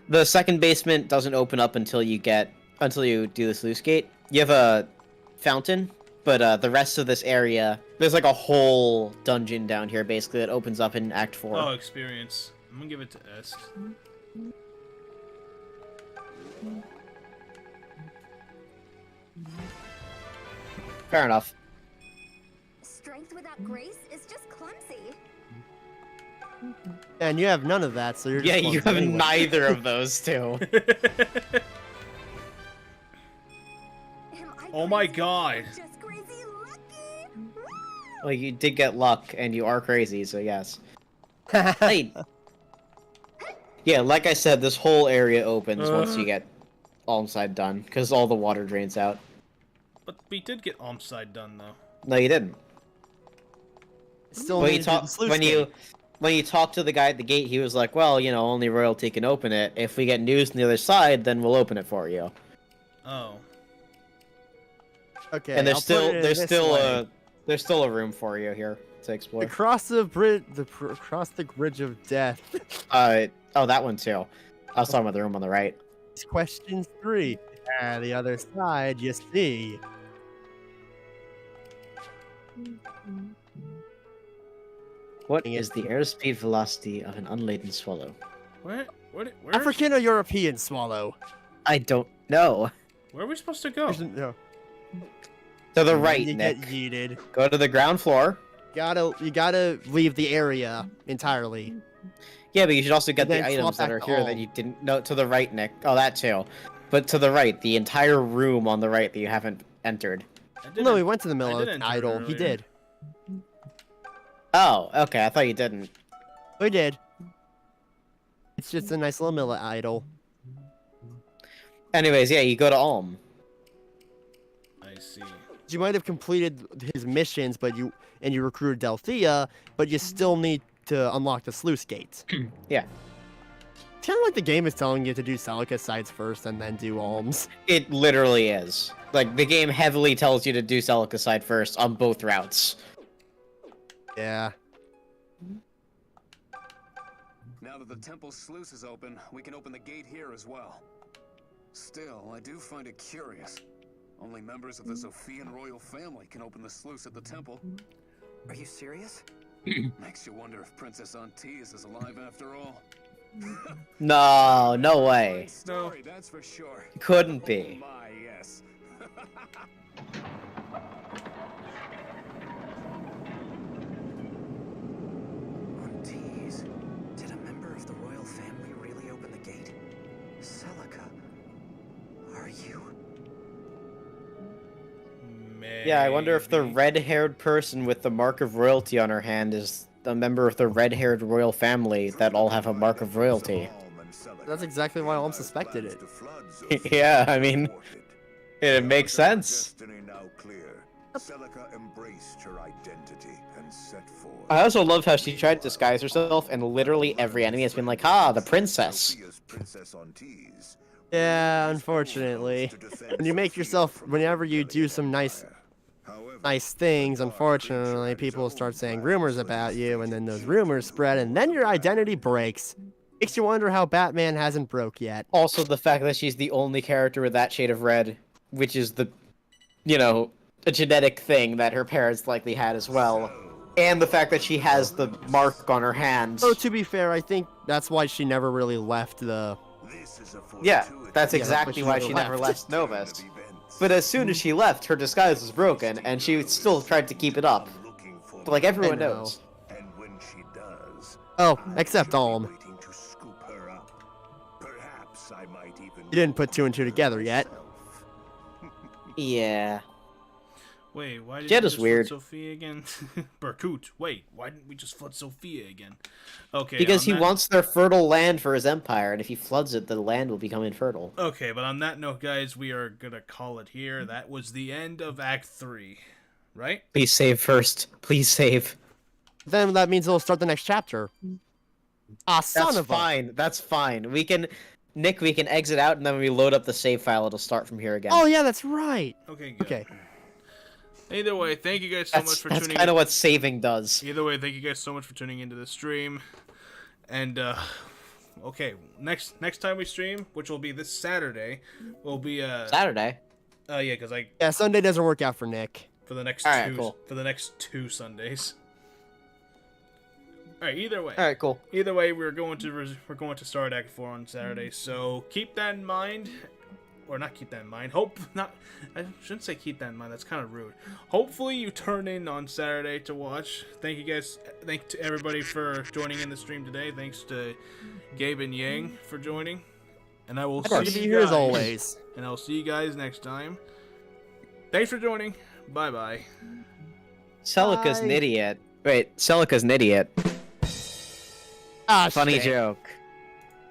The second basement doesn't open up until you do the sluice gate. You have a fountain, but the rest of this area, there's like a whole dungeon down here basically that opens up in Act 4. Oh, experience. I'm gonna give it to S. Fair enough. Strength without grace is just clumsy. And you have none of that, so you're just Yeah, you have clumsy anyway. neither of those two. Am I Oh my crazy? god. Just crazy lucky. Woo! Well, you did get luck, and you are crazy, so yes. Hey. Yeah, like I said, this whole area opens once you get Alm's side done, because all the water drains out. But we did get Alm's side done though. No, you didn't. Still When need you to do the talk sluice when gate. you talk to the guy at the gate, he was like, "Well, you know, only royalty can open it. If we get news on the other side, then we'll open it for you." Oh. Okay, And I'll put it this way. there's still a room for you here to explore. Across the bridge, across the bridge of death. Oh, that one too. I was talking about the room on the right. It's question 3. And the other side, you see. What is the airspeed velocity of an unladen swallow? Where African or European swallow? I don't know. Where are we supposed to go? No. To the right, You Nick. get yeeted. Go to the ground floor. You gotta leave the area entirely. Yeah, but you should also get And the then swap items that back are to here all. that you didn't know. To the right, Nick. Oh, that too. But to the right, the entire room on the right that you haven't entered. I No, we didn't- went to the I middle did enter idol. He earlier. did. Oh, okay. I thought you didn't. We did. It's just a nice little Milla idol. Anyways, yeah, you go to Ulm. I see. You might have completed his missions, but you recruited Delthea, but you still need to unlock the sluice gates. Yeah. It's kind of like the game is telling you to do Celica sides first and then do Alms. It literally is. Like, the game heavily tells you to do Celica side first on both routes. Yeah. Now that the temple sluice is open, we can open the gate here as well. Still, I do find it curious. Only members of the Zophian royal family can open the sluice at the temple. Are you serious? Makes you wonder if Princess Antise is alive after all. No, no way. Story, that's for sure. Couldn't be. Oh my, yes. Tease. Did a member of the royal family really open the gate? Celica, are you? Yeah, I wonder if the Maybe. red-haired person with the mark of royalty on her hand is a member of the red-haired royal family that all have a mark of royalty. That's exactly why Alm suspected it. Yeah, I mean, it makes sense. Celica embraced her identity and set forth. I also love how she tried to disguise herself, and literally every enemy has been like, "Ah, the princess." Sophia's princess on tease. Yeah, unfortunately. When you make yourself, whenever you do some nice things, unfortunately, people start saying rumors about you, and then those rumors spread, and then your identity breaks. Makes you wonder how Batman hasn't broke yet. Also, the fact that she's the only character with that shade of red, which is the, a genetic thing that her parents likely had as well. And the fact that she has the mark on her hand. So to be fair, I think that's why she never really left the... Yeah, that's Yeah, exactly why she never left. left Novus. But as soon as she left, her disguise was broken, and she still tried to keep it up. But like everyone I know. knows. And when she does, Oh, except Alm. waiting to scoop her up. Perhaps I might even You didn't put two and two together yet. Yeah. Wait, why did Jed we is just weird. flood Sophia again? Barkut, wait, why didn't we just flood Sophia again? Okay, Because on he that- wants their fertile land for his empire, and if he floods it, the land will become infertile. Okay, but on that note, guys, we are gonna call it here. That was the end of Act 3, right? Please save first. Please save. Then that means it'll start the next chapter. Ah, son That's of a... fine. That's fine. We can exit out, and then when we load up the save file, it'll start from here again. Oh, yeah, that's right. Okay, good. Okay. Either way, thank you guys so much for That's tuning kind in. of what saving does. Either way, thank you guys so much for tuning into the stream. And okay, next time we stream, which will be this Saturday, will be Saturday. yeah, because Yeah, Sunday doesn't work out for Nick. for the next Alright, two cool. for the next 2 Sundays. All right, either way. All right, cool. Either way, we're going to start Act 4 on Saturday, so keep that in mind, or not keep that in mind. I shouldn't say keep that in mind. That's kind of rude. Hopefully, you turn in on Saturday to watch. Thank you guys. Thank to everybody for joining in the stream today. Thanks to Gabe and Yang for joining, and I will Good to see be you here as guys. always. And I'll see you guys next time. Thanks for joining. Bye bye. Celica's an Bye. idiot. Wait, Celica's an idiot. Ah, Funny shit. joke.